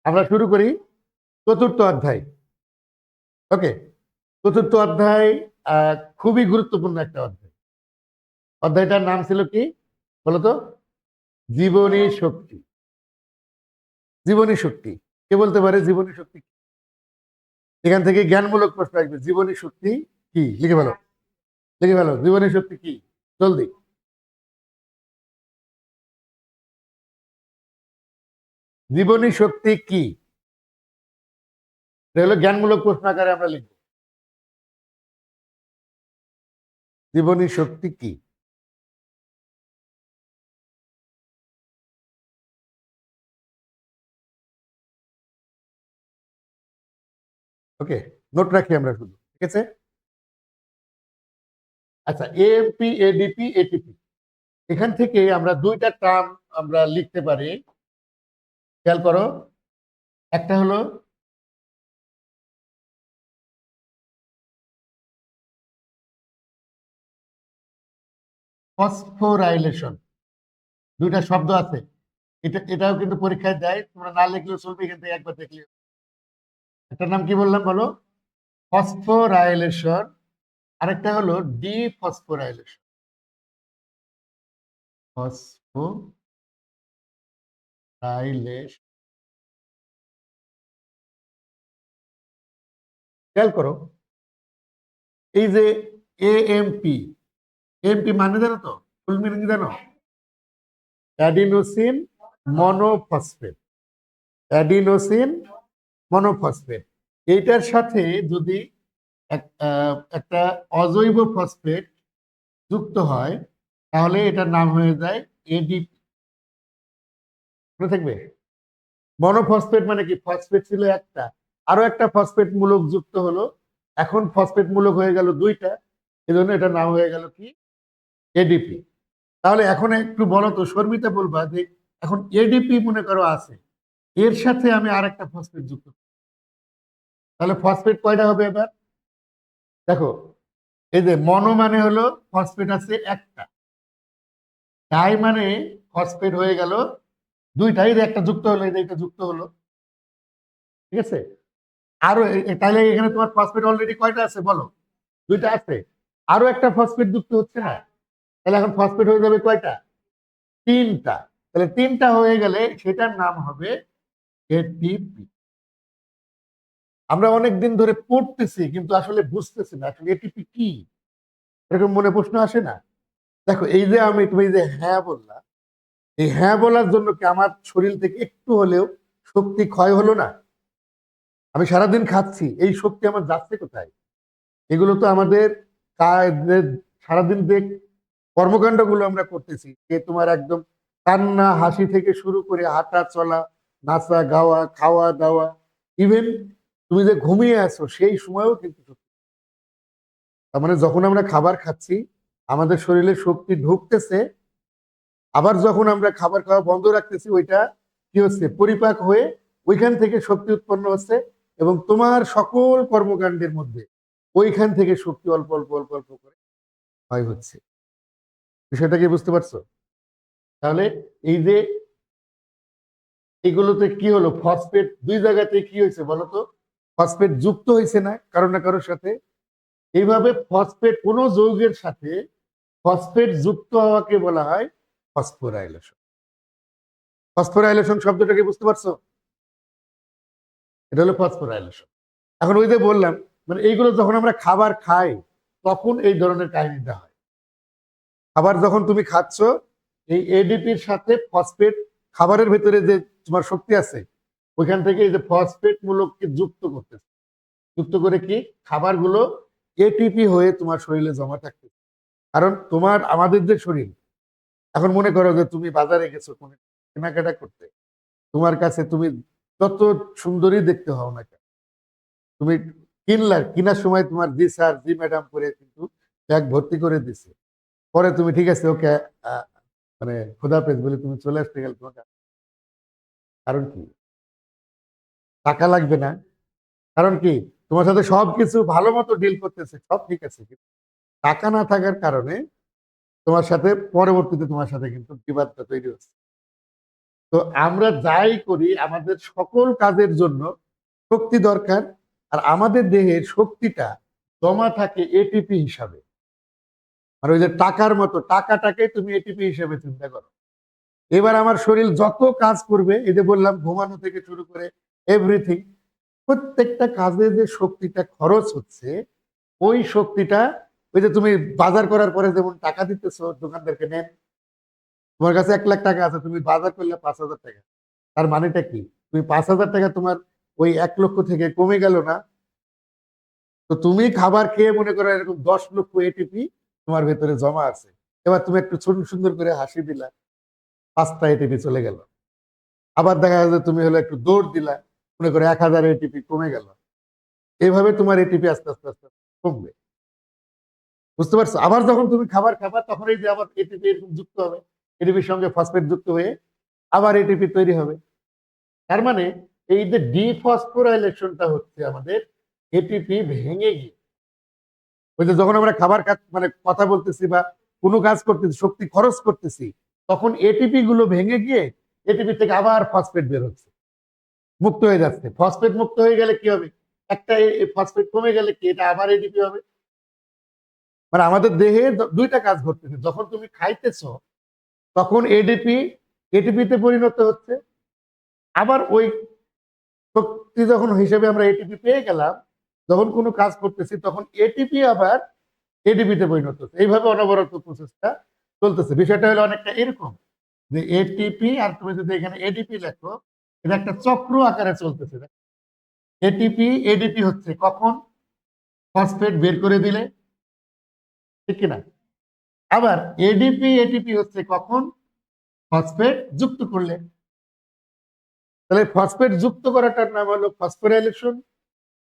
আমরা শুরু করি চতুর্থ অধ্যায়। ওকে, চতুর্থ অধ্যায় খুবই গুরুত্বপূর্ণ একটা অধ্যায়। অধ্যায়টার নাম ছিল কি বলতো? জীবনী শক্তি। জীবনী শক্তি কে বলতে পারে? জীবনী শক্তি কি? এখান থেকে জ্ঞানমূলক প্রশ্ন আসবে। জীবনী শক্তি কি? লিখে ফেলো, লিখে ফেলো। জীবনী শক্তি কি? জলদি। জীবনী শক্তি কি? এটা হলো জ্ঞানমূলক প্রশ্ন আকারে আমরা লিখব। জীবনী শক্তি কি? ওকে, নোট রাখি আমরা শুধু, ঠিক আছে? আচ্ছা, এএমপি, এডিপি, এটিপি, এখান থেকে আমরা দুইটা টার্ম আমরা লিখতে পারি। খেয়াল করো, একটা হলো ফসফোরাইলেশন। দুইটা শব্দ আছে, এটাও কিন্তু পরীক্ষায় দেয়, তোমরা না লিখলেও চলবে, এখান থেকে একবার দেখলে। একটা নাম কি বললাম বলো? ফসফোরাইলেশন। আরেকটা হলো ডিফসফোরাইলেশন। ফসফোরাইলেশন। খেয়াল করো, এই যে এএমপি, এএমপি মানে জানো তো? ফুল মিনিং জানো? Adenosine monophosphate. Adenosine monophosphate. এইটার সাথে যদি একটা অজৈব ফসফেট যুক্ত হয়, তাহলে এটার নাম হয়ে যায় এডিপি। মনে থাকবে? মনোফসফেট মানে কি? ফসফেট ছিল একটা, আরো একটা ফসফেট মূলক যুক্ত হলো, এখন ফসফেট মূলক হয়ে গেল দুইটা, এজন্য এটার নাম হয়ে গেল কি? এডিপি। তাহলে এখন একটু বলো তো, শর্মিতা বলবা যে এখন এডিপি মনে করো আছে, এর সাথে আমি আরেকটা ফসফেট যুক্ত করব। তাহলে ফসফেট কয়টা হবে এবার? দেখো, এই যে মনো মানে হলো ফসফেট আছে একটা, ডাই মানে ফসফেট হয়ে গেল দুইটা, এই যে একটা যুক্ত হলো, এই যে এটা যুক্ত হলো, ঠিক আছে? আরো তাহলে এখানে তোমার ফসফেট অলরেডি কয়টা আছে বলো? দুইটা আছে, আরো একটা ফসফেট যুক্ত হচ্ছে না? তাহলে এখন ফসফেট হয়ে যাবে কয়টা? তিনটা। তাহলে তিনটা হয়ে গেলে সেটার নাম হবে এটিপি। আমরা অনেক দিন ধরে পড়তেছি কিন্তু আসলে বুঝতেছি না আসলে এটিপি কি। এরকম মনে প্রশ্ন আসে না? দেখো, এই যে আমি তুমি যে হ্যাঁ বললা, এই হ্যাঁ বলার জন্য কি আমার শরীর থেকে একটু হলেও শক্তি ক্ষয় হলো না? আমি সারাদিন খাচ্ছি, এই শক্তি আমার যাচ্ছে কোথায়? এগুলো তো আমাদের সারাদিন যে কর্মকাণ্ড গুলো আমরা করতেছি, যে তোমার একদম কান্না হাসি থেকে শুরু করে হাঁটা চলা, নাচা গাওয়া, খাওয়া দাওয়া, ইভেন তুমি যে ঘুমিয়ে আছো সেই সময়ও কিন্তু শক্তি। তার মানে যখন আমরা খাবার খাচ্ছি, আমাদের শরীরে শক্তি ঢুকতেছে, আবার যখন আমরা খাবার খাওয়া বন্ধ রাখতেছি, ওইটা কি হচ্ছে? পরিপাক হয়ে ওইখান থেকে শক্তি উৎপন্ন হচ্ছে, এবং তোমার সকল কর্মকাণ্ডের মধ্যে ওইখান থেকে শক্তি অল্প অল্প অল্প অল্প করে ক্ষয় হচ্ছে। বিষয়টা কি বুঝতে পারছো? তাহলে এই যে এগুলোতে কি হলো, ফসফেট দুই জায়গাতে কি হয়েছে বলতো? ফসফেট যুক্ত হয়েছে না কারোর সাথে? এইভাবে ফসফেট কোন যৌগের সাথে ফসফেট যুক্ত হওয়াকে বলা হয় ফসফোরাইলেশন। ফসফোরাইলেশন শব্দটা কি বুঝতে পারছো? এটা হলো ফসফোরাইলেশন। এখন ওই যে বললাম, মানে এইগুলো যখন আমরা খাবার খাই, তখন এই ধরনের কাহিনীটা হয়। খাবার যখন তুমি খাচ্ছ, এই এডিপির সাথে ফসফেট, খাবারের ভেতরে যে তোমার শক্তি আছে, ওইখান থেকে এই যে ফসফেট মূলককে যুক্ত করতেছে, যুক্ত করে কি খাবারগুলো এটিপি হয়ে তোমার শরীরে জমা থাকতে। কারণ তোমার আমাদের যে শরীর, এখন মনে করো যে তুমি বাজারে গেছো কোনো কেনাকাটা করতে, তোমার কাছে তুমি যত সুন্দরী দেখতে হও না কেন, তুমি কিনার সময় তোমার জি স্যার জি ম্যাডাম করে কিন্তু ব্যাগ ভর্তি করে দিছে, পরে তুমি ঠিক আছে ওকে মানে খোদাফেজ বলে তুমি চলে আসতে গেলে তোমার কারণ কি? টাকা লাগবে না? কারণ কি? তোমার সাথে সবকিছু ভালো মতো ডিল করতেছে, সব ঠিক আছে, কিন্তু টাকা না থাকার কারণে তোমার সাথে পরবর্তীতে তোমার সাথে কিন্তু বিবাদটা তৈরি হচ্ছে। তো আমরা যাই করি আমাদের সকল কাজের জন্য শক্তি দরকার, আর আমাদের দেহের শক্তিটা জমা থাকে এটিপি হিসাবে। আর ওই যে টাকার মতো, টাকাটাকে তুমি এটিপি হিসেবে চিন্তা করো। এবার আমার শরীর যত কাজ করবে, এই যে বললাম ঘুমানো থেকে শুরু করে এভরিথিং, প্রত্যেকটা কাজে যে শক্তিটা খরচ হচ্ছে, ওই শক্তিটা, ওই যে তুমি বাজার করার পরে যেমন টাকা দিতেছো দোকানদারকে, নেন, তোমার কাছে 1,00,000 টাকা আছে, তুমি বাজার করলে 5,000 টাকা, তার মানেটা কি? তুমি 5,000 টাকা তোমার ওই 1,00,000 থেকে কমে গেল না? তো তুমি খাবার খেয়ে মনে করো এরকম 10 লক্ষ এটিপি তোমার ভেতরে জমা আছে। এবার তুমি একটু সুন্দর করে হাসি দিলা, 5টা এটিপি চলে গেল। আবার দেখা যাচ্ছে তুমি হলো একটু দৌড় দিলা, মনে করো 1,000 এটিপি কমে গেল। এইভাবে তোমার এটিপি আস্তে আস্তে আস্তে আস্তে কমবে। বুঝতে পারছো? আবার যখন তুমি খাবার খাবা তখন এই যে আবার এটিপি এরকম যুক্ত হবে, এটিপির সঙ্গে ফসফেট যুক্ত হয়ে আবার এটিপি তৈরি হবে। তার মানে এই যে ডিফসফোরাইলেশনটা হচ্ছে আমাদের এটিপি ভেঙে গিয়ে, ওই যে যখন আমরা খাবার মানে কথা বলতেছি বা কোনো কাজ করতেছি, শক্তি খরচ করতেছি, তখন এটিপি গুলো ভেঙে গিয়ে এটিপি থেকে আবার ফসফেট বের হচ্ছে, মুক্ত হয়ে যাচ্ছে। ফসফেট মুক্ত হয়ে গেলে কি হবে? একটা ফসফেট কমে গেলে কি এটা আবার এটিপি হবে। মানে আমাদের দেহে দুইটা কাজ ঘটতেছে, যখন তুমি খাইতেছো তখন এডিপি এটিপিতে পরিণত হচ্ছে, আবার ওই শক্তি যখন হিসেবে আমরা এটিপি পেয়ে গেলাম, যখন কোনো কাজ করতেছি তখন এটিপি আবার এডিপিতে পরিণত হচ্ছে। এইভাবে অনবরত প্রসেসটা চলতেছে। বিষয়টা হলো অনেকটা এরকম যে এটিপি আর তুমি যদি এখানে এডিপি লেখো, এটা একটা চক্র আকারে চলতেছে। এটিপি এডিপি হচ্ছে কখন? ফসফেট বের করে দিলে, ঠিক কিনা? আবার এডিপি এটিপি হচ্ছে কখন? ফসফেট যুক্ত করলে। তাহলে ফসফেট যুক্ত করাটার নাম হলো ফসফোরাইলেশন,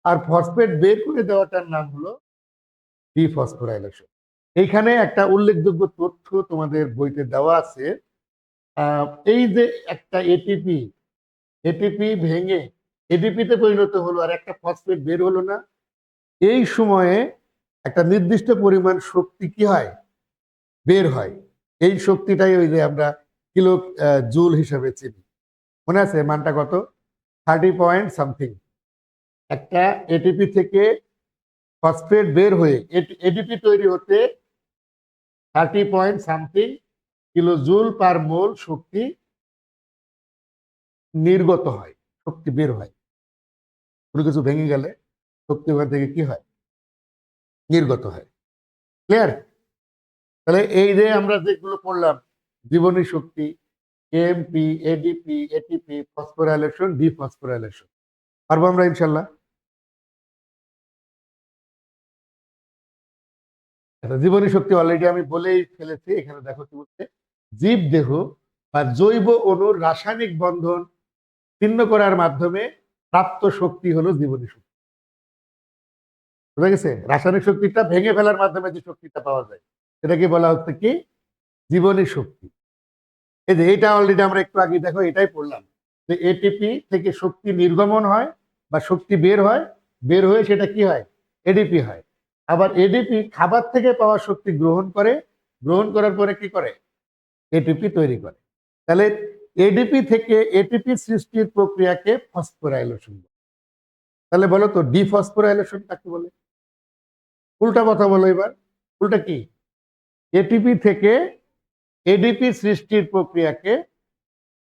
আর ফসফেট বের করে দেওয়াটার নাম হলো ডিফসফোরাইলেশন। এইখানে একটা উল্লেখযোগ্য তথ্য তোমাদের বইতে দেওয়া আছে। এই যে একটা এটিপি, এটিপি ভেঙে এডিপিতে পরিণত হলো আর একটা ফসফেট বের হলো না, এই সময়ে একটা নির্দিষ্ট পরিমাণ শক্তি কি হয়? বের হয়। এই শক্তিটাই ওই যে আমরা কিলো জুল হিসাবে চিনি। মনে আছে মানটা কত? 30 পয়েন্ট সামথিং। একটা এটিপি থেকে ফসফেট বের হয়ে এডিপি তৈরি হতে 30 point something kilo joule per mole শক্তি নির্গত হয়, শক্তি বের হয়। কোনো কিছু ভেঙে গেলে শক্তি ওখান থেকে কি হয়? নির্গত হয়। ক্লিয়ার? তাহলে এই যে আমরা যেগুলো পড়লাম, জীবনী শক্তি, AMP, ADP, ATP, phosphorylation, dephosphorylation, পারবো আমরা ইনশাল্লাহ? আচ্ছা, জীবনী শক্তি অলরেডি আমি বলেই ফেলেছি। এখানে দেখো কি বলছে, জীব দেহ বা জৈব অণুর রাসায়নিক বন্ধন ছিন্ন করার মাধ্যমে প্রাপ্ত শক্তি হলো জীবনী শক্তি। বুঝা গেছে? রাসায়নিক শক্তিটা ভেঙে ফেলার মাধ্যমে যে শক্তিটা পাওয়া যায় এটাকে বলা হচ্ছে কি? জীবনী শক্তি। এই যে এটা অলরেডি আমরা একটু আগে দেখো এটাই পড়লাম যে এটিপি থেকে শক্তি নির্গমন হয় বা শক্তি বের হয়, বের হয়ে সেটা কি হয়? এডিপি হয়। আবার এডিপি খাবার থেকে পাওয়া শক্তি গ্রহণ করে, গ্রহণ করার পরে কি করে? এটিপি তৈরি করে। তাহলে এডিপি থেকে এটিপি সৃষ্টির প্রক্রিয়াকে ফসফোরাইলেশন বলে। তাহলে বলো তো ডিফসফোরাইলেশন কাকে বলে? উল্টা কথা বলো এবার। উল্টা কি? এটিপি থেকে এডিপি সৃষ্টির প্রক্রিয়াকে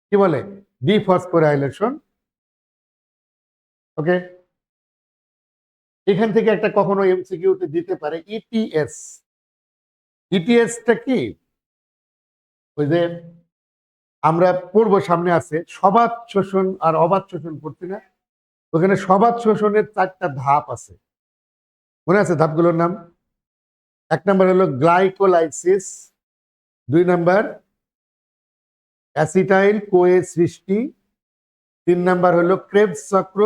কি বলে? ডিফসফোরাইলেশন। ওকে, এখান থেকে একটা কখনো এমসিকিউতে দিতে পারে ইটিএস। ইটিএসটা কি? ওই যে আমরা পূর্ব সামনে আছে সবাত শোষণ আর অবাত শোষণ করছি না? ওখানে সবাত শোষণের 4টা ধাপ আছে, মনে আছে ধাপগুলোর নাম? 1 নম্বর হলো গ্লাইকোলাইসিস, 2 নম্বর অ্যাসিটাইল কোয়ে সৃষ্টি, 3 নম্বর হলো ক্রেবস চক্র,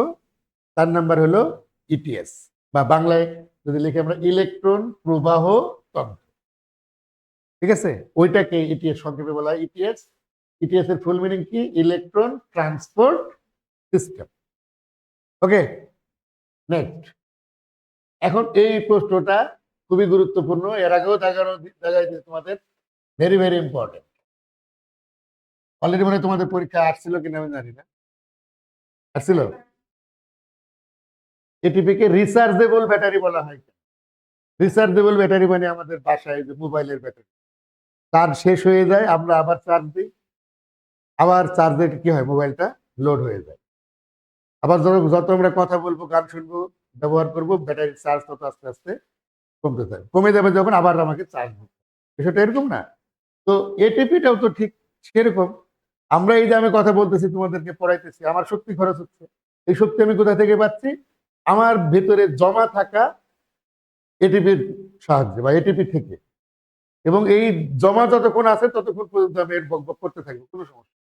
4 নম্বর হলো ইটিএস, বা বাংলায় যদি লিখে আমরা ইলেকট্রন প্রবাহ তন্ত্র। ঠিক আছে? ওইটাকে ইটিএস সংক্ষেপে বলা হয় ইটিএস। ইটিএস এর ফুল মিনিং কি? Electron transport system. Okay, next. এখন এই প্রশ্নটা খুবই গুরুত্বপূর্ণ, এর আগেও দেখানো দেখাইছে তোমাদের, ভেরি ভেরি ইম্পর্টেন্ট। অলরেডি মনে হয় তোমাদের পরীক্ষা আসছিল কিনা আমি জানি না, আসছিল। এটিপিকে রিচার্জেবল ব্যাটারি বলা হয়। রিচার্জেবল ব্যাটারি মানে আমাদের বাসায় যে মোবাইলের ব্যাটারি, চার্জ শেষ হয়ে যায়, আমরা আবার চার্জ দিই, আবার চার্জে কি হয়, মোবাইলটা লোড হয়ে যায়। আবার যত আমরা কথা বলবো, গান শুনবো, ব্যবহার করবো, ব্যাটারির চার্জ তত আস্তে আস্তে কমতে থাকে, কমে যাবে যখন আবার আমাকে চার্জ দিতে হবে। বিষয়টা এরকম না? তো এটিপিটাও তো ঠিক সেরকম। আমরা এই যে আমি কথা বলতেছি, তোমাদেরকে পড়াইতেছি, আমার শক্তি খরচ হচ্ছে। এই শক্তি আমি কোথা থেকে পাচ্ছি? আমার ভেতরে জমা থাকা এটিপির সাহায্যে বা এটিপি থেকে। এবং এই জমা যতক্ষণ আছে ততক্ষণ পর্যন্ত আমি এর বকবক করতে থাকবো, কোনো সমস্যা।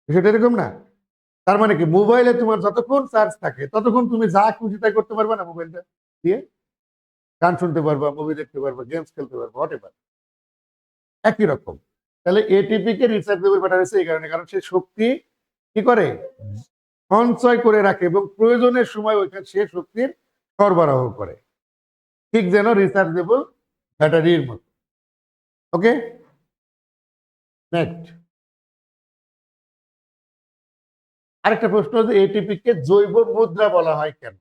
বিষয়টা এরকম না? তার মানে কি, মোবাইলে তোমার যতক্ষণ চার্জ থাকে ততক্ষণ তুমি যা খুশি তাই করতে পারবে না মোবাইলটা দিয়ে? গান শুনতে পারবা, মুভি দেখতে পারবা, গেমস খেলতে পারবা, হোয়াট এভার। একই রকম। তাহলে এটিপি কে রিচার্জেবল ব্যাটারি হচ্ছে এই কারণে, কারণ সে শক্তি কি করে, সঞ্চয় করে রাখে এবং প্রয়োজনের সময় ওইখানে সে শক্তির সরবরাহ করে, ঠিক যেন রিচার্জেবল ব্যাটারির মতো। ওকে, নেক্সট। আরেকটা প্রশ্ন, যে এটিপি কে জৈব মুদ্রা বলা হয় কেন?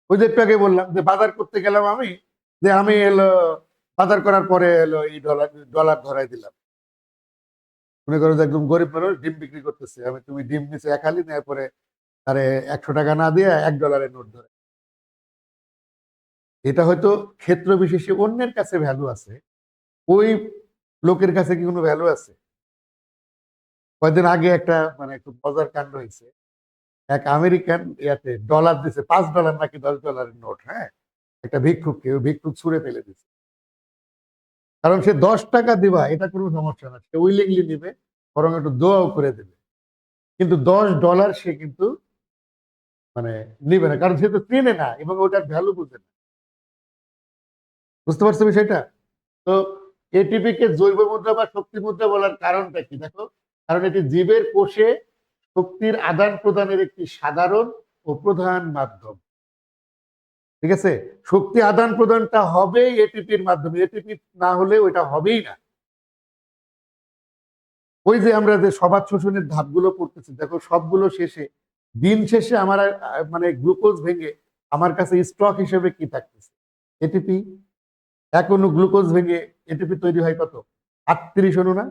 ওই যে একটু আগে বললাম যে বাজার করতে গেলাম আমি, যে আমি এলো বাজার করার পরে এলো এই ডলার ডলার ধরাই দিলাম। মনে করো যে একদম গরিব মানুষ ডিম বিক্রি করতেছে, আমি তুমি ডিম নিচে এক হালি নেওয়ার পরে আরে 100 টাকা না দিয়ে $1 নোট ধরে। এটা হয়তো ক্ষেত্র বিশেষে অন্যের কাছে ভ্যালু আছে, ওই লোকের কাছে কি কোনো ভ্যালু আছে? কয়েকদিন আগে একটা মানে খুব মজার কাণ্ড হয়েছে। এক আমেরিকান ইয়াতে ডলার দিছে, $5 নাকি $10 নোট, হ্যাঁ, একটা ভিক্ষুককে, ওই ভিক্ষুক ছুঁড়ে ফেলে দিছে। কারণ সে 10 টাকা দিবা এটা কোনো সমস্যা না, সে উইলিংলি নিবে, বরং একটু দোয়াও করে দেবে। কিন্তু $10 সে কিন্তু মানে নিবে না, কারণ সে তো চেনে না এবং ওটার ভ্যালু বুঝে না। বুঝতে পারছো বিষয়টা? তো এটিপি কে জৈব মুদ্রা বা শক্তি মুদ্রা বলার কারণটা কি দেখো, কারণ এটি জীবের কোষে শক্তির আদান প্রদানের একটি সাধারণ ও প্রধান মাধ্যম। ঠিক আছে, শক্তি আদান প্রদানটা হবে এটিপির মাধ্যমে, এটিপি না হলে ওইটা হবেই না। ওই যে আমরা যে সবাত শোষণের ধাপগুলো পড়তেছি দেখো, সবগুলো শেষে দিন শেষে আমার মানে গ্লুকোজ ভেঙে আমার কাছে স্টক হিসেবে কি থাকতেছে, এটিপি। এক অণু গ্লুকোজ ভেঙে এটিপি তৈরি হয় কত, 38 অণু না?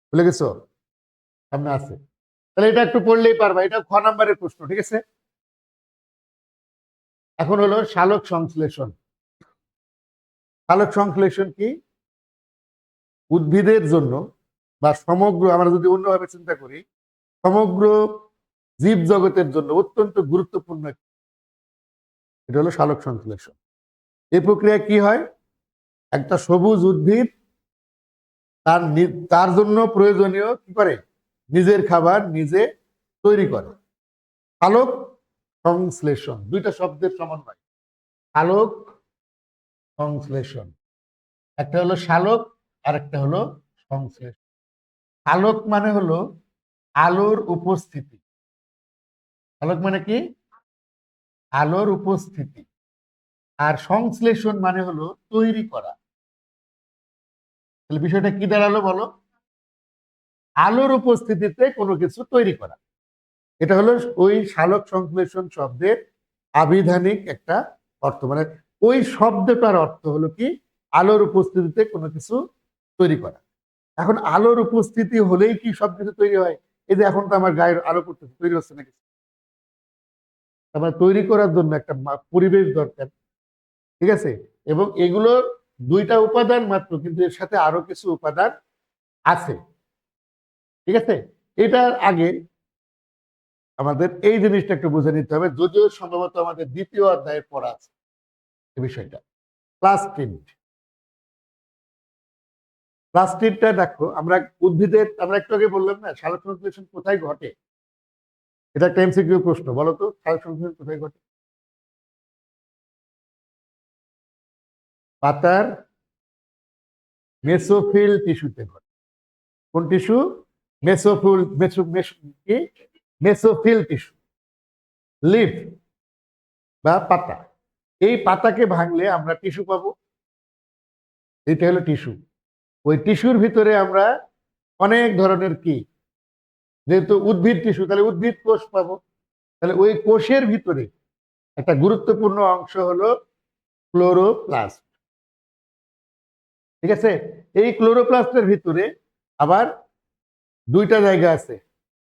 ভুলে গেছো? সামনে আছে। তাহলে এটা একটু পড়লেই পারবা, এটা খ নাম্বারের প্রশ্ন, ঠিক আছে? এখন হলো সালোক সংশ্লেষণ। সালোক সংশ্লেষণ কি? উদ্ভিদের জন্য বা সমগ্র, আমরা যদি অন্যভাবে চিন্তা করি, সমগ্র জীব জগতের জন্য অত্যন্ত গুরুত্বপূর্ণ, এটা হলো সালোক সংশ্লেষণ। এই প্রক্রিয়া কি হয়, একটা সবুজ উদ্ভিদ তার জন্য প্রয়োজনীয় কি করে, নিজের খাবার নিজে তৈরি করে। সালোক সংশ্লেষণ দুইটা শব্দের সমন্বয়, সালোক সংশ্লেষণ। একটা হলো সালোক আর একটা হলো সংশ্লেষণ। আলোক মানে হলো আলোর উপস্থিতি। আলোক মানে কি, আলোর উপস্থিতি। আর সংশ্লেষণ মানে হলো তৈরি করা। তাহলে বিষয়টা কি দাঁড়ালো বলো, আলোর উপস্থিতিতে কোনো কিছু তৈরি করা। এটা হলো ওই সালোক সংশ্লেষণ শব্দের আবিধানিক একটা অর্থ, মানে ওই শব্দটার অর্থ হলো কি, আলোর উপস্থিতিতে কোনো কিছু তৈরি করা। এখন আলোর উপস্থিতি হলেই কি সবকিছু তৈরি হয়? এই যে এখন তো আমার গায়ের আলো করতেছে, তৈরি হচ্ছে নাকি? তারপরে তৈরি করার জন্য একটা পরিবেশ দরকার, ঠিক আছে? এবং এগুলো দুইটা উপাদান মাত্র, কিন্তু এর সাথে আরো কিছু উপাদান আছে, ঠিক আছে? এটার আগে আমাদের এই জিনিসটা একটু বুঝে নিতে হবে, যদিও সম্ভবত আমাদের দ্বিতীয় অধ্যায়ে পড়া আছে এই বিষয়টা। প্লাস্টিড। প্লাস্টিডটা দেখো, আমরা উদ্ভিদের, আমরা একটু আগে বললাম না সালোক সংশ্লেষণ কোথায় ঘটে, এটা একটা এমসিকিউ প্রশ্ন, বলো তো সালোক সংশ্লেষণ কোথায় ঘটে? পাতার মেসোফিল টিস্যুতে ঘটে। কোন টিস্যু? মেসোফিল, কি, মেসোফিল টিস্যু, লিফ বা পাতা। এই পাতাকে ভাঙলে আমরা টিস্যু পাবো, এটা হলো টিস্যু। ওই টিস্যুর ভিতরে আমরা অনেক ধরনের কি, যেহেতু উদ্ভিদ টিস্যু তাহলে উদ্ভিদ কোষ পাবো, তাহলে ওই কোষের ভিতরে একটা গুরুত্বপূর্ণ অংশ হলো ক্লোরোপ্লাস্ট। ঠিক আছে, এই ক্লোরোপ্লাস্টের ভিতরে আবার দুইটা জায়গা আছে।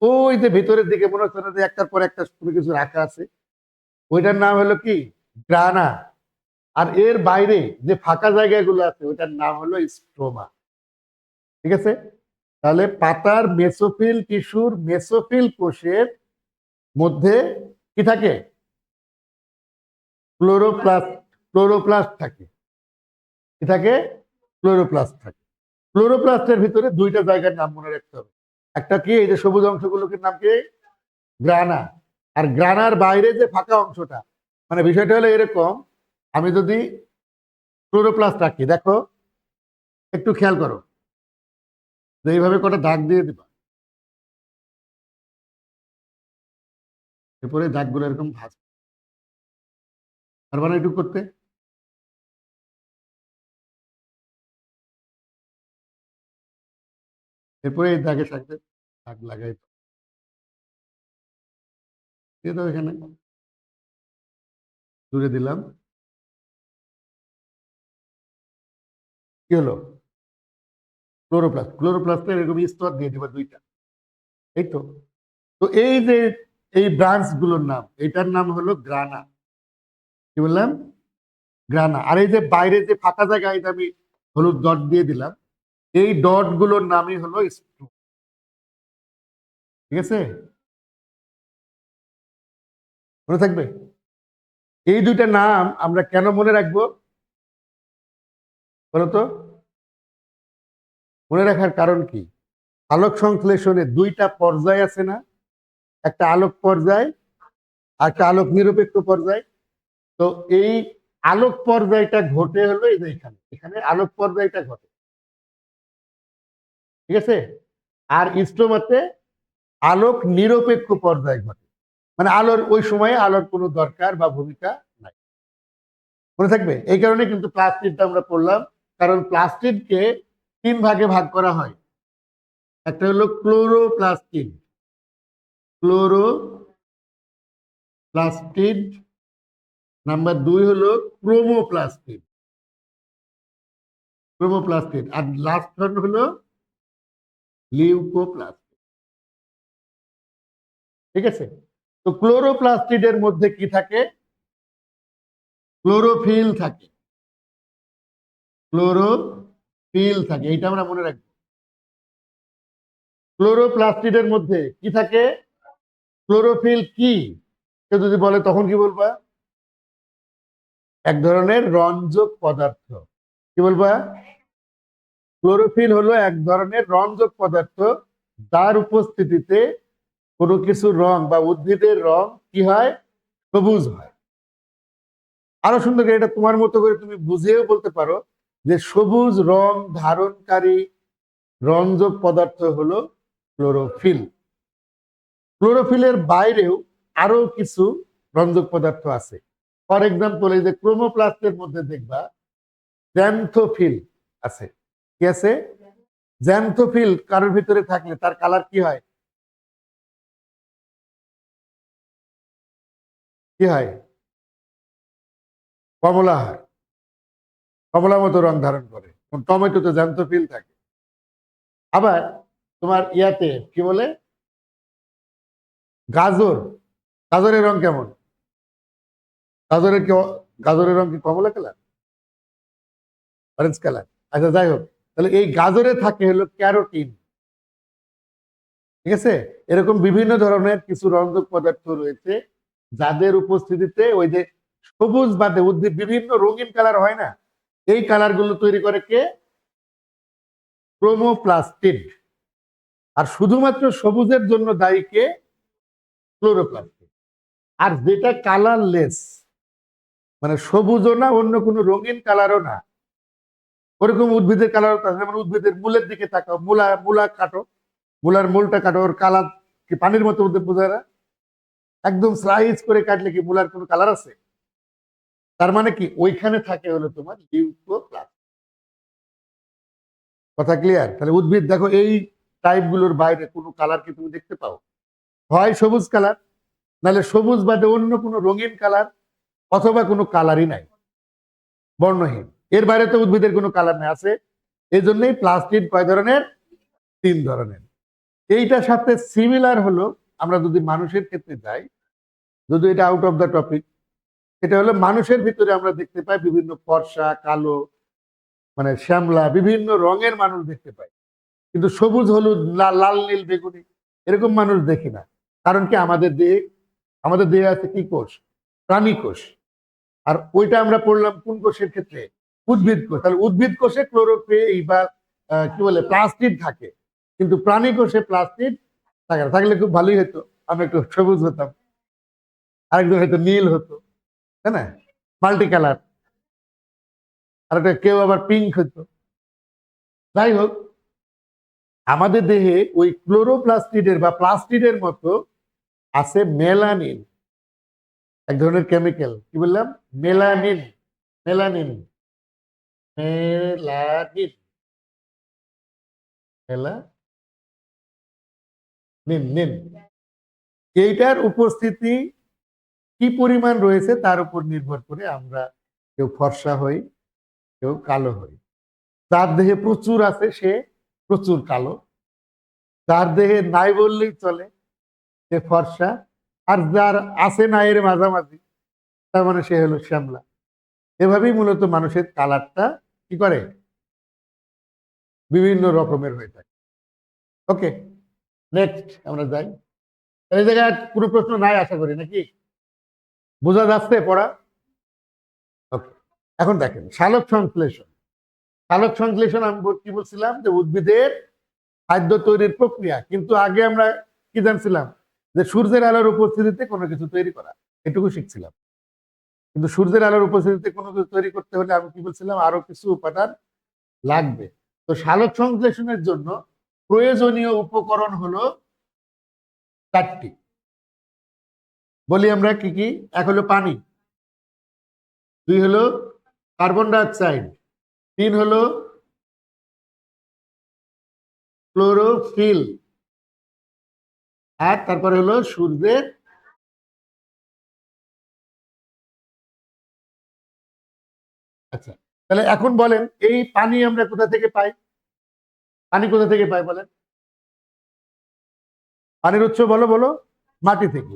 ওই যে ভিতরের দিকে মনে হচ্ছে না যে একটার পর একটা কোনো কিছু রাখা আছে, ওইটার নাম হলো কি গ্রানা। আর এর বাইরে যে ফাঁকা জায়গাগুলো আছে ওইটার নাম হলো স্ট্রোমা। ঠিক আছে, তাহলে পাতার মেসোফিল টিস্যুর মেসোফিল কোষের মধ্যে কি থাকে? ক্লোরোপ্লাস্ট। ক্লোরোপ্লাস্ট থাকে। কি থাকে? ক্লোরোপ্লাস্ট থাকে। ক্লোরোপ্লাস্টের ভিতরে দুইটা জায়গার নাম মনে রাখতে হবে। একটা কি, এই যে সবুজ অংশগুলোকে নাম কি? গ্রানা। আর গ্রানার বাইরে যে ফাঁকা অংশটা, মানে বিষয়টা হলো এরকম, আমি যদি ক্লোরোপ্লাস্ট রাখি, দেখো একটু খেয়াল করো, যে এইভাবে কটা দাগ দিয়ে দিবা, এরপরে দাগগুলো এরকম ভাঁজ, আর মানে একটু করতে, এরপরে এই দাগের সাথে দাগ লাগাই দিয়ে দাও, এখানে জুড়ে দিলাম। কি হলো? ক্লোরোপ্লাস্ট। ক্লোরোপ্লাস্টের এরকম স্তর দিয়ে দিবা দুইটা, এই তো। তো এই যে এই ব্রাঞ্চ গুলোর নাম, এটার নাম হলো গ্রানা। কি বললাম? গ্রানা। আর এই যে বাইরে যে ফাঁকা জায়গা, এটা আমি হলুদ ডট দিয়ে দিলাম, এই ডট গুলোর নামই হলো স্ট্রোমা। ঠিক আছে, মনে থাকবে? এই দুইটা নাম আমরা কেন মনে রাখবো বলতো? মনে রাখার কারণ কি? আলোক সংশ্লেষণে দুইটা পর্যায় আছে না? একটা আলোক পর্যায় আর একটা আলোক নিরপেক্ষ পর্যায়। তো এই আলোক পর্যায়টা ঘটে হলো এই যে এখানে, এখানে আলোক পর্যায়টা ঘটে। ঠিক আছে, আর স্ট্রোমাতে আলোক নিরপেক্ষ পর্যায় ঘটে, মানে আলোর ওই সময়ে আলোর কোনো দরকার বা ভূমিকা নাই। মনে থাকবে? এই কারণে কিন্তু প্লাস্টিডটা আমরা পড়লাম, কারণ প্লাস্টিডকে তিন ভাগে ভাগ করা হয়। একটা হলো ক্লোরোপ্লাস্টিড, ক্লোরোপ্লাস্টিড। নাম্বার দুই হলো ক্রোমোপ্লাস্টিড, ক্রোমোপ্লাস্টিড। আর লাস্ট ওয়ান হলো লিউকোপ্লাস্টিড। ঠিক আছে, তো ক্লোরোপ্লাস্টিডের মধ্যে কি থাকে? ক্লোরোফিল থাকে। ক্লোরোফিল থাকে, এইটা আমরা মনে রাখবো। ক্লোরোপ্লাস্টিডের মধ্যে কি থাকে? ক্লোরোফিল কি? কেউ যদি বলে তখন কি বলবা? এক ধরনের রঞ্জক পদার্থ। কি বলবা? ক্লোরোফিল হলো এক ধরনের রঞ্জক পদার্থ, যার উপস্থিতিতে কোনো কিছু রং বা উদ্ভিদের রং কি হয়? সবুজ হয়। আরো সুন্দর করে এটা তোমার মতো করে তুমি বুঝিয়েও বলতে পারো যে সবুজ রং ধারণকারী রঞ্জক পদার্থ হলো ক্লোরোফিল। ক্লোরোফিলের বাইরেও আরো কিছু রঞ্জক পদার্থ আছে। ফর এক্সাম্পল, এই যে ক্রোমোপ্লাস্টের মধ্যে দেখবা জ্যান্থোফিল আছে। কি আছে? জ্যান্থোফিল কারোর ভিতরে থাকলে তার কালার কি হয়? কি হয়? কমলা হয়, কমলা মতো রং ধারণ করে। টমেটোতে জ্যান্থোফিল থাকে। আবার তোমার ইয়াতে কি বলে, গাজর, গাজরের রং কেমন? গাজরের কি, গাজরের রং কি কমলা কালার, অরেঞ্জ কালার? আচ্ছা, যাই হোক, তাহলে এই গাজরে থাকে হলো ক্যারোটিন। ঠিক আছে, এরকম বিভিন্ন ধরনের কিছু রঞ্জক পদার্থ রয়েছে, যাদের উপস্থিতিতে ওই যে সবুজ বাদে উদ্ভিদ বিভিন্ন রঙিন কালার হয় না, এই কালার গুলো তৈরি করে কে? ক্রোমোপ্লাস্টিড। আর শুধুমাত্র সবুজের জন্য দায়ী কে? ক্লোরোপ্লাস্টিড। আর যেটা কালারলেস, মানে সবুজও না অন্য কোনো রঙিন কালারও না, ওরকম উদ্ভিদের কালার, যেমন উদ্ভিদের মূলের দিকে তাকাও, মূলা মূলা কাটো, মূলার মূলটা কাটো, ওর কালার কি পানির মতো বোঝা না? একদম স্লাইস করে কাটলে কি মূলার কোনো কালার আছে? তার মানে কি ওইখানে থাকে হলো তোমার লিউকোপ্লাস্ট। কথা ক্লিয়ার? তাহলে উদ্ভিদ দেখো এই টাইপগুলোর বাইরে কোনো কালার কি তুমি দেখতে পাও? হয় সবুজ কালার, নাহলে সবুজ বাদে অন্য কোনো রঙিন কালার, অথবা কোনো কালারই নাই, বর্ণহীন। এর বাইরে তো উদ্ভিদের কোনো কালার নেই। আছে এই জন্যই প্লাস্টিড কয় ধরনের? 3 ধরনের। এইটার সাথে সিমিলার হলো, আমরা যদি মানুষের ক্ষেত্রে যাই, যদি এটা আউট অফ দ্য টপিক, এটা হলো মানুষের ভিতরে আমরা দেখতে পাই বিভিন্ন ফর্সা, কালো, মানে শ্যামলা, বিভিন্ন রঙের মানুষ দেখতে পাই। কিন্তু সবুজ, হলুদ, লাল, নীল, বেগুনি এরকম মানুষ দেখি না। কারণ কি? আমাদের দেহে আছে কি কোষ? প্রাণী কোষ। আর ওইটা আমরা পড়লাম কোন কোষের ক্ষেত্রে? উদ্ভিদ কোষ। তাহলে উদ্ভিদ কোষে ক্লোরোফিল বা কি বলে প্লাস্টিড থাকে, কিন্তু প্রাণী কোষে প্লাস্টিড থাকে না। থাকলে খুব ভালোই হতো, আমরা একটু সবুজ হতাম, আরেকজন হয়তো নীল হতো, তাই না? Multi colour. আর একটা কেউ আবার পিঙ্ক হতো। যাই হোক, আমাদের দেহে ওই ক্লোরোপ্লাস্টিডের বা প্লাস্টিডের মতো আছে মেলানিন, এক ধরনের কেমিক্যাল। কি বললাম? মেলানিন। মেলানিন মেলানিন মেলানিন নিন। এইটার উপস্থিতি কি পরিমাণ রয়েছে তার উপর নির্ভর করে আমরা কেউ ফর্সা হই, কেউ কালো হই। যার দেহে প্রচুর আছে সে প্রচুর কালো, যার দেহে নাই বললেই চলে সে ফর্সা, আর যার আছে না এর মাঝামাঝি, তার মানে সে হলো শ্যামলা। এভাবেই মূলত মানুষের কালারটা কি করে? বিভিন্ন রকমের হয়ে থাকে। ওকে, নেক্সট আমরা যাই। এই জায়গায় কোনো প্রশ্ন নাই আশা করি, নাকি? বোঝা যাচ্ছে পড়া? ওকে, এখন দেখেন সালোক সংশ্লেষণ। সালোক সংশ্লেষণ আমি কি বলছিলাম? যে উদ্ভিদের খাদ্য তৈরির প্রক্রিয়া। কিন্তু আগে আমরা কি জানছিলাম? যে সূর্যের আলোর উপস্থিতিতে কোনো কিছু তৈরি করা, এটুকু শিখছিলাম। কিন্তু সূর্যের আলোর উপস্থিতিতে কোনো কিছু তৈরি করতে হলে আমি কি বলছিলাম? আরো কিছু উপাদান লাগবে। তো সালোক সংশ্লেষণের জন্য প্রয়োজনীয় উপকরণ হলো 4টি। বলি আমরা কি কি? এক হলো পানি, 2 হলো কার্বন ডাইঅক্সাইড, 3 হলো ক্লোরোফিল, আর তারপরে হলো সূর্যের। আচ্ছা, তাহলে এখন বলেন এই পানি আমরা কোথা থেকে পাই? পানি কোথা থেকে পাই বলেন? পানির উৎস বলো বলো। মাটি থেকে।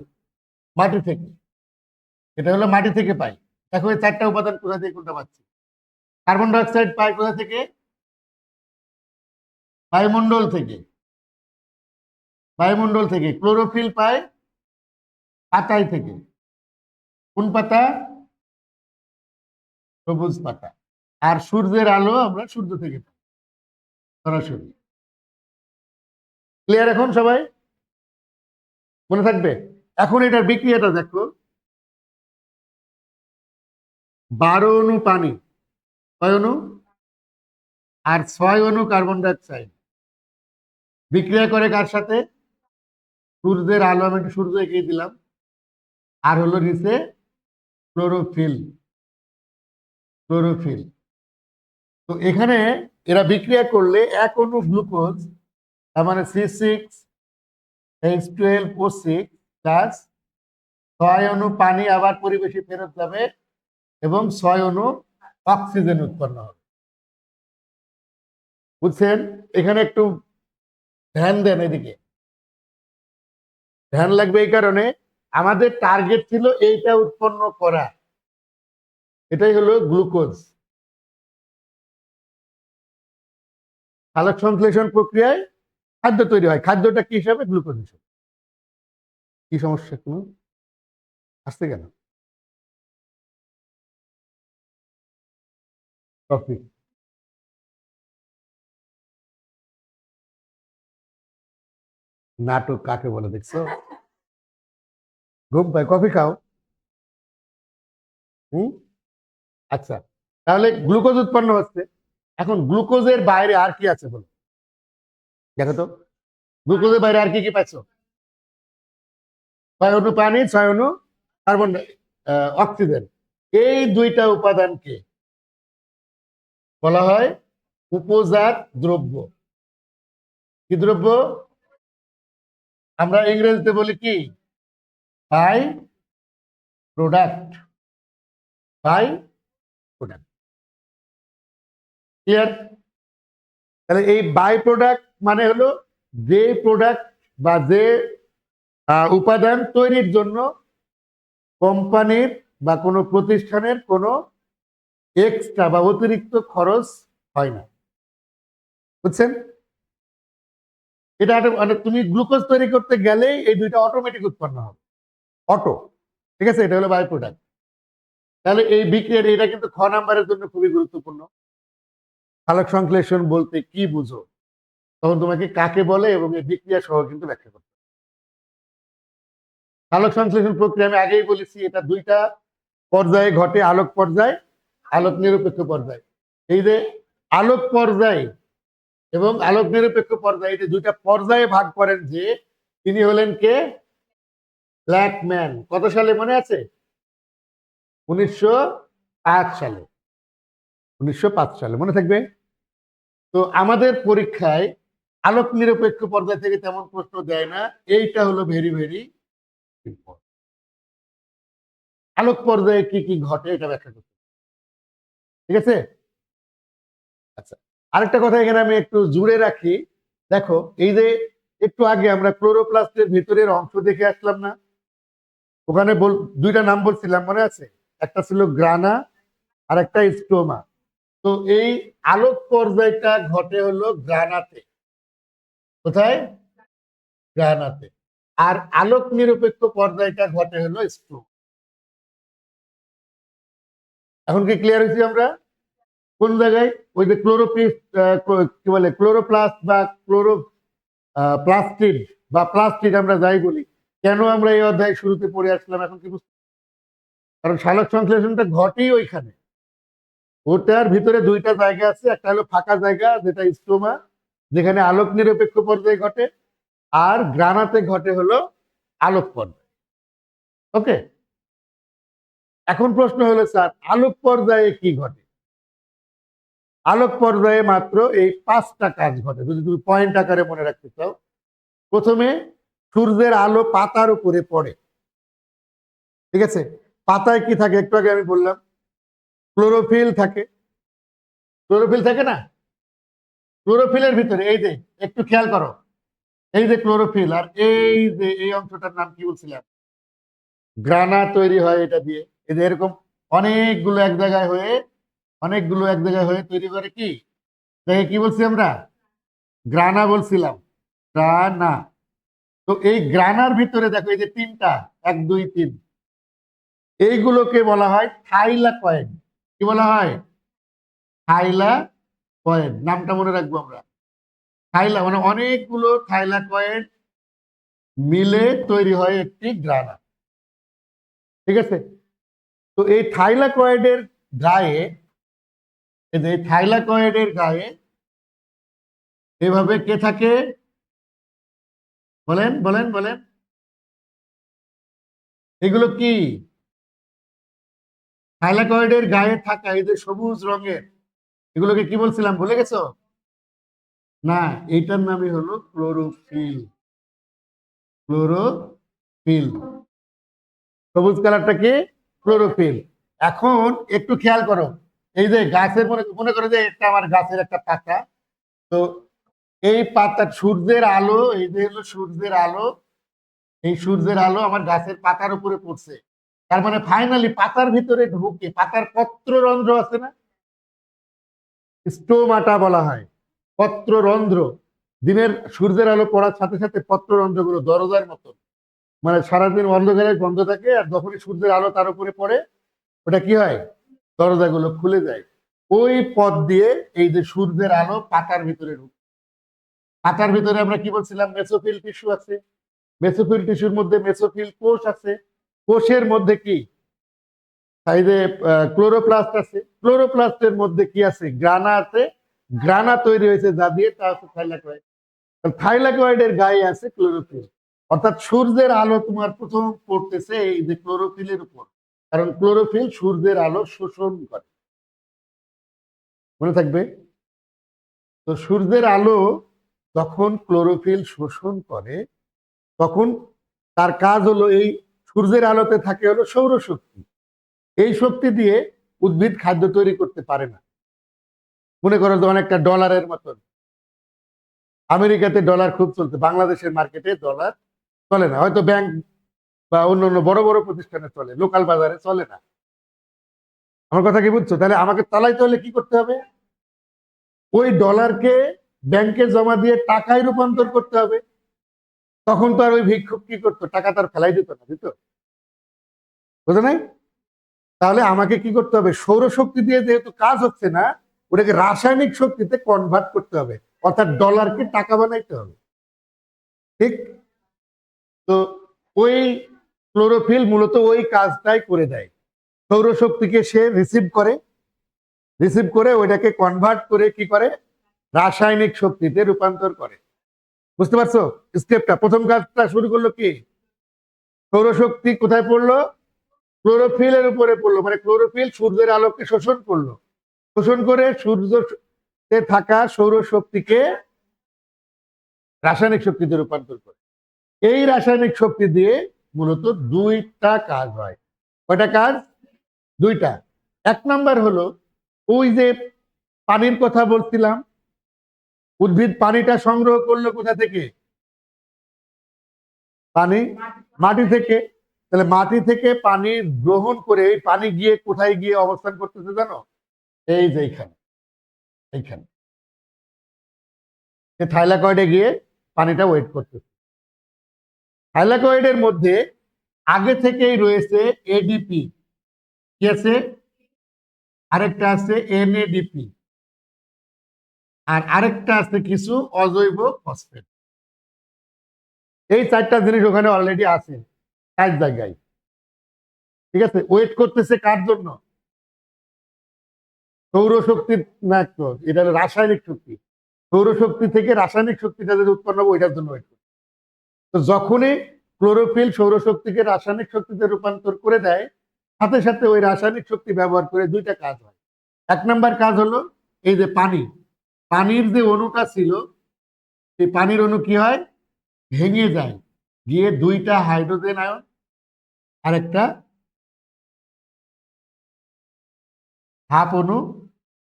মাটি থেকে। এটা হলো মাটি থেকে পাই। দেখো এই 4টা উপাদান কোথা থেকে কোনটা পাচ্ছি? কার্বন ডাইঅক্সাইড পাই কোথা থেকে? বায়ুমণ্ডল থেকে। বায়ুমণ্ডল থেকে। ক্লোরোফিল পাই পাতায় থেকে। কোন পাতা? সবুজ পাতা। আর সূর্যের আলো আমরা সূর্য থেকে পাই সরাসরি। ক্লিয়ার এখন সবাই? মনে থাকবে? এখন এটার বিক্রিয়াটা দেখো। 12 অণু পানি, কয় অণু? আর 6 অণু কার্বন ডাইঅক্সাইড বিক্রিয়া করে কার সাথে? সূর্যের আলো, আমি একটু সূর্য এঁকে দিলাম। আর হলো নিচে ক্লোরোফিল। ক্লোরোফিল। তো এখানে এরা বিক্রিয়া করলে 1 অণু গ্লুকোজ, তার মানে C6H12O6 প্লাস 6 অণু পানি আবার পরিবেশে ফেরত যাবে, এবং 6 অণু অক্সিজেন উৎপন্ন হবে। বুঝছেন? এখানে একটু ধ্যান দেন এদিকে। ধ্যান লাগবে এই কারণে, আমাদের টার্গেট ছিল এইটা উৎপন্ন করা। এটাই হলো গ্লুকোজ। সালোক সংশ্লেষণ প্রক্রিয়ায় খাদ্য তৈরি হয়। খাদ্যটা কি হিসাবে? গ্লুকোজ হিসাবে। কি সমস্যা কোনো আসছে কেন? কফি। নাটক কাকে বলে দেখছো? ঘুম পায়, কফি খাও। হুম। আচ্ছা, তাহলে গ্লুকোজ উৎপন্ন হচ্ছে। এখন গ্লুকোজের বাইরে আর কি আছে বলো? দেখো তো, গ্লুকোজের বাইরে আর কি কি পাচ্ছ? 6 অণু পানি, 6 অণু কার্বন অক্সিজেন। এই দুইটা উপাদানকে বলা হয় উপজাত দ্রব্য। কি দ্রব্য? আমরা ইংরেজিতে বলি কি? By product. By product. Clear? তাহলে এই বাই প্রোডাক্ট মানে হলো যে প্রোডাক্ট বা যে উপাদান তৈরির জন্য কোম্পানির বা কোনো প্রতিষ্ঠানের কোনো এক্সট্রা বা অতিরিক্ত খরচ হয় না। বুঝছেন? এটা মানে তুমি গ্লুকোজ তৈরি করতে গেলেই এই দুইটা অটোমেটিক উৎপন্ন হবে, অটো। ঠিক আছে, এটা হলো বাই প্রোডাক্ট। তাহলে এই বিক্রিয়ার এটা কিন্তু খ নাম্বারের জন্য খুবই গুরুত্বপূর্ণ। সালোক সংশ্লেষণ বলতে কি বুঝো, তখন তোমাকে কাকে বলে এবং এই বিক্রিয়া সহ কিন্তু ব্যাখ্যা করতে হবে। সালোক সংশ্লেষণ প্রক্রিয়া আমি আগেই বলেছি, এটা দুইটা পর্যায়ে ঘটে, আলোক পর্যায়, আলোক নিরপেক্ষ পর্যায়। এই যে আলোক পর্যায় এবং আলোক নিরপেক্ষ পর্যায়ে, এই দুইটা পর্যায়ে ভাগ করেন যে তিনি হলেন কে? ব্ল্যাকম্যান। কত সালে মনে আছে? 1905 সালে। 1905 সালে মনে থাকবে। তো আমাদের পরীক্ষায় আলোক নিরপেক্ষ পর্যায় থেকে তেমন প্রশ্ন দেয় না, এইটা হলো ভেরি ভেরি ইম্পর্টেন্ট। আলোক পর্যায়ে কি কি ঘটে এটা ব্যাখ্যা করতে, ঠিক আছে? আচ্ছা, আরেকটা কথা এখানে আমি একটু জুড়ে রাখি। দেখো, এই যে একটু আগে আমরা ক্লোরোপ্লাস্টের ভিতরের অংশ দেখে আসলাম না, ওখানে দুইটা নাম বলছিলাম মনে আছে? একটা ছিল গ্রানা আর একটা স্টোমা। তো এই আলোক পর্যায়টা ঘটে হলো গ্রানাতে। কোথায়? গ্রানাতে। আর আলোক নিরপেক্ষ পর্যায়টা ঘটে হলো স্টোমা। এখন কি ক্লিয়ার হয়েছি আমরা? কোন জায়গায়? ওই যে কি বলে, ক্লোরোপ্লাস্ট বা প্লাস্টিড বা প্লাস্টিড আমরা যাই বলি, কেন আমরা এই অধ্যায় শুরুতে পড়ে আসলাম এখন কি বুঝতে? কারণ সালোক সংশ্লেষণটা ঘটেই ওইখানে। ওটার ভিতরে দুইটা জায়গা আছে, একটা হলো ফাঁকা জায়গা যেটা স্টোমা, যেখানে আলোক নিরপেক্ষ পর্যায়ে ঘটে, আর গ্রানাতে ঘটে হলো আলোক পর্যায়ে। ওকে, এখন প্রশ্ন হলো স্যার, আলোক পর্যায়ে কি ঘটে? আলোক পর্যায়ে মাত্র এই 5টা কাজ ঘটে, যদি তুমি পয়েন্ট আকারে মনে রাখতে চাও। প্রথমে সূর্যের আলো পাতার উপরে পড়ে। ঠিক আছে, পাতায় কি থাকে? একটু আগে আমি বললাম ক্লোরোফিল থাকে। ক্লোরোফিল থাকে না? ক্লোরোফিলের ভিতরে এই যে, একটু খেয়াল করো, এই যে ক্লোরোফিল, আর এই যে এই অংশটার নাম কি বলছিলাম? গ্রানা তৈরি হয় এটা দিয়ে। এই যে এরকম অনেকগুলো এক জায়গায় হয়ে, অনেকগুলো এক জায়গায় হয়ে তৈরি করে কি? কি বলছি আমরা? গ্রানা বলছিলাম, গ্রানা। তো এই গ্রানার ভিতরে দেখো এই যে তিনটা, 1 2 3, এইগুলোকে বলা হয় থাইলাকয়েড। কি বলা হয়? থাইলাকয়েড। নামটা মনে রাখবো আমরা। মানে অনেকগুলো থাইলাকয়েড মিলে তৈরি হয় একটি গ্রানা। ঠিক আছে, তো এই থাইলাকয়েডের গায়ে, এই থাইলাকয়েডের গায়ে এভাবে কে থাকে? বলেন বলেন বলেন, এগুলো কি? থাইলাকয়েডের গায়ে থাকা এই যে সবুজ রঙের, এগুলোকে কি বলছিলাম ভুলে গেছো? না, এইটার নামই হলো ক্লোরোফিল। ক্লোরোফিল, সবুজ কালারটা কি? ক্লোরোফিল। এখন একটু খেয়াল করো, এই যে গাছের, মনে মনে করো যে এটা আমার গাছের একটা পাতা। তো এই পাতা, সূর্যের আলো, এই যে হলো সূর্যের আলো, এই সূর্যের আলো আমার গাছের পাতার উপরে পড়ছে। তার মানে ফাইনালি পাতার ভিতরে ঢুকে, পাতার পত্ররন্ধ্র আছে না, স্টোমাটা বলা হয় পত্ররন্ধ্র। দিনের সূর্যের আলো পড়ার সাথে সাথে পত্ররন্ধ্রগুলো দরজার মতো, মানে সারাদিন অন্ধকারে বন্ধ থাকে, আর যখনই সূর্যের আলো তার উপরে পড়ে, ওটা কি হয়? দরজাগুলো খুলে যায়। ওই পথ দিয়ে এই যে সূর্যের আলো পাতার ভিতরে ঢুকে। পাতার ভিতরে আমরা কি বলছিলাম? মেসোফিল টিস্যু আছে। মেসোফিল টিস্যুর মধ্যে মেসোফিল কোষ আছে। কোষের মধ্যে কি? এই যে ক্লোরোপ্লাস্ট আছে। ক্লোরোপ্লাস্টের মধ্যে কি আছে? গ্রানা আছে। গ্রানা তৈরি হয়েছে যা দিয়ে, তা হচ্ছে থাইলাকয়েড। থাইলাকয়েডের গায়ে আছে ক্লোরোফিল। অর্থাৎ সূর্যের আলো তোমার প্রথম পড়তেছে এই যে ক্লোরোফিলের উপর, কারণ ক্লোরোফিল সূর্যের আলো শোষণ করে। মনে থাকবে। তো সূর্যের আলো যখন ক্লোরোফিল শোষণ করে তখন তার কাজ হলো এই সূর্যের আলোতে থাকে হলো সৌরশক্তি। এই শক্তি দিয়ে উদ্ভিদ খাদ্য তৈরি করতে পারে না। মনে করো যে অনেকটা ডলারের মতন, আমেরিকাতে ডলার খুব চলছে, বাংলাদেশের মার্কেটে ডলার চলে না, হয়তো ব্যাংক বা অন্য অন্য বড় বড় প্রতিষ্ঠানে চলে, লোকাল বাজারে চলে না। আমার কথা কি বুঝছো? তাহলে আমাকে চালাইতে হলে কি করতে হবে? ওই ডলারকে ব্যাংকে জমা দিয়ে টাকায় রূপান্তর করতে হবে। তখন তো আর ওই ভিক্ষুক কি করতো, টাকা তার ফেলাই দিত না, দিত? বুঝো নাই? তাহলে আমাকে কি করতে হবে? সৌরশক্তি দিয়ে যেহেতু কাজ হচ্ছে না, ওটাকে রাসায়নিক শক্তিতে কনভার্ট করতে হবে, অর্থাৎ ডলারকে টাকা বানাইতে হবে। ঠিক? তো ওই ক্লোরোফিল মূলত ওই কাজটাই করে দেয়। সৌরশক্তিকে সে রিসিভ করে ওইটাকে কনভার্ট করে কি করে? রাসায়নিক শক্তিতে রূপান্তর করে। বুঝতে পারছো স্টেপটা? প্রথম কাজটা শুরু করলো কি? সৌরশক্তি কোথায় পড়লো? ক্লোরোফিলের উপরে পড়লো, মানে ক্লোরোফিল সূর্যের আলোকে শোষণ করলো, শোষণ করে সূর্যতে থাকা সৌরশক্তিকে রাসায়নিক শক্তিতে রূপান্তর করে। এই রাসায়নিক শক্তি দিয়ে মূলত দুইটা কাজ হয়। কয়টা কাজ? দুইটা। এক নাম্বার হলো ওই যে পানির কথা বলছিলাম, উদ্ভিদ পানিটা সংগ্রহ করলো কোথা থেকে? পানি, মাটি থেকে। তাহলে মাটি থেকে পানি গ্রহণ করে পানি গিয়ে কোথায় গিয়ে অবস্থান করতেছে জানো? এই যে এইখানে, এইখানে থাইলাকয়েডে গিয়ে পানিটা ওয়েট করতেছে। থাইলাকয়েডের মধ্যে আগে থেকেই রয়েছে এডিপি, কি আছে? আরেকটা আছে এনএডিপি, আর আরেকটা আছে কিছু অজৈব ফসফেট। এই চারটা জিনিস ওখানে অলরেডি আছে, চার জায়গায়। ঠিক আছে? ওয়েট করতেছে কার জন্য? সৌরশক্তির না, তো এটা হলো রাসায়নিক শক্তি। সৌরশক্তি থেকে রাসায়নিক শক্তিটা যদি উৎপন্ন হবে ওইটার জন্য ওয়েট করছে। তো যখনই ক্লোরোফিল সৌরশক্তিকে রাসায়নিক শক্তিতে রূপান্তর করে দেয়, সাথে সাথে ওই রাসায়নিক শক্তি ব্যবহার করে দুইটা কাজ হয়। এক নাম্বার কাজ হলো এই যে পানির যে অণুটা ছিল, সেই পানির অণু কি হয়? ভেঙে যায়, গিয়ে দুইটা হাইড্রোজেন আয়ন আর একটা হাফ অণু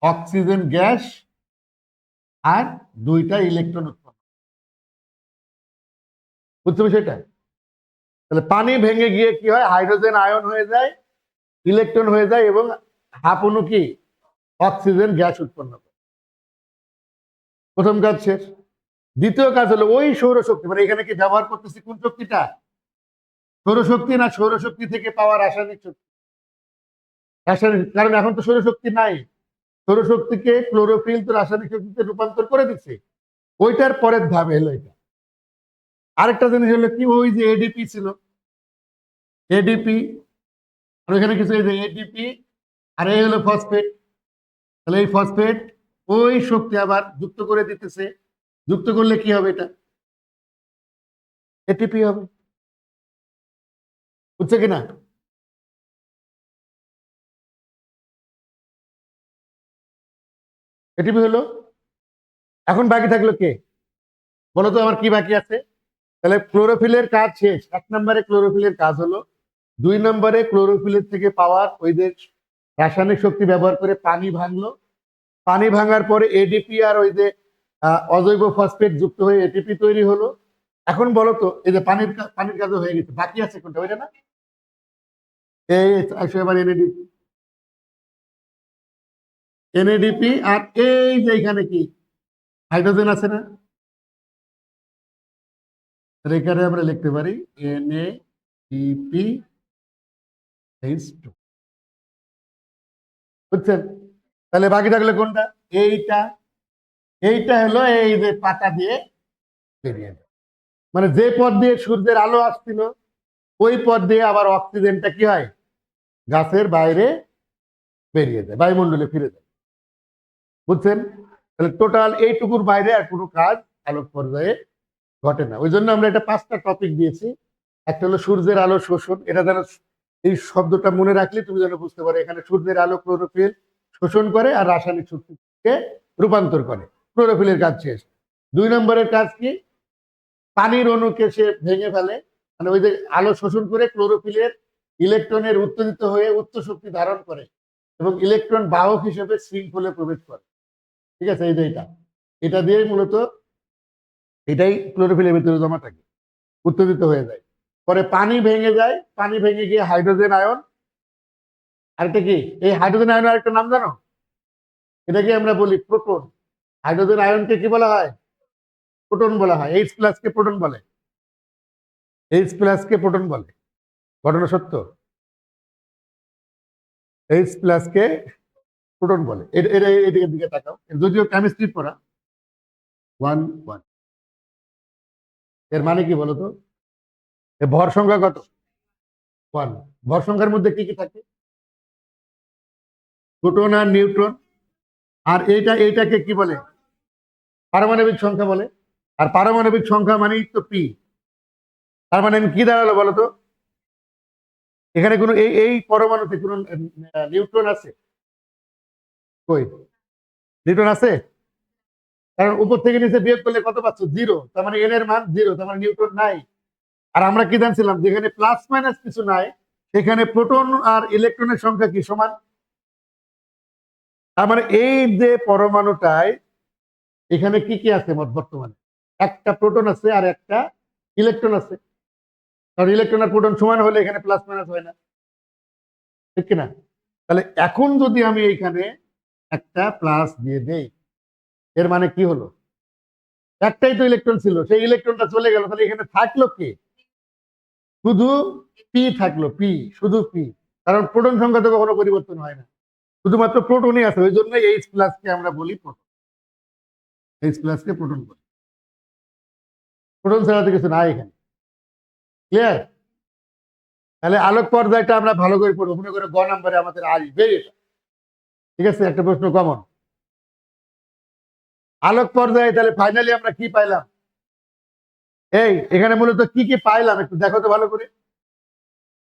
অক্সিজেন গ্যাস আর দুইটা ইলেকট্রন উৎপন্ন। বুঝতে বিষয়টা? তাহলে পানি ভেঙে গিয়ে কি হয়? হাইড্রোজেন আয়ন হয়ে যায়, ইলেকট্রন হয়ে যায়, এবং হাফ অণু কি? অক্সিজেন গ্যাস উৎপন্ন করে। প্রথম কাজ শেষ। দ্বিতীয় কাজ হলো ওই সৌরশক্তি, মানে এখানে কি ব্যবহার করতেছি কোন শক্তিটা? সৌরশক্তি না সৌরশক্তি থেকে পাওয়া রাসায়নিক শক্তি? রাসায়নিক, কারণ এখন তো সৌরশক্তি নাই। সৌরশক্তিকে ক্লোরোফিল তো রাসায়নিক শক্তিতে রূপান্তর করে দিচ্ছে। ওইটার পরের ধাপে হলো এটা। আরেকটা জিনিস হলো কি, ওই যে এডিপি ছিল, এডিপি, আর এখানে কিছু এই যে এডিপি, আর এই হলো ফসফেট। তাহলে এই ফসফেট ওই শক্তি আবার যুক্ত করে দিতেছে। যুক্ত করলে কি হবে? এটা এটিপি হবে। বুঝছে কিনা? এটিপি হলো। এখন বাকি থাকলো কে? বলো তো আমার কি বাকি আছে? তাহলে ক্লোরোফিলের কাজ শেষ। এক নম্বরে ক্লোরোফিলের কাজ হলো। দুই নম্বরে ক্লোরোফিলের থেকে পাওয়ার ওই যে রাসায়নিক শক্তি ব্যবহার করে পানি ভাঙলো। পানি ভাঙার পরে এডিপি আর ওই যে অজৈব ফসফেট যুক্ত হয়ে এটিপি তৈরি হলো। এখন বলো তো এই যে পানির কাজও হয়ে গেছে, বাকি আছে কোনটা? ওইটা না? এই আসো এবার এনএডিপি, এনএডিপি, আর এই যে এখানে কি হাইড্রোজেন আছে না? তাহলে এখানে আমরা লিখতে পারি এনএডিপি H2। বুঝছেন? তাহলে বাকি থাকলে কোনটা? এইটা। এইটা হলো এই যে পাতা দিয়ে বেরিয়ে যায়, মানে যে পথ দিয়ে সূর্যের আলো আসছিল ওই পথ দিয়ে আবার অক্সিজেনটা কি হয়? গাছের বাইরে বেরিয়ে যায়, বায়ুমণ্ডলে ফিরে যায়। বুঝছেন? তাহলে টোটাল এইটুকুর বাইরে আর কোনো কাজ আলোক পর্যায়ে ঘটে না। ওই জন্য আমরা এটা 5টা টপিক দিয়েছি। একটা হলো সূর্যের আলো শোষণ, এটা যেন এই শব্দটা মনে রাখলে তুমি যেন বুঝতে পারো এখানে সূর্যের আলো ক্লোরোফিল শোষণ করে আর রাসায়নিক শক্তিকে রূপান্তর করে। ক্লোরোফিলের কাজ শেষ। 2 নম্বরের কাজ কি? পানির অণুকে সে ভেঙে ফেলে, মানে ওই যে আলো শোষণ করে ক্লোরোফিলের ইলেকট্রনের উত্তেজিত হয়ে উচ্চ শক্তি ধারণ করে এবং ইলেকট্রন বাহক হিসেবে শৃঙ্খলে প্রবেশ করে। ঠিক আছে, এই যে এটা দিয়ে মূলত এটাই ক্লোরোফিলের ভিতরে জমা থাকে, উত্তেজিত হয়ে যায়। পরে পানি ভেঙে যায়, পানি ভেঙে গিয়ে হাইড্রোজেন আয়ন, আরেকটা কি, এই হাইড্রোজেন আয়নের আরেকটা নাম জানো? এটাকে আমরা বলি প্রোটন। হাইড্রোজেন আয়নকে কি বলা হয়? প্রোটন বলা হয়। এইচ প্লাস কে প্রোটন বলে। এইচ প্লাস কে প্রোটন বলে। ঘটনা সত্য। এইচ প্লাস কে প্রোটন বলে। এদিকে দিকে তাকাও, যদিও কেমিস্ট্রি পড়া। 1 1 এর মানে কি বলতো? এর ভর সংখ্যা কত? 1। ভর সংখ্যার মধ্যে কি কি থাকে? প্রোটন আর নিউট্রন। আর এইটাকে কি বলে? পারমাণবিক সংখ্যা বলে। আর পারমাণবিক সংখ্যা মানেই তো পি। তার মানে আমি কি দাঁড়ালো বলতো? এখানে কোনো এই পরমাণুতে কোনো নিউট্রন আছে? কই, নিউট্রন আছে? কারণ উপর থেকে নিচে বিয়োগ করলে কত পাচ্ছ? 0। তার মানে এন এর মান 0, তার মানে নিউট্রন নাই। আর আমরা কি জানছিলাম? যেখানে প্লাস মাইনাস কিছু নাই সেখানে প্রোটন আর ইলেকট্রনের সংখ্যা কি সমান। তার মানে এই যে পরমাণুটায় এখানে কি কি আছে বর্তমানে? একটা প্রোটন আছে আর একটা ইলেকট্রন আছে। কারণ ইলেকট্রন আর প্রোটন সমান হলে এখানে প্লাস মাইনাস হয় না, ঠিক কিনা? তাহলে এখন যদি আমি এইখানে একটা প্লাস দিয়ে দেই, এর মানে কি হলো? একটাই তো ইলেকট্রন ছিল, সেই ইলেকট্রনটা চলে গেল, তাহলে এখানে থাকলো কে? শুধু পি থাকলো, পি, শুধু পি। কারণ প্রোটন সংখ্যা তো কখনো পরিবর্তন হয় না, শুধুমাত্র প্রোটনই আছে। ওই জন্য এইচ প্লাস কে আমরা বলি প্রোটন। এইচ প্লাস কে প্রোটন বলি। প্রোটন ছাড়া তো কিছু নাই এখানে। ক্লিয়ার? তাহলে আলোক পর্যায়টা আমরা ভালো করে পড়বো। মনে করে গ নাম্বারে আমাদের আসবে এটা। ঠিক আছে, একটা প্রশ্ন কমন। আলোক পর্যায়ে তাহলে ফাইনালি আমরা কি পাইলাম? এখানে মূলত কি কি পাইলাম একটু দেখো তো ভালো করে।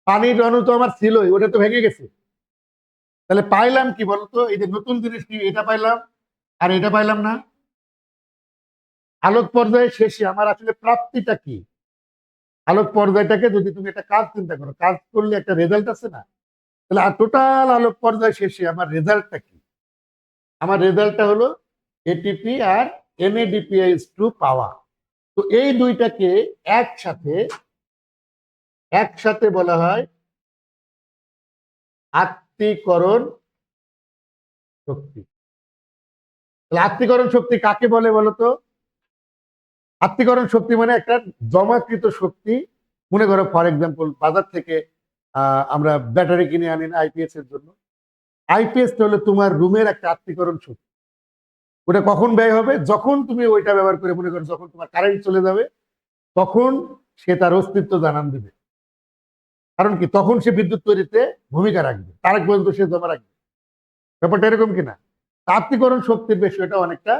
পানির অণু তো আমার ছিলই, ওটা তো ভেঙে গেছে। তাহলে পাইলাম কি বলতো? এই যে নতুন জিনিস কি, এটা পাইলাম আর এটা পাইলাম না। আলোক পর্যায়ে শেষে আমার আসলে প্রাপ্তিটা কি? আলোক পর্যায়টাকে যদি তুমি একটা কাজ চিন্তা করো, কাজ করলে একটা রেজাল্ট আছে না? তাহলে টোটাল আলোক পর্যায় শেষে আমার রেজাল্টটা কি? আমার রেজাল্টটা হলো এটিপি আর NADPH2 পাওয়া। তো এই দুইটাকে একসাথে একসাথে বলা হয় আত্তীকরণ শক্তি। তাহলে আত্তীকরণ শক্তি কাকে বলে বলতো? আত্তীকরণ শক্তি মানে একটা জমাকৃত শক্তি। মনে করো ফর এক্সাম্পল বাজার থেকে আমরা ব্যাটারি কিনে আনি না আইপিএস এর জন্য। আইপিএস হলো তোমার রুমের একটা আত্তীকরণ শক্তি। ওটা কখন ব্যয় হবে? যখন তুমি ওইটা ব্যবহার করে, মনে করো যখন তোমার কারেন্ট চলে যাবে তখন সে তার অস্তিত্ব জানান দিবে। কারণ কি, তখন সে বিদ্যুৎ তৈরিতে ভূমিকা রাখবে, তার আগ পর্যন্ত সে জমা রাখবে। ব্যাপারটা এরকম কিনা? আত্তীকরণ শক্তির বিষয়টা অনেকটা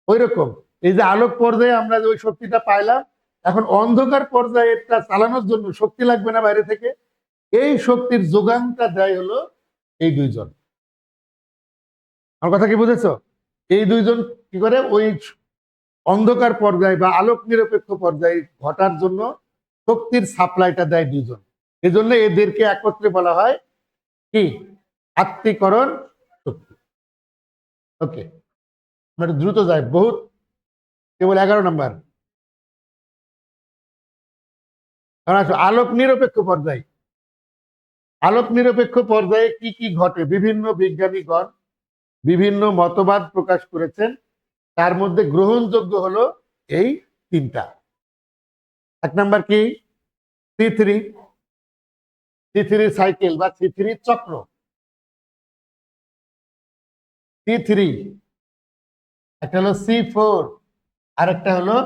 ওই রকম। এই যে আলোক পর্যায়ে আমরা যে ওই শক্তিটা পাইলাম, এখন অন্ধকার পর্যায়ে এটা চালানোর জন্য শক্তি লাগবে না বাইরে থেকে? এই শক্তির যোগানটা দেয় হলো এই দুইজন। আমার কথা কি বুঝেছো? এই দুইজন কি করে ওই অন্ধকার পর্যায়ে বা আলোক নিরপেক্ষ পর্যায়ে ঘটার জন্য শক্তির সাপ্লাইটা দেয় দুইজন। এই জন্য এদেরকে একত্রে বলা হয় কি? আত্তীকরণ শক্তি। ওকে, আমরা দ্রুত যাই, বহুত, কেবল 11 নম্বর। আলোক নিরপেক্ষ পর্যায়ে, আলোক নিরপেক্ষ পর্যায়ে কি কি ঘটে? বিভিন্ন বিজ্ঞানীগণ বিভিন্ন মতবাদ প্রকাশ করেছেন। তার মধ্যে গ্রহণযোগ্য হলো এই তিনটা। 1 নাম্বার কি? C3 সাইকেল বা C3 চক্র। C3 একটা হলো C4 আর একটা হলো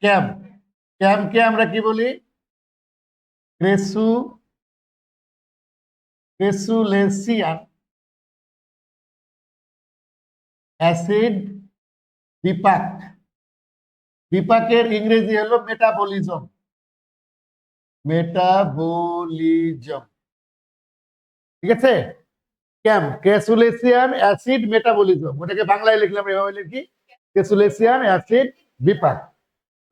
ক্যাম। ক্যামকে আমরা কি বলি? ক্রেসুলেসিয়ান অ্যাসিড বিপাক। বিপাকের ইংরেজি হলো মেটাবলিজম। মেটাবলিজম, ঠিক আছে? ক্যাম ক্রেসুলেসিয়ান অ্যাসিড মেটাবলিজম, ওটাকে বাংলায় লিখলাম এভাবে লিখি ক্যাসুলেসিয়ান অ্যাসিড বিপাক।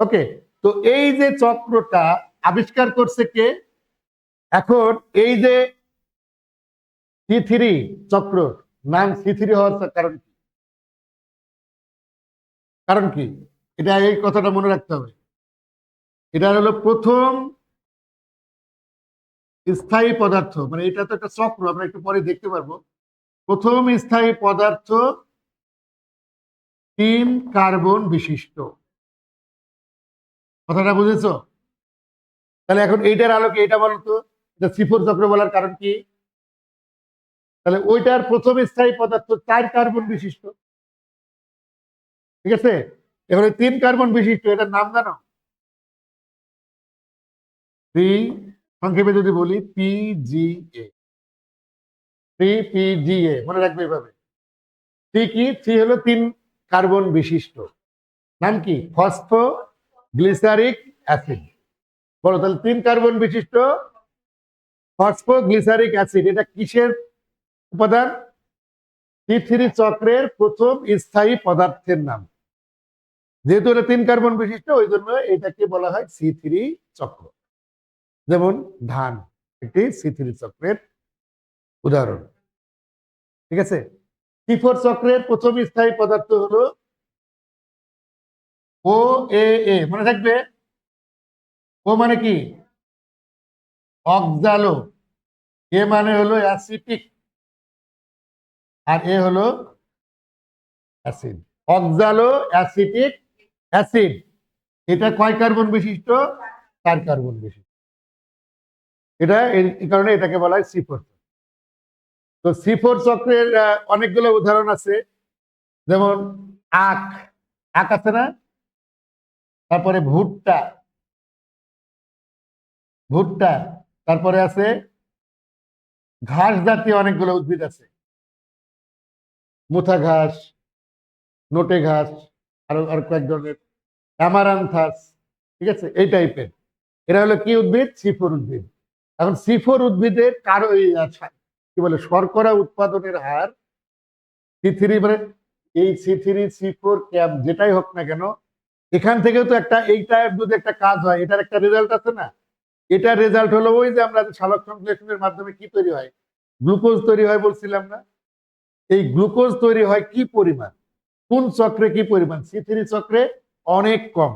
ওকে, তো এই যে চক্রটা আবিষ্কার করছে কে? এখন এই যে C3 চক্র, নাম C3 হওয়ার কারণ কি? কারণ কি? এটা এই কথাটা মনে রাখতে হবে। এটা হলো প্রথম স্থায়ী পদার্থ, মানে এটা তো একটা চক্র, আমরা একটু পরে দেখতে পারবো। প্রথম স্থায়ী পদার্থ 3 কার্বন বিশিষ্ট। কথাটা বুঝেছো? তাহলে এখন এইটার আলোকে এটা বলো তো, এটা C4 চক্র বলার কারণ কি? তাহলে ওইটার প্রথম স্থায়ী পদার্থ 4 কার্বন বিশিষ্ট। ঠিক আছে, এবারে 3 কার্বন বিশিষ্ট, এটার নাম জানো? সংক্ষেপে যদি বলি PGA। PGA মনে রাখবে এভাবে। কি? থ্রি হলো 3 কার্বন বিশিষ্ট, নাম কি? ফসফো গ্লিসারিক অ্যাসিড। বলো তাহলে 3 কার্বন বিশিষ্ট ফসফোগ্লিসারিক অ্যাসিড, এটা কিসের উপাদান? C3 চক্রের প্রথম স্থায়ী পদার্থের নাম। যেহেতু এটা 3 কার্বন বিশিষ্ট, ওই জন্য এটাকে বলা হয় C3 চক্র। যেমন ধান একটি C3 চক্রের উদাহরণ। ঠিক আছে, C4 চক্রের প্রথম স্থায়ী পদার্থ হলো OAA। মনে থাকবে, ও মানে কি? অক্সালো। এ মানে হলো অ্যাসিটিক, আর এ হলো অ্যাসিড। অক্সালো অ্যাসিটিক অ্যাসিড, এটা কয় কার্বন বিশিষ্ট? 4 কার্বন বিশিষ্ট। এটা এই কারণে এটাকে বলা হয় C4। তো C4 চক্রের অনেকগুলো উদাহরণ আছে, যেমন আখ, আখ আছে না? তারপরে ভুট্টা, ভুট্টা, তারপরে আছে ঘাস জাতীয় অনেকগুলো উদ্ভিদ আছে, মুথা ঘাস, নোটে ঘাস, আরো আর কয়েক ধরনের, অ্যামারান্থাস। ঠিক আছে, এই টাইপের। এরা হলো কি উদ্ভিদ? C4 উদ্ভিদ। এখন C4 উদ্ভিদের কারো কি বলে শর্করা উৎপাদনের হার C3, মানে এই C3 C4 ক্যাপ যেটাই হোক না কেন, এখান থেকেও তো একটা, এইটার যদি একটা কাজ হয়, এটার একটা রেজাল্ট আছে না? এটার রেজাল্ট হলো ওই যে আমরা সালোক সংশ্লেষণের মাধ্যমে কি তৈরি হয়? গ্লুকোজ তৈরি হয় বলছিলাম না? এই গ্লুকোজ তৈরি হয় কি পরিমাণ? কোন চক্রে কি পরিমাণ? C3 চক্রে অনেক কম,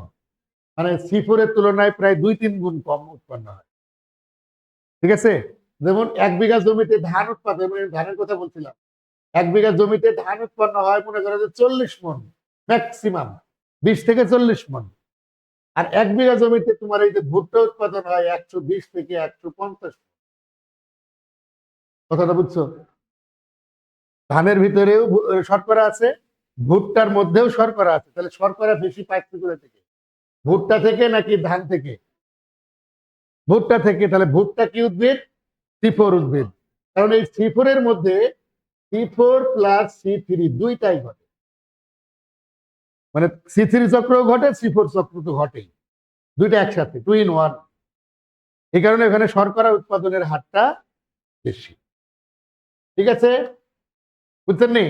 মানে C4 এর তুলনায় প্রায় 2-3 গুণ কম উৎপন্ন হয়। ঠিক আছে, যেমন 1 বিঘা জমিতে ধান উৎপাদন, ধানের কথা বলছিলাম, 1 বিঘা জমিতে ধান উৎপন্ন হয় মনে করো যে 40 মণ, ম্যাক্সিমাম 20 থেকে 40 মণ। আর 1 বিঘা জমিতে তোমার এই যে ভুট্টা উৎপাদন হয় 120 থেকে 150। কথাটা বুঝছো? ধানের ভিতরেও শর্করা আছে, ভুট্টার মধ্যেও শর্করা আছে। তাহলে শর্করা বেশি পাচ্ছে কোথা থেকে? ভুট্টা থেকে নাকি ধান থেকে? ভুট্টা থেকে। তাহলে ভুট্টা কি উদ্ভিদ? C4 উদ্ভিদ। কারণ এই C4 এর মধ্যে C4 প্লাস C3 দুইটাই ঘটে, মানে C3 চক্র ঘটে, C4 চক্র তো ঘটেই, দুইটা একসাথে, 2 in 1। এই কারণে এখানে শর্করা উৎপাদনের হারটা বেশি। ঠিক আছে, বুঝছেন নি?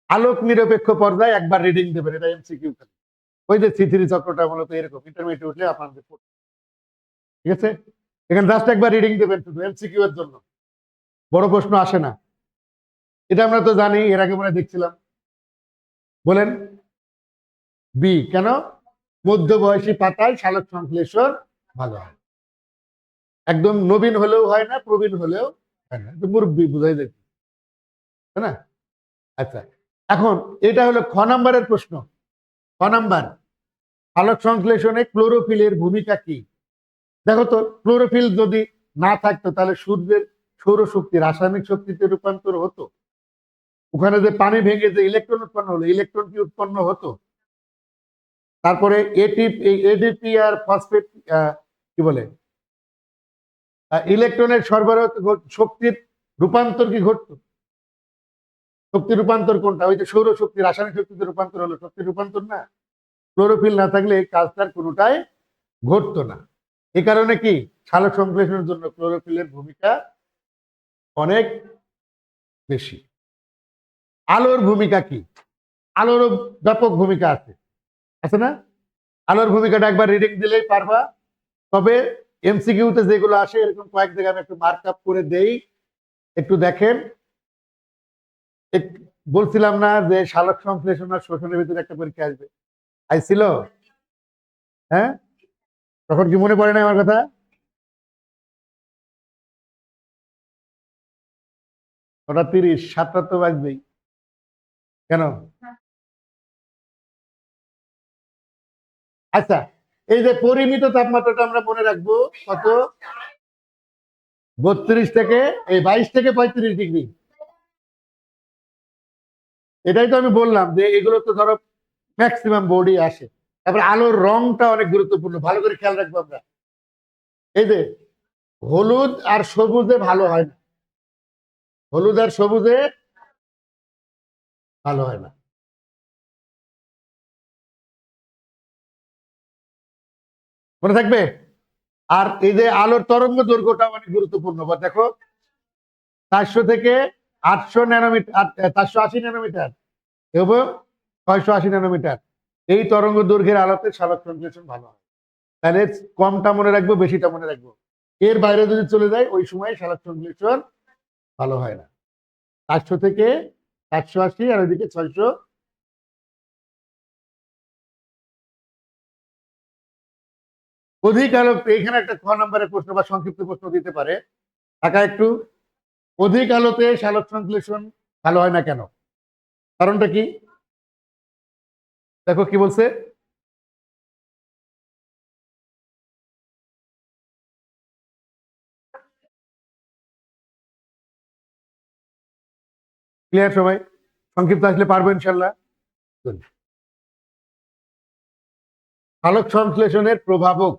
আলোক নিরপেক্ষ পর্যায়ে একবার রিডিং দেবেন, এটা MCQ। ওই যে C3 চক্রটা মূলত এরকম, ইন্টারমিডিয়েট উঠলে আপনাদের। ঠিক আছে, এখানে জাস্ট একবার রিডিং দেবেন শুধু MCQ এর জন্য, বড় প্রশ্ন আসে না। এটা আমরা তো জানি, এর আগে মনে দেখছিলাম। বলেন বি কেন? মধ্যবয়সী পাতায় সালোক সংশ্লেষণ ভালো হয়। একদম নবীন হলেও হয় না, প্রবীণ হলেও হয় না, মুরব্বী বুঝাই যাচ্ছে, তাই না? আচ্ছা, এখন এটা হলো খ নাম্বারের প্রশ্ন। খ নাম্বার, সালোক সংশ্লেষণে ক্লোরোফিলের ভূমিকা কি? দেখো তো, ক্লোরোফিল যদি না থাকতো তাহলে সূর্যের সৌরশক্তি রাসায়নিক শক্তিতে রূপান্তর হতো? ওখানে যে পানি ভেঙে যে ইলেকট্রন উৎপন্ন হলো, ইলেকট্রন কি উৎপন্ন হতো? তারপরে এডিপি আর ফসফেট, কি বলে, ইলেকট্রনের সরবরাহ শক্তির রূপান্তর কি ঘটতো? শক্তি রূপান্তর কোনটা? ওই যে সৌরশক্তি রাসায়নিক শক্তিতে রূপান্তর হলো, শক্তির রূপান্তর না? ক্লোরোফিল না থাকলে এই কাজটার কোনোটাই ঘটতো না। এই কারণে কি সালোক সংশ্লেষণের জন্য ক্লোরোফিলের ভূমিকা অনেক বেশি। আলোর ভূমিকা কি? আলোরও ব্যাপক ভূমিকা আছে না? আলোর ভূমিকাটা একবার রিডিং দিলেই পারবা। তবে এমসিকিউতে যেগুলো আসে এরকম কয়েক জায়গায় আমি একটু মার্ক আপ করে দেই, একটু দেখেন। বলছিলাম না যে সালোক সংশ্লেষণ আর শোষণের ভিতরে একটা পরীক্ষা আসবে, আইছিল? হ্যাঁ, তখন কি মনে পড়ে না আমার কথা? ওটা 30, 7টা তো বাজবেই। কেন? আচ্ছা, এই যে পরিমিত তাপমাত্রাটা আমরা মনে রাখবো কত? 32 থেকে 22 থেকে 35 ডিগ্রি। এটাই তো আমি বললাম যে এগুলো তো ধরো ম্যাক্সিমাম বোর্ডই আসে। তারপরে আলোর রংটা অনেক গুরুত্বপূর্ণ, ভালো করে খেয়াল রাখবো আমরা। এই যে হলুদ আর সবুজে ভালো হয় না, হলুদ আর সবুজে ভালো হয় না। মনে থাকবে? আর এই যে আলোর তরঙ্গ দৈর্ঘ্যটা অনেক গুরুত্বপূর্ণ। বা দেখো 400 থেকে 800 ন্যানোমিটার, 480 ন্যানোমিটার এবং 680 ন্যানোমিটার, এই তরঙ্গ দৈর্ঘ্যের আলোতে সালোক সংশ্লেষণ ভালো হয়। তাহলে কমটা মনে রাখবো, বেশিটা মনে রাখবো। এর বাইরে যদি চলে যায় ওই সময় সালোক সংশ্লেষণ ভালো হয় না। 400 থেকে 480 আর ওইদিকে 600। অধিক আলোক, এখানে একটা খ নম্বরের প্রশ্ন বা সংক্ষিপ্ত প্রশ্ন দিতে পারে, টাকা একটু। অধিক আলোতে সালোক সংশ্লেষণ ভালো হয় না কেন? কারণটা কি? দেখো কি বলছে। ক্লিয়ার সবাই? সংক্ষিপ্ত আসলে পারবো ইনশাল্লাহ। সালোক সংশ্লেষণের প্রভাবক,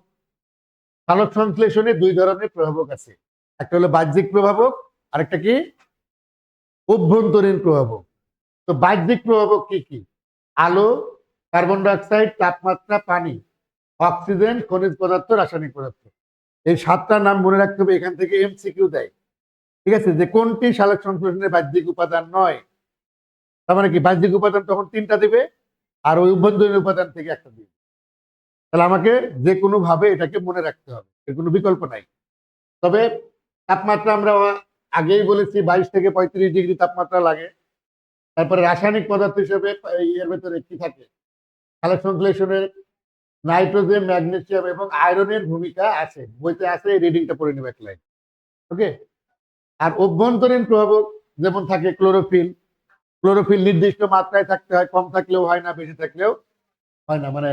সালোক সংশ্লেষণে দুই ধরনের প্রভাবক আছে। একটা হলো বাহ্যিক প্রভাবক, আরেকটা কি অভ্যন্তরীণ প্রভাবক। তো বাহ্যিক প্রভাবক কি কি? আলো, কার্বন ডাইঅক্সাইড, তাপমাত্রা, পানি, অক্সিজেন, খনিজ পদার্থ, রাসায়নিক পদার্থ। এই 7টার নাম মনে রাখতে হবে, এখান থেকে এমসিকিউ দেয়। ঠিক আছে, যে কোনটি সালোক সংশ্লেষণের বাহ্যিক উপাদান নয়। তার মানে কি, বাহ্যিক উপাদান তখন 3টা দিবে আর ওই অভ্যন্তরীণ উপাদান থেকে একটা দিবে। তাহলে আমাকে যে কোনো ভাবে এটাকে মনে রাখতে হবে, এর কোনো বিকল্প নাই। তবে তাপমাত্রা আমরা আগেই বলেছি 22 থেকে 35 ডিগ্রি তাপমাত্রা লাগে। তারপরে রাসায়নিক পদার্থ হিসেবে এর ভেতরে কি থাকে? সালোক সংশ্লেষণের নাইট্রোজেন, ম্যাগনেসিয়াম এবং আয়রনের ভূমিকা আছে, বইতে আছে, এই রিডিংটা পড়ে নেবে এক লাইন। ওকে। আর অভ্যন্তরীণ প্রভাবক যেমন থাকে ক্লোরোফিল, ক্লোরোফিল নির্দিষ্ট মাত্রায় থাকতে হয়, কম থাকলেও হয় না, বেশি থাকলেও হয় না, মানে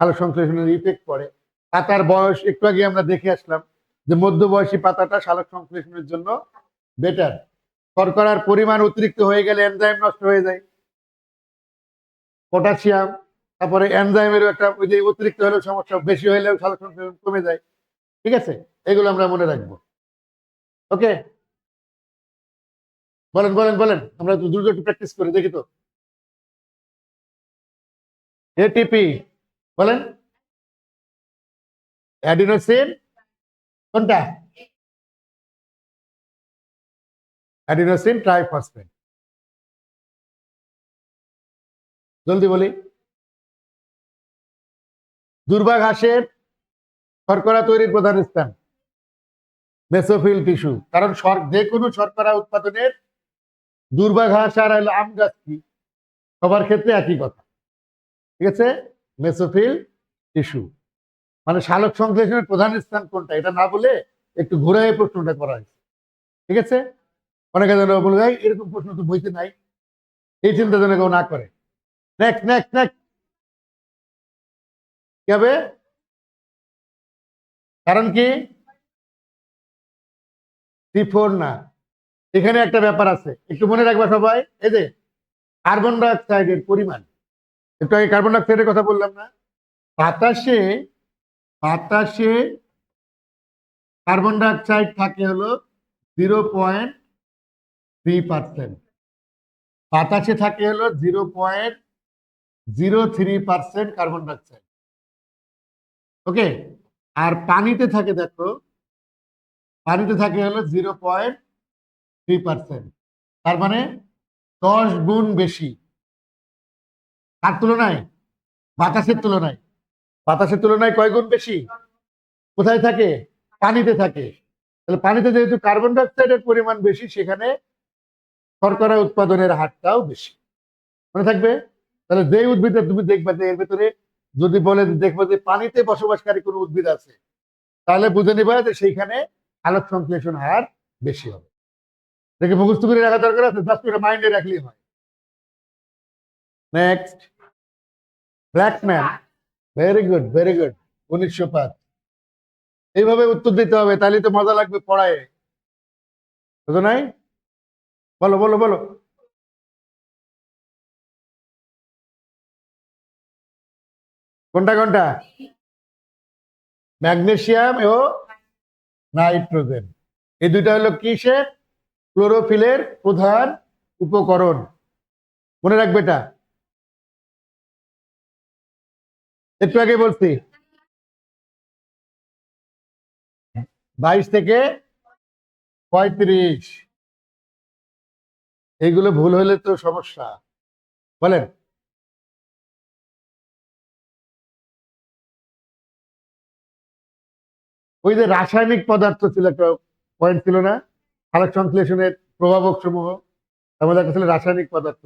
সালোক সংশ্লেষণের ইফেক্ট পড়ে। পাতার বয়স একটু আগে আমরা দেখে আসলাম যে মধ্যবয়সী পাতাটা সালোক সংশ্লেষণের জন্য বেটার। শর্করার পরিমাণ অতিরিক্ত হয়ে গেলে এনজাইম নষ্ট হয়ে যায়, পটাশিয়াম। তারপরে এনজাইমেরও একটা, ওই যে অতিরিক্ত হলেও সমস্যা, বেশি হলেও সালোক সংশ্লেষণ কমে যায়। ঠিক আছে, এগুলো আমরা মনে রাখবো। ওকে, বলেন বলেন বলেন, আমরা দ্রুত একটু প্র্যাকটিস করে দেখি তো। এটিপি, বলেন। অ্যাডিনোসিন কোনটা? Adenosine triphosphate. জলদি বলি। দূর্বাঘাসের শর্করা তৈরির প্রধান স্থান মেসোফিল টিস্যু। কারণ যে কোনো শর্করা উৎপাদনের দূর্বাঘাস আর হলো আম গাছ কি, সবার ক্ষেত্রে একই কথা। ঠিক আছে, মেসোফিল টিস্যু। মানে সালোক সংশ্লেষণের প্রধান স্থান কোনটা এটা না বলে একটু ঘুরে প্রশ্নটা করা হয়েছে। ঠিক আছে, অনেকে যেন বলে যায় এরকম প্রশ্ন তো বইতে নাই, এই চিন্তা যেন কেউ না করে। Next next next. কি হবে? কারণ কি? C4 না। এখানে একটা ব্যাপার আছে, একটু মনে রাখবা সবাই। এই যে কার্বন ডাইঅক্সাইডের পরিমাণ, একটু আগে কার্বন ডাইঅক্সাইডের কথা বললাম না? বাতাসে, বাতাসে কার্বন ডাইঅক্সাইড থাকে হলো 0.3%। বাতাসে থাকে হলো 0.03% কার্বন ডাইঅক্সাইড। ওকে। আর পানিতে থাকে, দেখো, পানিতে থাকে হলো 0.3%। তার মানে 10 গুণ বেশি। কার তুলনায়? বাতাসের তুলনায়। বাতাসের তুলনায় কয় গুণ বেশি? কোথায় থাকে? পানিতে থাকে। তাহলে পানিতে যেহেতু কার্বন ডাইঅক্সাইডের পরিমাণ বেশি, সেখানে শর্করা উৎপাদনের হারটাও বেশি। মনে থাকবে? তাহলে যে উদ্ভিদে তুমি দেখবে যে এর ভেতরে যদি বলে দেখবে যে পানিতে বসবাসকারী কোনো উদ্ভিদ আছে, তাহলে বুঝে নিবা যে সেইখানে আলোক সংশ্লেষণ হার বেশি হবে। দেখে মুখস্থ করে রাখা দরকার আছে, জাস্ট করে মাইন্ডে রাখলেই হয়। Next, Blackman. Very good, very good. 1905। এইভাবে উত্তর দিতে হবে, তাহলে তো মজা লাগবে পড়ায়, বুঝো নাই? বলো বলো বলো। কোনটা কোনটা? ম্যাগনেসিয়াম ও নাইট্রোজেন। এই দুইটা হলো কিসের? ক্লোরোফিলের প্রধান উপকরণ। মনে রাখবে এটা, একটু আগে বলছি। 22 থেকে 35। এইগুলো ভুল হলে তো সমস্যা। বলেন। ওই যে রাসায়নিক পদার্থ ছিল, একটা পয়েন্ট ছিল না, সালোক সংশ্লেষণের প্রভাবক সমূহ, তার মধ্যে একটা ছিল রাসায়নিক পদার্থ।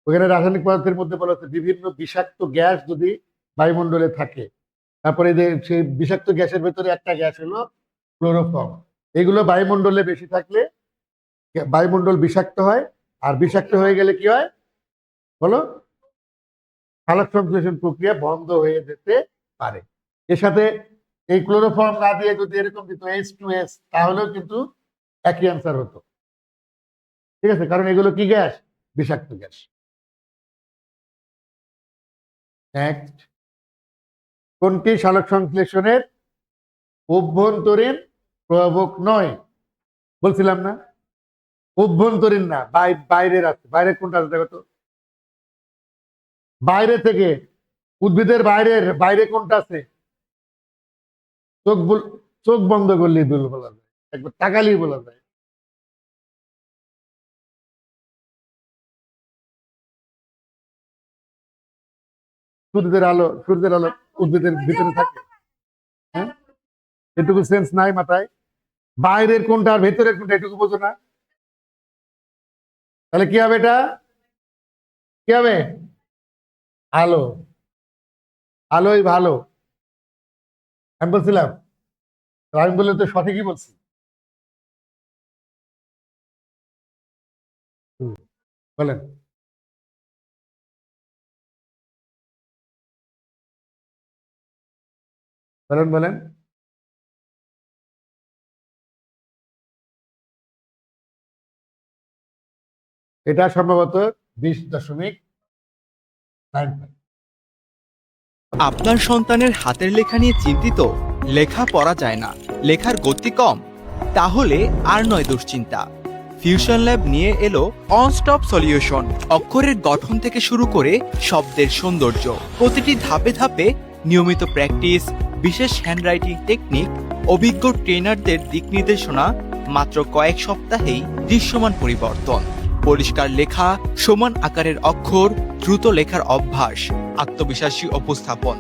ওখানে রাসায়নিক পদার্থের মধ্যে বলা হচ্ছে বিভিন্ন বিষাক্ত গ্যাস যদি বায়ুমণ্ডলে থাকে, তারপরে যে সেই বিষাক্ত গ্যাসের ভেতরে একটা গ্যাস হলো ক্লোরোফর্ম। এগুলো বায়ুমণ্ডলে বেশি থাকলে বায়ুমণ্ডল বিষাক্ত হয়, আর বিষাক্ত হয়ে গেলে কি হয় বলো? সালোক সংশ্লেষণ প্রক্রিয়া বন্ধ হয়ে যেতে পারে। এর সাথে এই ক্লোরোফর্ম না দিয়ে যদি এরকম দিত H2S, তাহলেও কিন্তু একই অ্যান্সার হতো। ঠিক আছে, কারণ এগুলো কি গ্যাস? বিষাক্ত গ্যাস। নেক্সট, কোনটি সালোক সংশ্লেষণের অভ্যন্তরীণ প্রভাবক নয়? বলছিলাম না, অভ্যন্তরীণ না, বাইরের আছে। বাইরে কোনটা আছে দেখো তো। বাইরে থেকে, উদ্ভিদের বাইরের বাইরে কোনটা আছে? চোখ চোখ বন্ধ করলেই দুল বলা যায়, একবার তাকালেই বলা যায়। সূর্যের আলো উদ্ভিদের ভিতরে থাকে। হ্যাঁ, এটুকু সেন্স নাই মাথায়? বাইরের কোনটা আর ভেতরের কোনটা এটুকু বোঝো না? তাহলে কি হবে এটা? কি হবে? আলো। আলোই ভালো, আমি বলছিলাম। আমি বললে তো সঠিকই বলছি। বলেন। বলেন বলেন। এটা সম্ভবত 20.9। আপনার সন্তানের হাতের লেখা নিয়ে চিন্তিত? লেখা পড়া যায় না, লেখার গতি কম? তাহলে আর নয় দুশ্চিন্তা। ফিউশন ল্যাব নিয়ে এলো অনস্টপ সলিউশন। অক্ষরের গঠন থেকে শুরু করে শব্দের সৌন্দর্য, প্রতিটি ধাপে ধাপে নিয়মিত প্র্যাকটিস, বিশেষ হ্যান্ডরাইটিং টেকনিক, অভিজ্ঞ ট্রেনারদের দিক নির্দেশনা, মাত্র কয়েক সপ্তাহেই দৃশ্যমান পরিবর্তন। পরিষ্কার লেখা, সমান আকারের অক্ষর, দ্রুত লেখার অভ্যাস, আত্মবিশ্বাসী উপস্থাপন।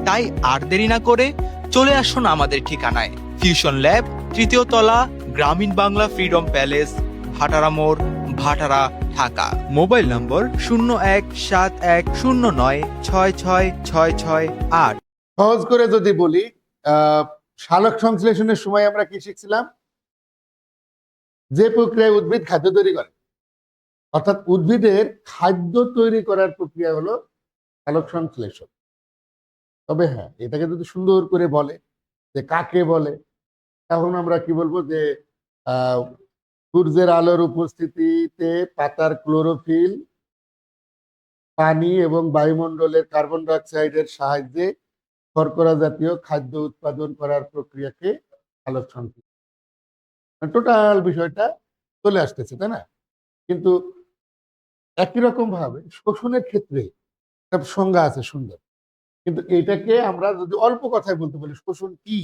তাই আর দেরি না করে চলে আসুন আমাদের ঠিকানায়, ফিউশন ল্যাব, 3য় তলা, গ্রামীণ বাংলা ফ্রিডম প্যালেস, ভাটারা মোড়, ভাটারা, ঢাকা। মোবাইল নম্বর 017109666668। সহজ করে যদি বলি, সালোক সংশ্লেষণের সময় আমরা কি শিখছিলাম? যে প্রক্রিয়ায় উদ্ভিদ খাদ্য তৈরি করে, অর্থাৎ উদ্ভিদের খাদ্য তৈরি করার প্রক্রিয়া হলো সালোক সংশ্লেষণ। তবে হ্যাঁ, এটাকে যদি সুন্দর করে বলে যে কাকে বলে, তখন আমরা কি বলবো যে আহ, সূর্যের আলোর উপস্থিতিতে পাতার ক্লোরোফিল পানি এবং বায়ুমণ্ডলের কার্বন ডাই অক্সাইডের সাহায্যে শর্করা জাতীয় খাদ্য উৎপাদন করার প্রক্রিয়াকে সালোক সংশ্লেষণ। টোটাল বিষয়টা চলে আসতেছে, তাই না? কিন্তু একই রকম ভাবে শোষণের ক্ষেত্রে একটা সংজ্ঞা আছে সুন্দর। কিন্তু এটাকে আমরা যদি অল্প কথায় বলতে বলি, শোষণ কি?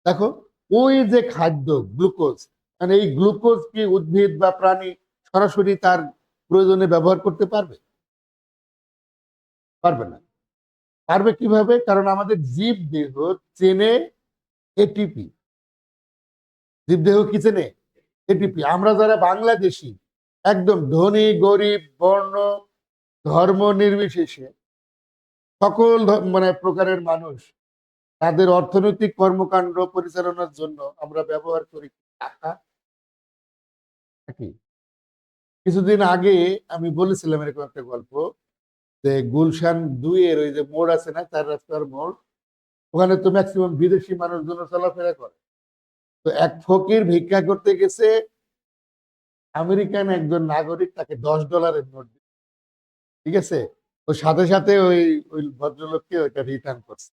দেখো, ওই যে খাদ্য গ্লুকোজ, মানে এই গ্লুকোজ কি উদ্ভিদ বা প্রাণী সরাসরি তার প্রয়োজনে ব্যবহার করতে পারবে? পারবে না। পারবে কিভাবে? কারণ আমাদের জীবদেহ চেনে এটিপি। জীবদেহ কি চেনে? এটিপি। আমরা যারা বাংলাদেশী, একদম ধনী গরিব বর্ণ ধর্ম নির্বিশেষে সকল মানে প্রকারের মানুষ, তাদের অর্থনৈতিক কর্মকাণ্ড পরিচালনার জন্য আমরা ব্যবহার করি টাকা। নাকি? কিছুদিন আগে আমি বলেছিলাম এরকম একটা গল্প, যে গুলশান ২ এর ওই যে মোড় আছে না, ৪ রাস্তার মোড়, ওখানে তো ম্যাক্সিমাম বিদেশি মানুষজন চলাফেরা করে। তো এক ফকির ভিক্ষা করতে গেছে, আমেরিকান একজন নাগরিক তাকে $10 নোট দিল। ঠিক আছে? ওর সাথে সাথে ওই ওই ভদ্রলোককে ওইটা রিটার্ন করছে।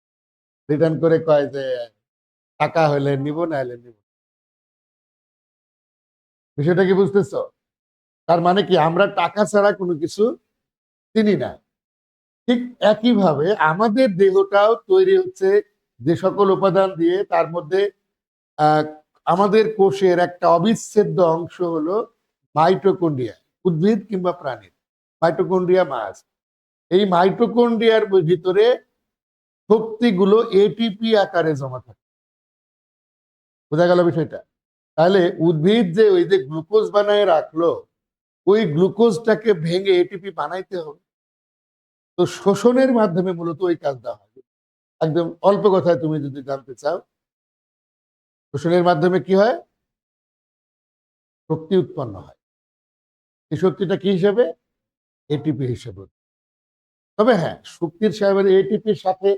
রিটার্ন করে কয় যে টাকা হলে নিব, না হলে নিব না। বিষয়টা কি বুঝতেছো? তার মানে কি আমরা টাকা ছাড়া কোনো কিছু চিনি না। ঠিক একইভাবে আমাদের দেহটাও তৈরি হচ্ছে যে সকল উপাদান দিয়ে, তার মধ্যে আহ, আমাদের কোষের একটা অবিচ্ছেদ্য অংশ হলো মাইটোকন্ড্রিয়া, উদ্ভিদ কিংবা প্রাণীর মাইটোকন্ড্রিয়া মাস। এই মাইটোকন্ড্রিয়ার ভিতরে শক্তিগুলো এটিপি আকারে জমা থাকে। বোঝা গেল বিষয়টা? তাহলে উদ্ভিদ যে ওই যে গ্লুকোজ বানায় রাখলো, ওই গ্লুকোজটাকে ভেঙে এটিপি বানাইতে হবে। তো শোষণের মাধ্যমে মূলত ওই কাজটা হয়। একদম অল্প কথায় তুমি যদি জানতে চাও, শোষণের মাধ্যমে কি হয়? শক্তি উৎপন্ন হয়। এই শক্তিটা কি হিসেবে? এটিপি হিসেবে। তবে হ্যাঁ, শক্তির সাহেবের এটিপির সাথে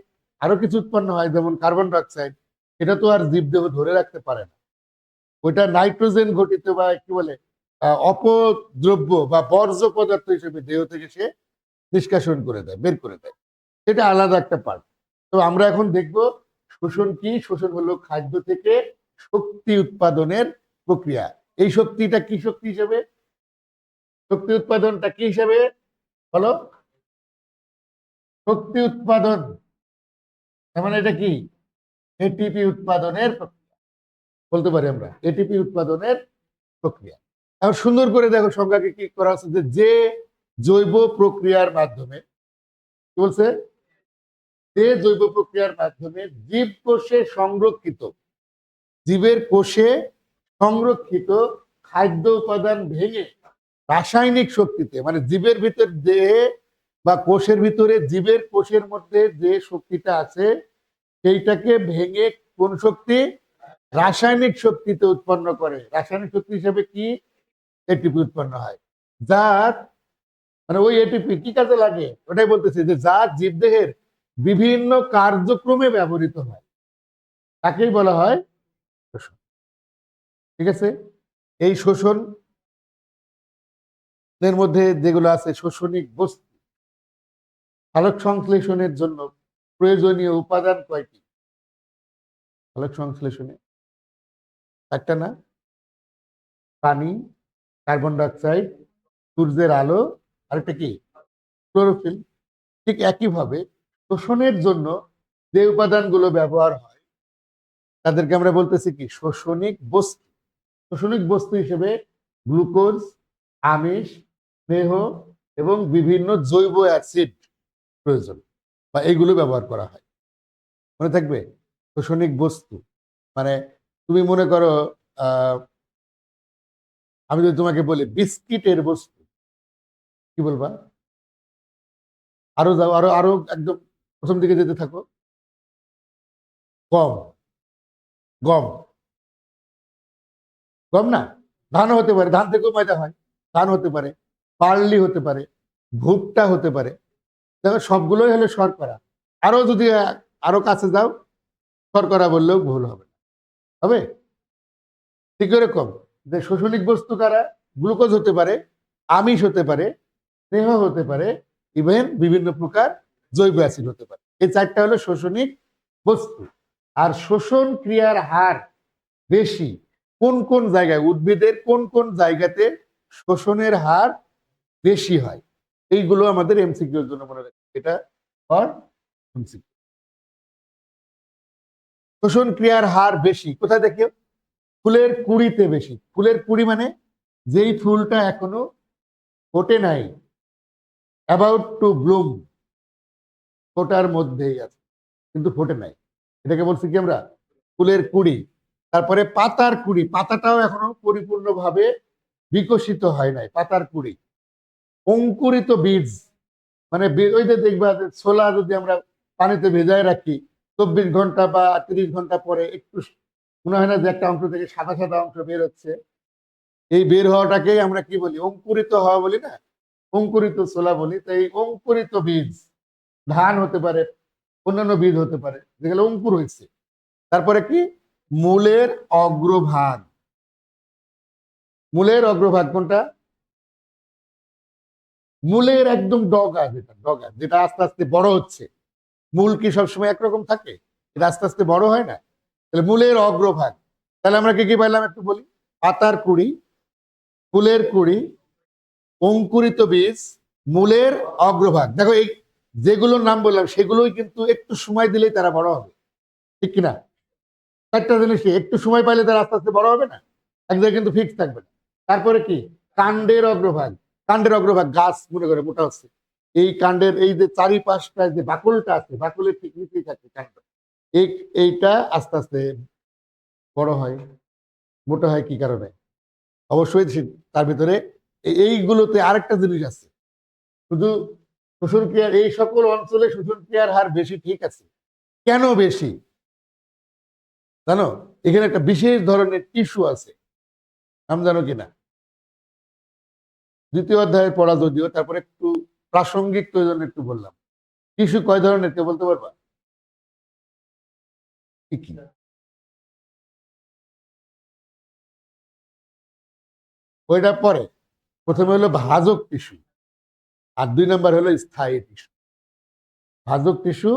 আরো কিছু উৎপন্ন হয়, যেমন কার্বন ডাইঅক্সাইড। এটা তো আর জীবদেহ ধরে রাখতে পারে না। ওইটা নাইট্রোজেন ঘটিত বা কি বলে অপদ্রব্য বা বর্জ্য পদার্থ হিসেবে দেহ থেকে সে নিষ্কাশন করে দেয়, বের করে দেয়। এটা আলাদা একটা পার্ট। তো আমরা এখন দেখব শোষণ কি। শোষণ হলো খাদ্য থেকে শক্তি উৎপাদনের প্রক্রিয়া। এই শক্তিটা কি শক্তি হিসেবে? শক্তি উৎপাদনটা কি হিসেবে বলো? শক্তি উৎপাদন। তার মানে এটা কি? এটিপি উৎপাদনের প্রক্রিয়া বলতে পারি আমরা, এটিপি উৎপাদনের প্রক্রিয়া। এখন সুন্দর করে দেখো সংজ্ঞাকে কি করা হচ্ছে, যে জৈব প্রক্রিয়ার মাধ্যমে, কি বলছে? যে জৈব প্রক্রিয়ার মাধ্যমে জীব কোষে সংরক্ষিত, জীবের কোষে সংরক্ষিত খাদ্য উপাদান ভেঙে রাসায়নিক শক্তিতে, মানে জীবের ভিতর দেহে বা কোষের ভিতরে জীবের কোষের মধ্যে যে শক্তিটা আছে সেইটাকে ভেঙে কোন শক্তি? রাসায়নিক শক্তিতে উৎপন্ন করে। রাসায়নিক শক্তি হিসেবে কি? এটিপি উৎপন্ন হয়। যার মানে ওই এটিপি কি কাজে লাগে? ওটাই বলতেছি, যে যা জীবদেহের বিভিন্ন কার্যক্রমে ব্যবহৃত হয় তাকেই বলা হয় শোষণ। ঠিক আছে? এই শোষণের মধ্যে যেগুলো আছে শোষণিক বস্তু, সালোক সংশ্লেষণের জন্য প্রয়োজনীয় উপাদান কয়টি? সালোক সংশ্লেষণে একটা না? পানি, কার্বন ডাইঅক্সাইড, সূর্যের আলো, আর একটা কি? ক্লোরোফিল। ঠিক একইভাবে শোষণের জন্য যে উপাদানগুলো ব্যবহার হয় তাদেরকে আমরা বলতেছি কি? শোষণিক বস্তু। শোষণিক বস্তু হিসেবে গ্লুকোজ, আমিষ, স্নেহ এবং বিভিন্ন জৈব অ্যাসিড প্রয়োজন, বা এইগুলো ব্যবহার করা হয়। মনে থাকবে? শোষণিক বস্তু মানে তুমি মনে করো, আহ আমি যদি তোমাকে বলি বিস্কিটের বস্তু, কি বলবা? আরো যাও, আরো আরো একদম প্রথম দিকে যেতে থাকো। গম। গম। গম না? ধানও হতে পারে, ধান থেকেও ময়দা হয়। ধান হতে পারে, বার্লি হতে পারে, ভুট্টা হতে পারে। দেখো সবগুলোই হলো শর্করা। আরো যদি আরো কাছে যাও, শর্করা বললেও ভুল হবে না। হবে? ঠিক এরকম যে শোষণিক বস্তু কারা? গ্লুকোজ হতে পারে, আমিষ হতে পারে, স্নেহ হতে পারে, ইভেন বিভিন্ন প্রকার জৈব অ্যাসিড হতে পারে। এই চারটা হলো শোষণিক বস্তু। আর শোষণ ক্রিয়ার হার বেশি কোন কোন জায়গায়, উদ্ভিদের কোন কোন জায়গাতে শোষণের হার বেশি হয়, এইগুলো আমাদের এমসিকিউ এর জন্য মনে রাখবে। এটা ফর এমসিকিউ। শোষণ ক্রিয়ার হার বেশি কোথায় দেখো? ফুলের কুড়িতে বেশি। ফুলের কুড়ি মানে যেই ফুলটা এখনো ফোটে নাই, অ্যাবাউট টু ব্লুম, ফোটার মধ্যেই আছে কিন্তু ফোটে নাই, এটাকে বলছি কি আমরা ফুলের কুড়ি। তারপরে পাতার কুড়ি, পাতাটাও এখনো পরিপূর্ণভাবে বিকশিত হয় নাই, পাতার কুড়ি। অঙ্কুরিত বীজ, মানে ওই যে দেখবা যে ছোলা যদি আমরা পানিতে ভেজায় রাখি 24 ঘন্টা বা 30 ঘন্টা পরে একটু মনে হয় না যে একটা অংশ থেকে সাদা সাদা অংশ বের হচ্ছে, এই বের হওয়াটাকেই আমরা কি বলি, অঙ্কুরিত হওয়া বলি না, অঙ্কুরিত ছোলা বলি। তো এই অঙ্কুরিত বীজ ধান হতে পারে, অন্যান্য বীজ হতে পারে, যেগুলো অঙ্কুর হয়েছে। তারপরে কি, মূলের অগ্রভাগ, মূলের অগ্রভাগ কোনটা, মূলের একদম ডগা, যেটা আস্তে আস্তে বড় হচ্ছে। মূল কি সবসময় একরকম থাকে, এটা আস্তে আস্তে বড় হয় না, তাহলে মূলের অগ্রভাগ। তাহলে আমরা কি কি পাইলাম একটু বলি, পাতার কুড়ি, ফুলের কুড়ি, অঙ্কুরিত বীজ, মূলের অগ্রভাগ। দেখো এই যেগুলোর নাম বললাম সেগুলোই কিন্তু একটু সময় দিলেই তারা বড় হবে, ঠিক কিনা? একটা জিনিস একটু সময় পাইলে তারা আস্তে আস্তে বড় হবে না, এক জায়গায় কিন্তু ফিক্স থাকবে না। তারপরে কি, কাণ্ডের অগ্রভাগ, কাণ্ডের অগ্রভাগ গাছ মনে করে মোটা হচ্ছে, এই কাণ্ডের এই যে চারিপাশটা যে বাকলটা আছে, বাকলের ঠিক নিচেই থাকে কাণ্ড, এই এইটা আস্তে আস্তে বড় হয়, মোটা হয়। কি কারণে? অবশ্যই তার ভিতরে এইগুলোতে আরেকটা জিনিস আছে, শুধু শোষণ ক্রিয়ার এই সকল অঞ্চলে শোষণ ক্রিয়ার হার বেশি, ঠিক আছে, কেন বেশি জানো? এখানে একটা বিশেষ ধরনের টিস্যু আছে, নাম জানো কিনা? দ্বিতীয় অধ্যায়ে পড়া যদিও, তারপরে একটু প্রাসঙ্গিক তো জন্য একটু বললাম। টিস্যু কয় ধরনের কেউ বলতে পারবা? কি কি? ওইটা পরে, প্রথমে হলো ভাজক টিস্যু, আর 2 নম্বর হলো স্থায়ী টিস্যু। ভাজক টিস্যু,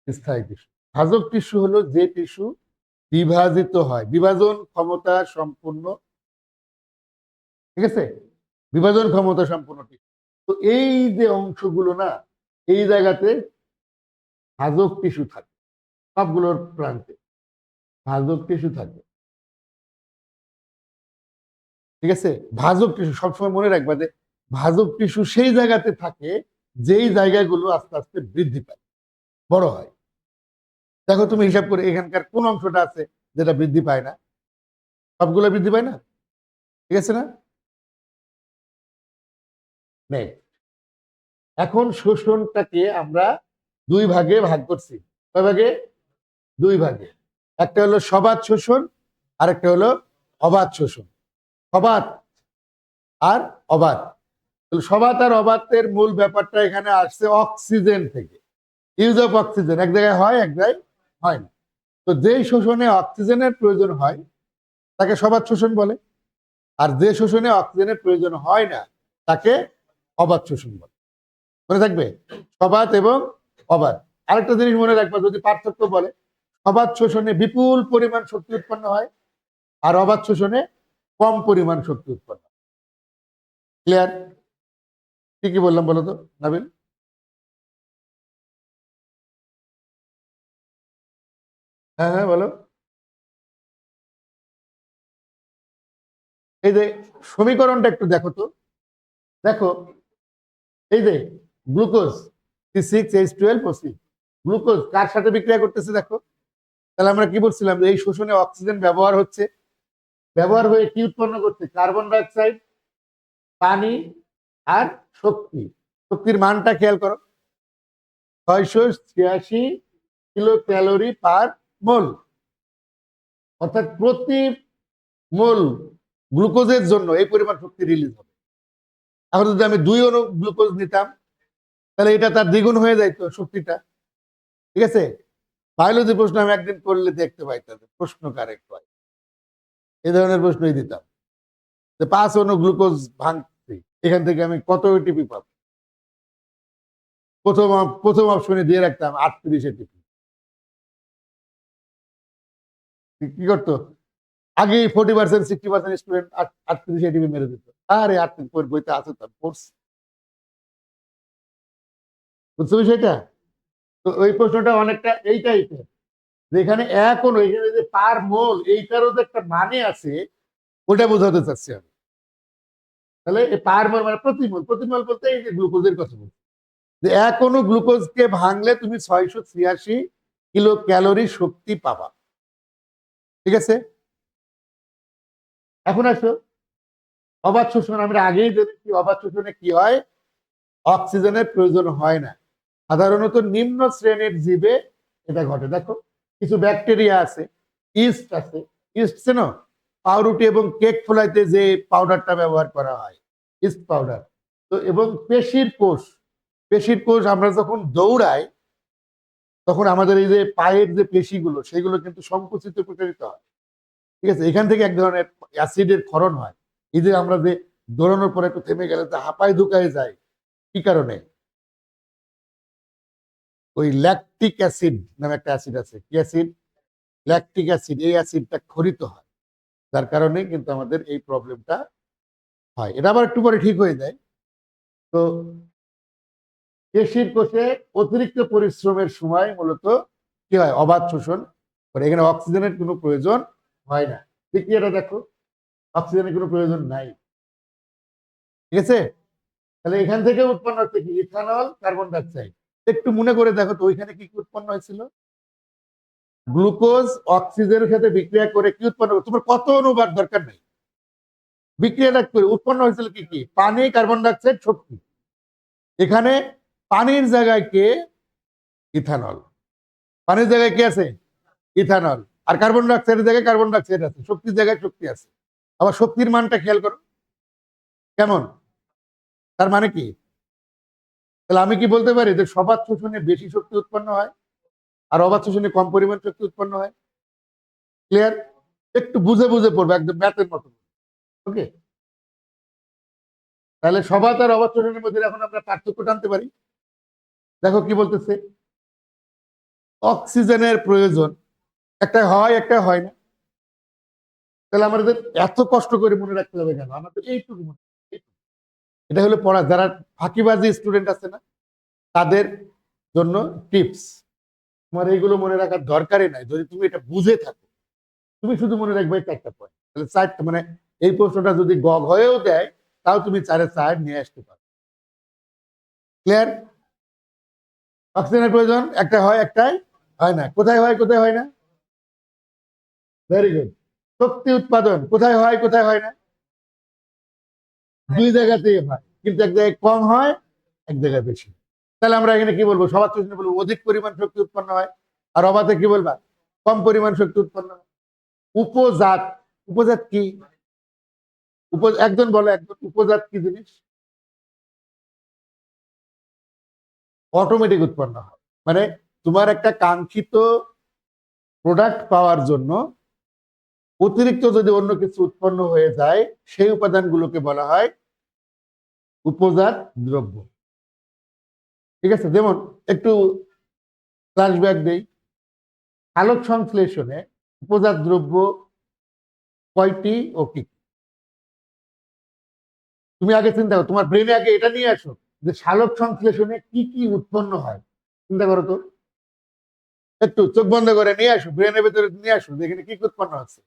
স্থায়ী টিস্যু। ভাজক টিস্যু হলো যে টিস্যু বিভাজিত হয়, বিভাজন ক্ষমতা সম্পূর্ণ, ঠিক আছে, বিভাজন ক্ষমতা সম্পূর্ণ টিস্যু। তো এই যে অংশগুলো না, এই জায়গাতে ভাজক টিস্যু থাকে, সবগুলোর প্রান্তে ভাজক টিস্যু থাকে, ঠিক আছে। ভাজক টিস্যু সবসময় মনে রাখবা যে ভাজক টিস্যু সেই জায়গাতে থাকে যেই জায়গাগুলো আস্তে আস্তে বৃদ্ধি পায়, বড় হয়। দেখো তুমি হিসাব করে এখানকার কোন অংশটা আছে যেটা বৃদ্ধি পায় না? সবগুলো বৃদ্ধি পায় না, ঠিক আছে না? নেই। এখন শোষণটাকে আমরা 2 ভাগে ভাগ করছি। কয় ভাগে? 2 ভাগে। একটা হলো সবাত শোষণ, আর একটা হলো অবাত শোষণ। সবাত আর অবাত। সবাত আর অবাতের মূল ব্যাপারটা এখানে আসছে অক্সিজেন থেকে। ইউজ অফ অক্সিজেন এক জায়গায় হয়, এক জায়গায় হয় না। তো যেই শোষণে অক্সিজেনের প্রয়োজন হয় তাকে সবাত শোষণ বলে, আর যে শোষণে অক্সিজেনের প্রয়োজন হয় না তাকে অবাত শোষণ বলে। মনে থাকবে, সবাত এবং অবাত। আরেকটা জিনিস মনে রাখবা, যদি পার্থক্য বলে, সবাত শোষণে বিপুল পরিমাণ শক্তি উৎপন্ন হয়, আর অবাত শোষণে কম পরিমাণ শক্তি উৎপন্ন হয়। ক্লিয়ার? কি কি বললাম বলো তো নাবিল? হ্যাঁ হ্যাঁ বলো। এই যে সমীকরণটা একটু দেখো তো, দেখো এই যে গ্লুকোজ C6H12O6, গ্লুকোজ কার সাথে বিক্রিয়া করতেছে দেখো। তাহলে আমরা কি বলছিলাম, এই শোষণে অক্সিজেন ব্যবহার হচ্ছে, ব্যবহার হয়ে কি উৎপন্ন করছে, কার্বন ডাই অক্সাইড, পানি আর শক্তি। শক্তির মানটা খেয়াল করো, 686 কিলো ক্যালোরি পার মোল, অর্থাৎ প্রতি মোল গ্লুকোজের জন্য এই পরিমাণ শক্তি রিলিজ হবে। এখন যদি আমি 2 অণু গ্লুকোজ নিতাম তাহলে এটা তার দ্বিগুণ হয়ে যাইতো শক্তিটা, ঠিক আছে। বায়োলজি প্রশ্ন আমি একদিন করলে দেখতে পাইতাম, প্রশ্ন কারেক্ট হয়, এই ধরনের প্রশ্নই দিতাম যে 5 অণু গ্লুকোজ ভাঙছি, এখান থেকে আমি কত এটিপি পাবো। প্রথম প্রথম অপশনে দিয়ে রাখতাম 38 এটিপি। কি করতো, আগে 40% 60% স্টুডেন্ট 38 এটিপি মেরে দিত। আরে 38 বইতে আছে তো পড়ছি, বুঝছো বিষয়টা? তো ওই প্রশ্নটা অনেকটা এই টাইপের, যেখানে অণু, এখানে যে পার মোল, এইটারও যে একটা মানে আছে, ওটা বোঝাতে চাচ্ছি আমি। তাহলে এই পার মোল মানে প্রতি মোল বলতে এই যে গ্লুকোজের কথা বলছি, যে এক অণু গ্লুকোজকে ভাঙলে তুমি 686 কিলো ক্যালোরি শক্তি পাবা। ঠিক আছে, এখন আসো অবাধ শোষণ। আমরা আগেই জেনেছি অবাধ শোষণে কি হয়, অক্সিজেনের প্রয়োজন হয় না। সাধারণত নিম্ন শ্রেণীর জীবে এটা ঘটে। দেখো কিছু ব্যাকটেরিয়া আছে, ইস্ট আছে, ইস্ট চেনো, পাউরুটি এবং কেক ফোলাইতে যে পাউডারটা ব্যবহার করা হয়, ইস্ট পাউডার। তো এবং পেশির কোষ আমরা যখন দৌড়াই তখন আমাদের এই যে পায়ের যে পেশিগুলো সেগুলো কিন্তু সংকুচিত প্রসারিত হয়। ঠিক আছে, এখান থেকে এক ধরনের অ্যাসিডের ক্ষরণ হয়। এই যে আমরা যে দৌড়ানোর পরে একটু থেমে গেলে যে হাঁপায় ধুকায় যায়, কি কারণে? ওই ল্যাকটিক অ্যাসিড নামে একটা অ্যাসিড আছে। কি অ্যাসিড? Lactic acid. এই অ্যাসিডটা ক্ষরিত হয়, যার কারণে কিন্তু আমাদের এই প্রবলেমটা হয়। এটা আবার একটু পরে ঠিক হয়ে যায়। তো পেশির কোষে অতিরিক্ত পরিশ্রমের সময় মূলত কি হয়, অবাধ শোষণ করে। এখানে অক্সিজেনের কোনো প্রয়োজন হয় না। বিক্রিয়াটা দেখো, অক্সিজেনের কোনো প্রয়োজন নাই। ঠিক আছে, তাহলে এখান থেকে উৎপন্ন হচ্ছে কি, ইথানল, কার্বন ডাইঅক্সাইড। একটু মনে করে দেখো তো ওইখানে কি কি উৎপন্ন হয়েছিল? গ্লুকোজ অক্সিজেনের সাথে বিক্রিয়া করে কি উৎপন্ন করে? তোমার কত অনুবাদ দরকার নেই, বিক্রিয়াটা করে উৎপন্ন হয়েছিল কি কি? পানি, কার্বন ডাইঅক্সাইড, শক্তি। এখানে পানির জায়গায় কে? ইথানল। পানির জায়গায় কি আছে? ইথানল। আর কার্বন ডাইঅক্সাইডের জায়গায় কার্বন ডাইঅক্সাইড আছে, শক্তির জায়গায় শক্তি আছে। আবার শক্তির মানটা খেয়াল করো কেমন, তার মানে কি? তাহলে আমি কি বলতে পারি যে সবাদ শোষণে বেশি শক্তি উৎপন্ন হয় আর অবাধ শোষণে কম পরিমাণ শক্তি উৎপন্ন হয়? ক্লিয়ার? একটু বুঝে বুঝে পড়বে, একদম ম্যাথের মতো। ওকে, তাহলে সবাদ আর অবাধ শোষণের মধ্যে এখন আমরা পার্থক্য টানতে পারি। দেখো কি বলতেছে, অক্সিজেনের প্রয়োজন একটা হয় একটা হয় না। তাহলে আমাদের এত কষ্ট করে মনে রাখতে হবে কেন? আমাদের এইটুকু এটা হলো পড়া। যারা ফাঁকিবাজি স্টুডেন্ট আছে না, তাদের জন্য টিপস। তোমার এইগুলো মনে রাখার দরকারই নাই যদি তুমি এটা বুঝে থাকো। তুমি শুধু মনে রাখবে 4টা পয়েন্ট, তাহলে 4টা মানে এই প্রশ্নটা যদি গগ হয়েও দেয় তাও তুমি 4-এ 4 নিয়ে আসতে পারো। ক্লিয়ার? অক্সিজেনের প্রয়োজন একটা হয় একটাই হয় না। কোথায় হয় কোথায় হয় না? Very good. শক্তি উৎপাদন কোথায় হয় কোথায় হয় না? দুই জায়গাতেই হয়, কিন্তু এক জায়গায় কম হয়, এক জায়গায় বেশি। তাহলে আমরা এখানে কি বলবো? সবার শোষণে বলবো অধিক পরিমাণ শক্তি উৎপন্ন হয়, আর অবাধে কি বলবা? কম পরিমাণ শক্তি উৎপন্ন হয়। উপজাত, উপজাত কি? একজন বলে, একজন উপজাত কি জিনিস? অটোমেটিক উৎপন্ন হয়, মানে তোমার একটা কাঙ্ক্ষিত প্রোডাক্ট পাওয়ার জন্য অতিরিক্ত যদি অন্য কিছু উৎপন্ন হয়ে যায় সেই উপাদানগুলোকে বলা হয় উপজাত দ্রব্য। ঠিক আছে, যেমন একটু ফ্ল্যাশব্যাক দেই। আলোক সংশ্লেষণে উপজাত দ্রব্য কয়টি ও কি? তুমি আগে চিন্তা করো, তোমার ব্রেনে আগে এটা নিয়ে আসো যে সালোক সংশ্লেষণে কি কি উৎপন্ন হয়। চিন্তা করো তো, একটু চোখ বন্ধ করে নিয়ে আসো, ব্রেনের ভেতরে নিয়ে আসো যেখানে কি কি উৎপন্ন হচ্ছে।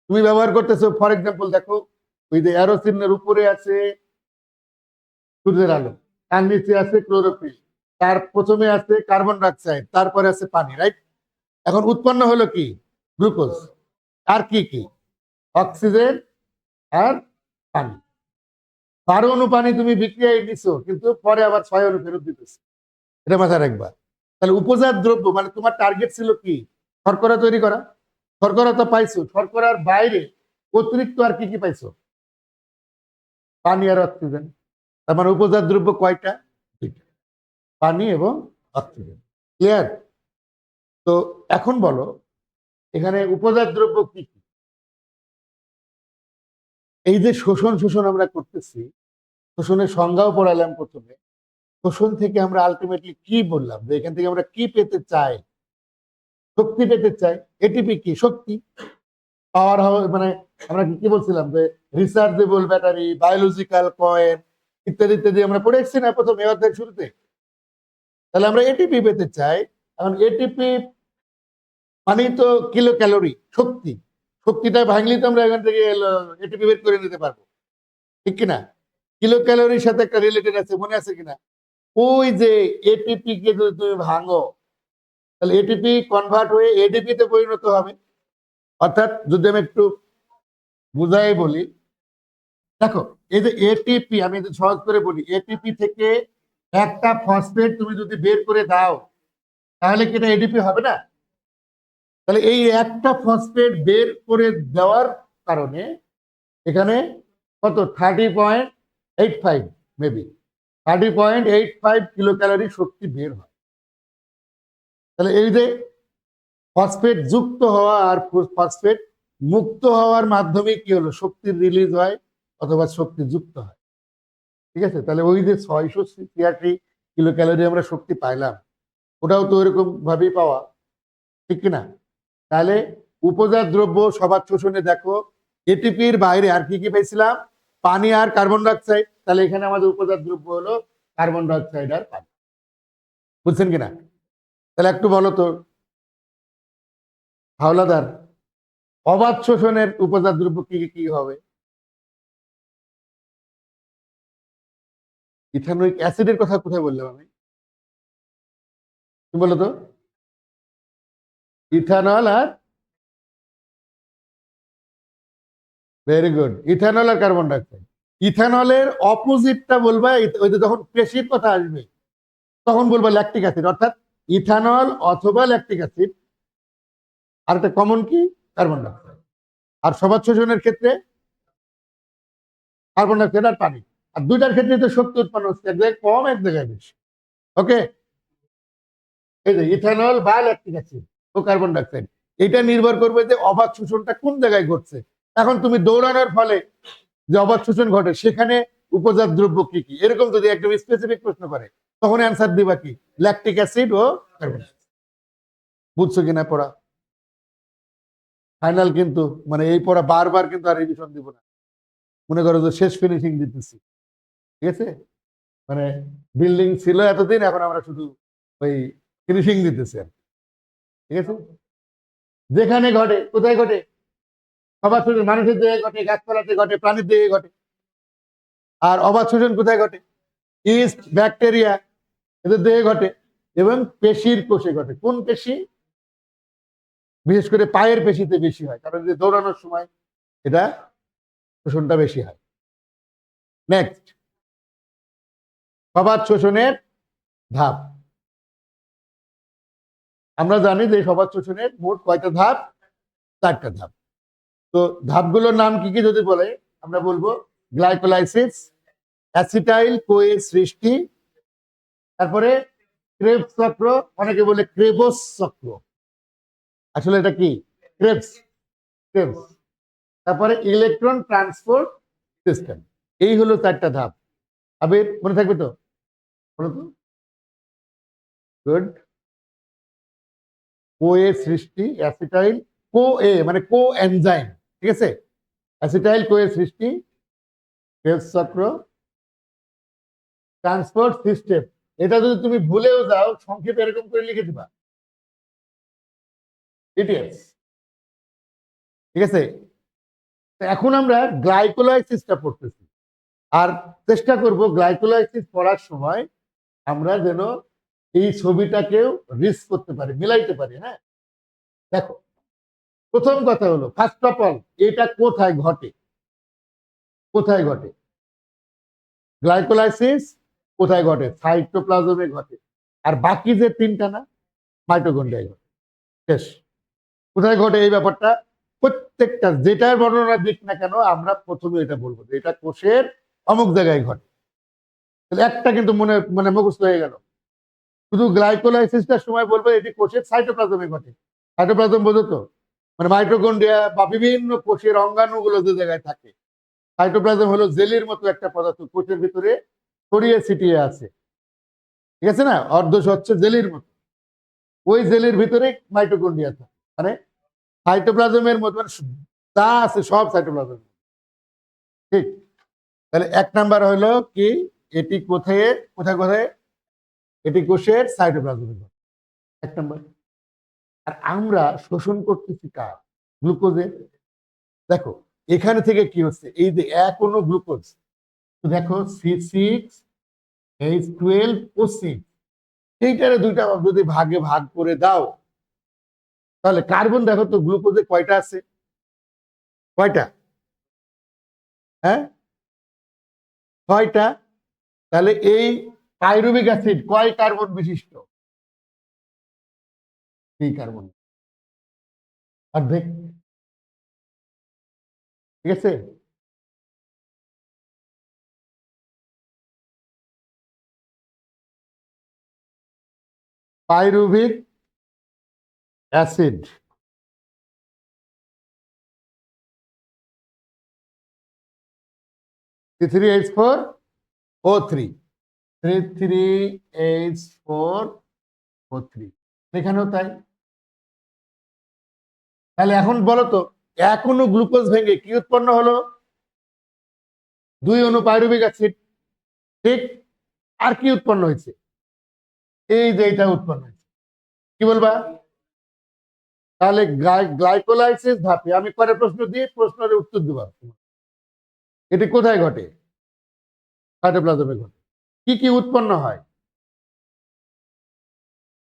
তুমি ব্যবহার করতেছো, ফর এক্সাম্পল দেখো, ওই যে অ্যারো চিহ্নের উপরে আছে সূর্যের আলো, তার নিচে আছে ক্লোরোফিল, তার প্রথমে আছে কার্বন ডাইঅক্সাইড, তারপরে আছে পানি, রাইট? এখন উৎপন্ন হলো কি? গ্লুকোজ। আর কি কি? অক্সিজেন আর পানি। 12 অণু পানি তুমি বিক্রিয়ায় নিছো, কিন্তু পরে আবার 6 অণু ফেরত দিতেছে। এটা মাথায় রাখবা। তাহলে উপজাত দ্রব্য মানে তোমার টার্গেট ছিল কি? শর্করা তৈরি করা। শর্করা তো পাইছো, শর্করার বাইরে অতিরিক্ত আর কি কি পাইছো? পানি আর অক্সিজেন। তার মানে উপজাত দ্রব্য কয়টা? 2টা, পানি এবং অক্সিজেন। ক্লিয়ার? তো এখন বলো এখানে উপজাত দ্রব্য কি কি? এই যে শোষণ শোষণ আমরা করতেছি, শোষণের সংজ্ঞাও পড়ালাম প্রথমে। শোষণ থেকে আমরা আলটিমেটলি কি বললাম, যে এখান থেকে আমরা কি পেতে চাই? শক্তি পেতে চাই। এটিপি কি? শক্তি। পাওয়ার হাউস মানে আমরা কি বলছিলাম যে রিচার্জেবল ব্যাটারি, বায়োলজিক্যাল কয়েন ইত্যাদি ইত্যাদি আমরা পড়ে এসেছি না প্রথম এই অধ্যায়ের শুরুতে? তাহলে আমরা এটিপি পেতে চাই। এখন এটিপি মানে তো কিলো ক্যালোরি, শক্তি। শক্তিটা ভাঙলেই তো আমরা এখান থেকে এটিপি বের করে নিতে পারবো, ঠিক কিনা? কিলো ক্যালোরির সাথে একটা রিলেটেড আছে, মনে আছে কিনা? ওই যে এটিপি কে যদি তুমি ভাঙো, তাহলে এটিপি কনভার্ট হয়ে এডিপি তে পরিণত হবে। অর্থাৎ যদি আমি একটু বুঝাই বলি, দেখো এই যে এটিপি, আমি যদি সহজ করে বলি, এটিপি থেকে একটা ফসফেট তুমি যদি বের করে দাও, তাহলে কি এটা এডিপি হবে না? তাহলে এই একটা ফসফেট বের করে দেওয়ার কারণে এখানে কত 30.85, মেবি 30.85 কিলো ক্যালোরি শক্তি বের হয়। তাহলে এই যে ফসফেট যুক্ত হওয়া আর ফসফেট মুক্ত হওয়ার মাধ্যমে কি হলো, শক্তির রিলিজ হয় অথবা শক্তি যুক্ত হয়। ঠিক আছে, তাহলে ওই যে 686 কিলো ক্যালোরি আমরা শক্তি পাইলাম, ওটাও তো ওইরকম ভাবেই পাওয়া, ঠিক কিনা? তাহলে উপজাত দ্রব্য সবার শোষণে দেখো এটিপির বাইরে আর কি কি পেয়েছিলাম, পানি আর কার্বন ডাইঅক্সাইড। তাহলে এখানে আমাদের উপজাত দ্রব্য হলো কার্বন ডাইঅক্সাইড আর পানি। বুঝছেন কিনা? তাহলে একটু বলো তো হাওলাদার, অবাধ শোষণের উপজাত দ্রব্য কি কি হবে? ইথানোয়িক অ্যাসিডের কথা কোথায় বললাম আমি? কি বলো তো? ইথানল আর, ভেরি গুড, ইথানল আর কার্বন ডাইঅক্সাইড। ইথানলের অপোজিটটা বলবা, ওই যে যখন পেশির কথা আসবে তখন বলবা ল্যাকটিক অ্যাসিড। অর্থাৎ ইথানল অথবা ল্যাকটিক অ্যাসিড, আর একটা কমন কি, কার্বন ডাইঅক্সাইড। আর সবার শোষণের ক্ষেত্রে কার্বন ডাইঅক্সাইড আর পানি। আর দুইটার ক্ষেত্রে তো শক্তি উৎপন্ন হচ্ছে, এক জায়গায় কম এক জায়গায় বেশি। ওকে, এই যে ইথানল বা ল্যাকটিক অ্যাসিড ও কার্বন ডাইঅক্সাইড, এটা নির্ভর করবে যে অবাধ শোষণটা কোন জায়গায় ঘটছে। এখন তুমি দৌড়ানোর ফলে যে অবাধ শোষণ ঘটে সেখানে উপজাত দ্রব্য কি কি, এরকম যদি একদম স্পেসিফিক প্রশ্ন করে তখন অ্যান্সার দিবা কি, ল্যাকটিক অ্যাসিড ও কার্বন। বুঝছো কিনা পড়া? ফাইনাল কিন্তু, মানে এই পড়া বারবার কিন্তু আর রিভিশন দিব না, মনে করো যে শেষ ফিনিশিং দিতেছি। ঠিক আছে, মানে বিল্ডিং ছিল এতদিন, এখন আমরা শুধু ওই ফিনিশিং দিতেছি আর কি। ঠিক আছে, যেখানে ঘটে, কোথায় ঘটে, সবার শোষণ মানুষের জায়গায় ঘটে, গাছপালাতে ঘটে, প্রাণীর জায়গায় ঘটে। আর অবাধ শোষণ কোথায় ঘটে, ইস্ট, ব্যাকটেরিয়া, এদের দেহে ঘটে। এবং পেশির কোষে ঘটে। কোন পেশি? বিশেষ করে পায়ের পেশিতে বেশি হয়, কারণ যে দৌড়ানোর সময় এটা শোষণটা বেশি হয়। নেক্সট, অবাধ শোষণের ধাপ। আমরা জানি যে সবার শোষণের মোট কয়টা ধাপ, 4টা ধাপ। তো ধাপগুলোর নাম কি কি যদি বলে, আমরা বলবো গ্লাইকোলাইসিস, অ্যাসিটাইল কোয়ে সৃষ্টি, তারপরে ক্রেবস চক্র, অনেকে বলে ক্রেবস চক্র, আসলে এটা কি, ক্রেবস, ক্রেবস। তারপরে ইলেকট্রন ট্রান্সপোর্ট সিস্টেম। এই হলো 4টা ধাপ। আবির মনে থাকবে তো? বলো তো। গুড। কোয়ে সৃষ্টি, অ্যাসিটাইল কো এ মানে কো এনজাইম, ঠিক আছে, অ্যাসিটাইল কোয়ে সৃষ্টি, ক্রেবস চক্র, ট্রান্সপোর্ট সিস্টেম। এটা যদি তুমি ভুলেও যাও সংক্ষেপে এরকম করে লিখে দিবা, ডিটেলস। ঠিক আছে, এখন আমরা গ্লাইকোলাইসিসটা পড়তেছি, আর চেষ্টা করব গ্লাইকোলাইসিস পড়ার সময় আমরা যেন এই ছবিটাকেও রিস করতে পারি, মিলাইতে পারি। হ্যাঁ, দেখো, প্রথম কথা হলো ফার্স্ট অফ অল, এটা কোথায় ঘটে, কোথায় ঘটে গ্লাইকোলাইসিস, কোথায় ঘটে, সাইটোপ্লাজমে ঘটে। আর বাকি যে 3টা না, মাইটোকন্ড্রিয়ায় ঘটে। শেষ। কোথায় ঘটে এই ব্যাপারটা, প্রত্যেকটা যেটার বর্ণনা দিক না কেন আমরা প্রথমে এটা বলবো যে এটা কোষের অমুক জায়গায় ঘটে। তাহলে একটা কিন্তু মনে মানে মুখস্থ হয়ে গেল। শুধু গ্লাইকোলাইসিসটার সময় বলবো এটি কোষের সাইটোপ্লাজমে ঘটে। সাইটোপ্লাজম বোঝো তো, মানে মাইটোকন্ড্রিয়া বা বিভিন্ন কোষের অঙ্গাণুগুলো যে জায়গায় থাকে। সাইটোপ্লাজম হলো জেলির মতো একটা পদার্থ, কোষের ভিতরে ছড়িয়ে ছিটিয়ে আছে, ঠিক আছে না, অর্ধস্বচ্ছ জেলির মতো। ওই জেলির ভিতরে মাইটোকন্ড্রিয়া থাকে, মানে সাইটোপ্লাজমের মতো, মানে যা আছে সব সাইটোপ্লাজম। ঠিক। তাহলে 1 নাম্বার হলো কি, এটি কোথায় কোথায় কোথায়, এটি কোষের সাইটোপ্লাজমে ঘটে, 1 নাম্বার। আর আমরা শোষণ করতেছি কার, গ্লুকোজের। দেখো এখানে থেকে কি হচ্ছে, এই যে এক অণু গ্লুকোজ, তো দেখো C6H12O6, এইটারে দুইটা যদি ভাগে ভাগ করে দাও, তাহলে কার্বন দেখো তো গ্লুকোজে কয়টা আছে? কয়টা? হ্যাঁ, কয়টা? তাহলে এই পাইরুভিক অ্যাসিড কয় কার্বন বিশিষ্ট? 3 কার্বন, অর্ধেক। ঠিক আছে। পাইরুভিক অ্যাসিড C3H4O3, C3H4O3, এখানেও তাই। তাহলে এখন বলো তো, এক অণু গ্লুকোজ ভেঙে কি উৎপন্ন হলো? 2 অণু পাইরুভিক অ্যাসিড। ঠিক। আর কি উৎপন্ন হয়েছে? এই যে এটা উৎপন্ন হয়েছে। কি বলবা? তাহলে গ্লাইকোলাইসিস ধাপে আমি পরে প্রশ্ন দিয়ে প্রশ্নের উত্তর দেবো। এটি কোথায় ঘটে? সাইটোপ্লাজমে ঘটে। কি কি উৎপন্ন হয়?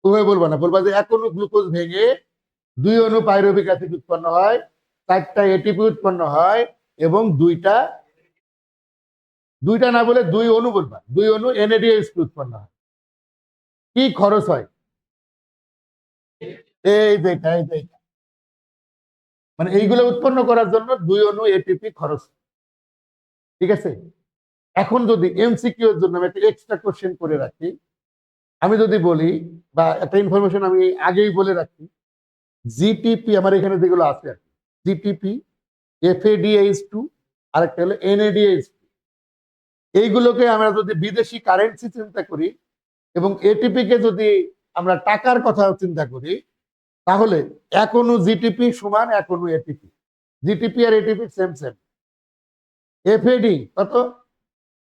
উভয় বলবা না, বলবা যে এক অণু গ্লুকোজ ভেঙে 2 অণু পাইরুভিক অ্যাসিড উৎপন্ন হয়, 4টা এটিপি উৎপন্ন হয়, এবং দুইটা না বলে 2 অণু বলবা, 2 অণু NADH উৎপন্ন হয়। কি খরচ হয়? এই যে এটা, এই যে এটা। মানে এইগুলো উৎপন্ন করার জন্য 2 অণু এটিপি খরচ। ঠিক আছে। এখন যদি এমসিকিউ এর জন্য আমি একটা এক্সট্রা কোশ্চেন করে রাখি, আমি যদি বলি, বা একটা ইনফরমেশন আমি আগেই বলে রাখি, জিটিপি আমার এখানে যেগুলো আছে, জিটিপি, FADH2, আরেকটা হলো NADH2, এইগুলোকে আমরা যদি বিদেশি কারেন্সি চিন্তা করি এবং এটিপি কে যদি আমরা টাকার কথা চিন্তা করি, তাহলে এক অণু জিটিপি সমান এক অণু এটিপি। জিটিপি আর এটিপি সেম সেম। এফএডি কত?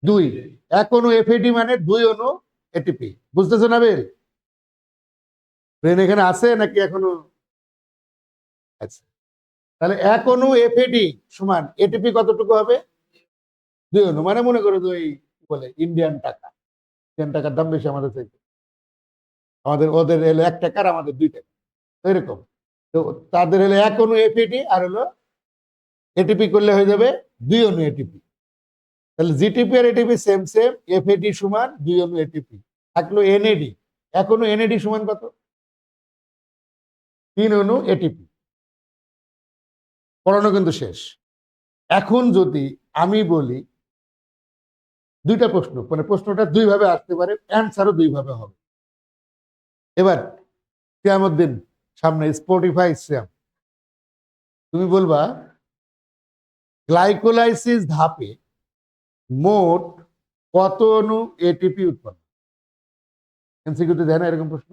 2। এক অণু এফএডি মানে 2 অণু এটিপি। বুঝতেছো না বের? ব্রেন এখানে আছে নাকি এখনো? আচ্ছা, তাহলে এক অণু এফএডি সমান এটিপি কতটুকু হবে? 2 অণু। মানে মনে করো যে ওই কি বলে ইন্ডিয়ান টাকা, ইন্ডিয়ান টাকার দাম বেশি আমাদের চাইতে, ওদের এলো 1 টাকা আর আমাদের 2 টাকা, এরকম। তো তাদের হলো এক অণু এফএডি আর হলো এটিপি করলে হয়ে যাবে 2 অণু এটিপি। তাহলে জিটিপি আর এটিপি সেম সেম, এফএডি সমান 2 অণু এটিপি। থাকলো এনএডি, এক অণু এনএডি সমান কত? 3 অণু এটিপি। পড়ানো কিন্তু শেষ। এখন যদি আমি বলি, দুইটা প্রশ্ন, মানে প্রশ্নটা 2 ভাবে আসতে পারে, অ্যান্সারও 2 ভাবে হবে। এবার কিয়ামত দিন সামনে, স্পটিফাই শ্যাম, তুমি বলবা গ্লাইকোলাইসিস ধাপে মোট কত অণু এটিপি উৎপন্ন? এমসিকিউতে দেয় না এরকম প্রশ্ন?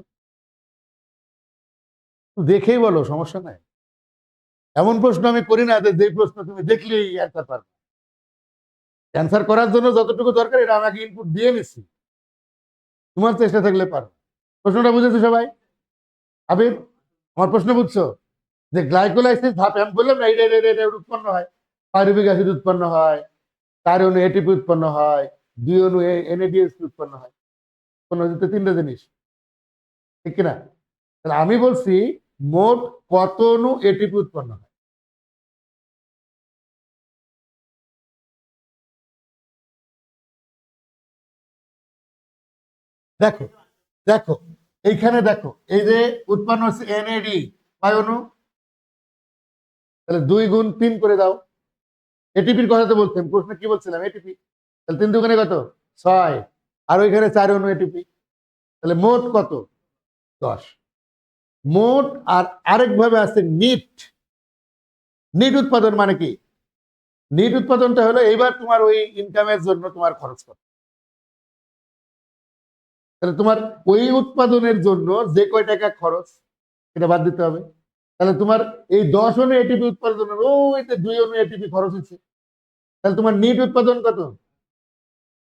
দেখেই বলো, সমস্যা নাই। এমন প্রশ্ন আমি করি না যে প্রশ্ন তুমি দেখলেই অ্যান্সার পারবে। অ্যান্সার করার জন্য যতটুকু দরকার এটা আমাকে ইনপুট দিয়ে নিচ্ছি, তোমার চেষ্টা থাকলে পারো। প্রশ্নটা বুঝেছো সবাই? আবির, আমার প্রশ্ন বুঝছো? যে গ্লাইকোলাইসিস ধাপে আমি বললাম না এটা উৎপন্ন হয়, পাইরুভিক অ্যাসিড উৎপন্ন হয়, 4 অণু এটিপি উৎপন্ন হয়, 2 অণু NADH উৎপন্ন হয়। উৎপন্ন হচ্ছে 3টা জিনিস, ঠিক কিনা? তাহলে আমি বলছি মোট কত অণু এটিপি উৎপন্ন হয়? দেখো, দেখো, এইখানে দেখো, এই যে উৎপন্ন হচ্ছে NAD কয় অণু? তাহলে 2 গুণ 3 করে দাও। এটিপির কথা তো বলছেন, প্রশ্ন কি বলছিলাম? এটিপি। তাহলে 3 দুগুণে কত? 6। আর ওইখানে 4 অণু এটিপি। তাহলে মোট কত? 10। মোট। আর আরেক ভাবে আছে নিট। নিট উৎপাদন মানে কি? নিট উৎপাদনটা হলো এইবার তোমার ওই ইনকামের জন্য তোমার খরচ কত। তাহলে তোমার ওই উৎপাদনের জন্য যে কয় টাকা খরচ, সেটা বাদ দিতে হবে। তাহলে তোমার এই 10 অণু এটিপি উৎপাদনের ওইতে 2 অণু এটিপি খরচ হচ্ছে। তাহলে তোমার নিট উৎপাদন কত?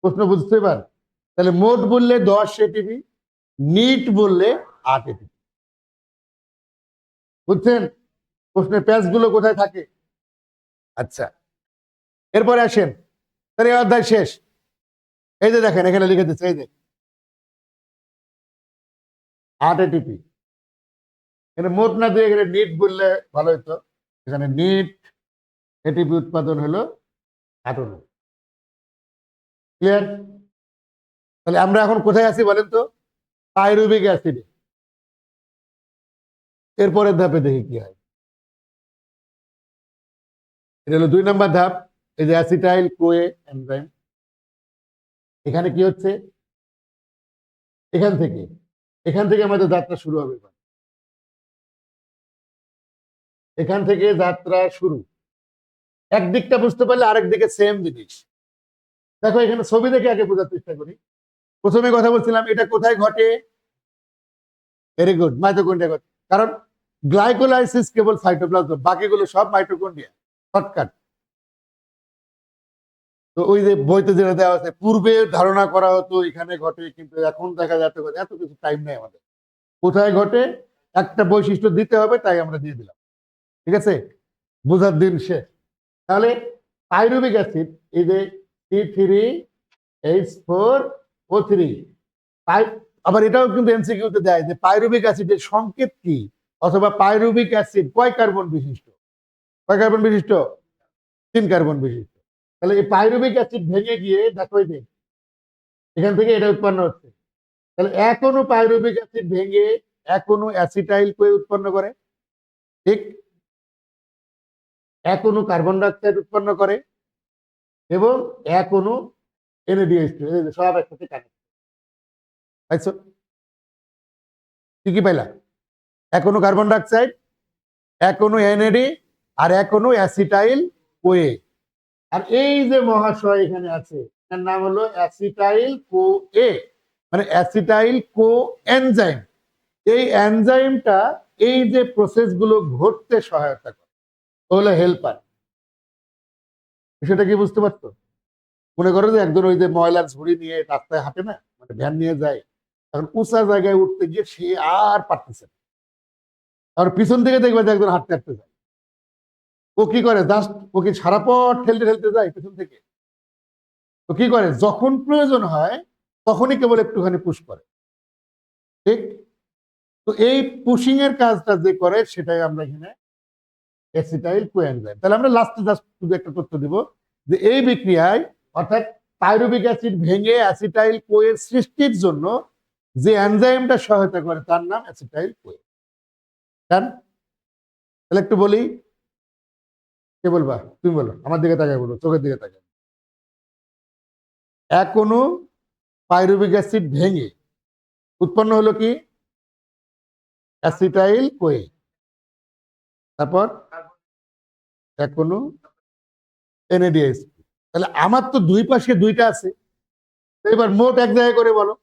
প্রশ্ন বুঝতে পার? তাহলে মোট বললে 10 এটিপি, নিট বললে 8 এটিপি। বুঝছেন প্রশ্নের প্যাচ গুলো কোথায় থাকে? আচ্ছা, এরপরে আসেন তাহলে এই অধ্যায় শেষ। এই যে দেখেন এখানে লিখে দিচ্ছে, এই যে 8 এটিপি। এখানে মোট না দিয়ে এখানে নিট বললে ভালো হতো। এখানে নিট এটিপি উৎপাদন হলো 18। ক্লিয়ার? তাহলে আমরা এখন কোথায় আছি বলেন তো? পাইরুবিক অ্যাসিডে। এরপরের ধাপে দেখি কি হয়। এটা হলো 2 নম্বর ধাপ। এই যে অ্যাসিটাইল কোয়ে এনজাইম। এখানে কি হচ্ছে? এখান থেকে আমাদের যাত্রা শুরু হবে। এখান থেকে যাত্রা শুরু। একদিকটা বুঝতে পারলে আরেক দিকে সেম জিনিস। দেখো এখানে ছবি দেখে আগে বোঝার চেষ্টা করি। প্রথমে কথা বলছিলাম এটা কোথায় ঘটে? ভেরি গুড, মাইটোকন্ড্রিয়া ঘটে। কারণ গ্লাইকোলাইসিস কেবল সাইটোপ্লাজম, বাকিগুলো সব মাইটোকন্ড্রিয়া। শর্টকাট। তো ওই যে বইতে যেটা দেওয়া আছে, পূর্বে ধারণা করা হতো এখানে ঘটে, কিন্তু এখন দেখা যাচ্ছে এত কিছু টাইম নেই আমাদের। কোথায় ঘটে একটা বৈশিষ্ট্য দিতে হবে, তাই আমরা দিয়ে দিলাম। ঠিক আছে, বোঝার দিন শেষ। তাহলে পাইরুবিক অ্যাসিড, এই যে C3H4O3, আবার এটাও কিন্তু এমসিকিউতে দেয় যে পাইরুবিক অ্যাসিডের সংকেত কি, অথবা পাইরুবিক অ্যাসিড কয় কার্বন বিশিষ্ট? কয় কার্বন বিশিষ্ট? 3 কার্বন বিশিষ্ট। তাহলে এই পাইরুবিক অ্যাসিড ভেঙে গিয়ে দেখো এই যে এখান থেকে এটা উৎপন্ন হচ্ছে। তাহলে এখনো পাইরুবিক অ্যাসিড ভেঙে এখনো অ্যাসিটাইল কোয়ে উৎপন্ন করে। ঠিক, এখনো কার্বন ডাইঅক্সাইড উৎপন্ন করে, এবং এখনো NADH2, সব একসাথে কানেক্ট। পাইছো? কি কি পাইলা? এখনো কার্বন ডাইঅক্সাইড, এখনো NAD, আর এখনো অ্যাসিটাইল কোয়ে। আর এই যে মহাশয় এখানে আছে, তার নাম হলো অ্যাসিটাইল কোয়ে, মানে অ্যাসিটাইল কো এনজাইম। এই এনজাইমটা এই যে প্রসেস গুলো ঘটতে সহায়তা করে, হলো হেল্পার। সেটা কি বুঝতে পারতো? মনে করো যে একজন ওই যে ময়লার ঝুড়ি নিয়ে রাস্তায় হাঁটে না, মানে ভ্যান নিয়ে যায়, তখন উঁচা জায়গায় উঠতে গিয়ে সে আর পারতেছে না। আর পিছন থেকে দেখবে যে একজন হাঁটতে হাঁটতে যায়, ও কি করে? জাস্ট ও কি সারা পথ ঠেলতে ঠেলতে যায় পিছন থেকে? তো কি করে, যখন প্রয়োজন হয় তখনই কেবল একটুখানি পুশ করে। ঠিক, তো এই পুশিং এর কাজটা যে করে সেটাই আমরা এখানে অ্যাসিটাইল কোএনজাইম। তাহলে আমরা লাস্টে জাস্ট শুধু একটা তথ্য দিব যে এই বিক্রিয়ায়, অর্থাৎ পাইরুবিক অ্যাসিড ভেঙে অ্যাসিটাইল কোয়ের সৃষ্টির জন্য যে এনজাইমটা সহায়তা করে তার নাম অ্যাসিটাইল কোয়ে। তাহলে একটু বলি, কে বলবা? তুমি বলো, আমার দিকে তাকায় বলো, চোখের দিকে তাকায়। এখনো পাইরুবিক অ্যাসিড ভেঙে উৎপন্ন হলো কি? Acetyl CoA. তারপর এখনো NADH। তাহলে আমার তো দুই পাশে দুইটা আছে, এবার মোট এক জায়গায় করে বলো।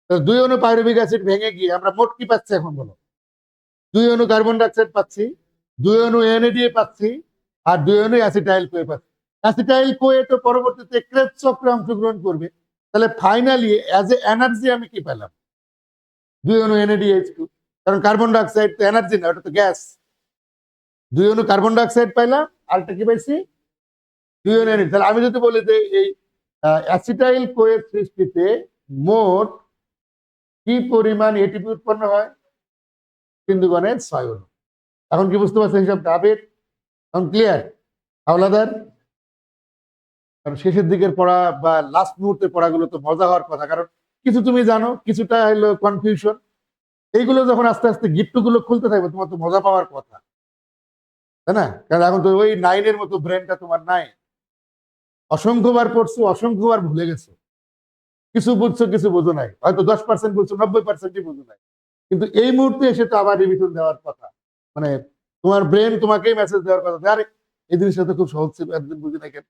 দুই অণু পাইরুবিক অ্যাসিড ভেঙে গিয়ে আমরা মোট কি পাচ্ছি এখন বলো? 2 অণু কার্বন ডাইঅক্সাইড পাচ্ছি, 2 অণু NADH পাচ্ছি, আর 2 অণু অ্যাসিটাইল কোয়ে পাচ্ছি। অ্যাসিটাইল কোয়ে তো পরবর্তীতে ক্রেবস চক্রে অংশগ্রহণ করবে। তাহলে ফাইনালি অ্যাজ এ এনার্জি আমি কি পেলাম? 2 অণু NADH2। কারণ কার্বন ডাইঅক্সাইড তো এনার্জি না, ওটা তো গ্যাস। 2 অণু কার্বন ডাইঅক্সাইড পাইলাম, আরটা কি পাইছি? 2 অণু NAD। তাহলে আমি যদি বলি যে এই অ্যাসিটাইল কোয়ের সৃষ্টিতে মোট কি পরিমাণ এটিপি উৎপন্ন হয়? 3 দুগুণে 6 অণু। এখন কি বুঝতে পারছেন হিসাবটা? আবেদ এখন ক্লিয়ার? হাওলাদার? কারণ শেষের দিকের পড়া বা লাস্ট মুহূর্তের পড়াগুলো তো মজা হওয়ার কথা, কারণ কিছু তুমি জানো, কিছুটা হলো কনফিউশন। এইগুলো যখন আস্তে আস্তে গিফটগুলো খুলতে থাকবে, তোমার তো মজা পাওয়ার কথা, তাই না? কারণ এখন তো ওই 9-এর মতো ব্রেনটা তোমার নাই। অসংখ্যবার পড়ছো, অসংখ্যবার ভুলে গেছো, কিছু বুঝছো কিছু বুঝো নাই, হয়তো 10% বুঝছো, 90%ই বুঝো নাই। কিন্তু এই মুহূর্তে এসে তো আবার রিভিশন দেওয়ার কথা, মানে তোমার ব্রেন তোমাকেই মেসেজ দেওয়ার কথা, আরে এই জিনিসটা তো খুব সহজ ছিল, একদিন বুঝি না কেন?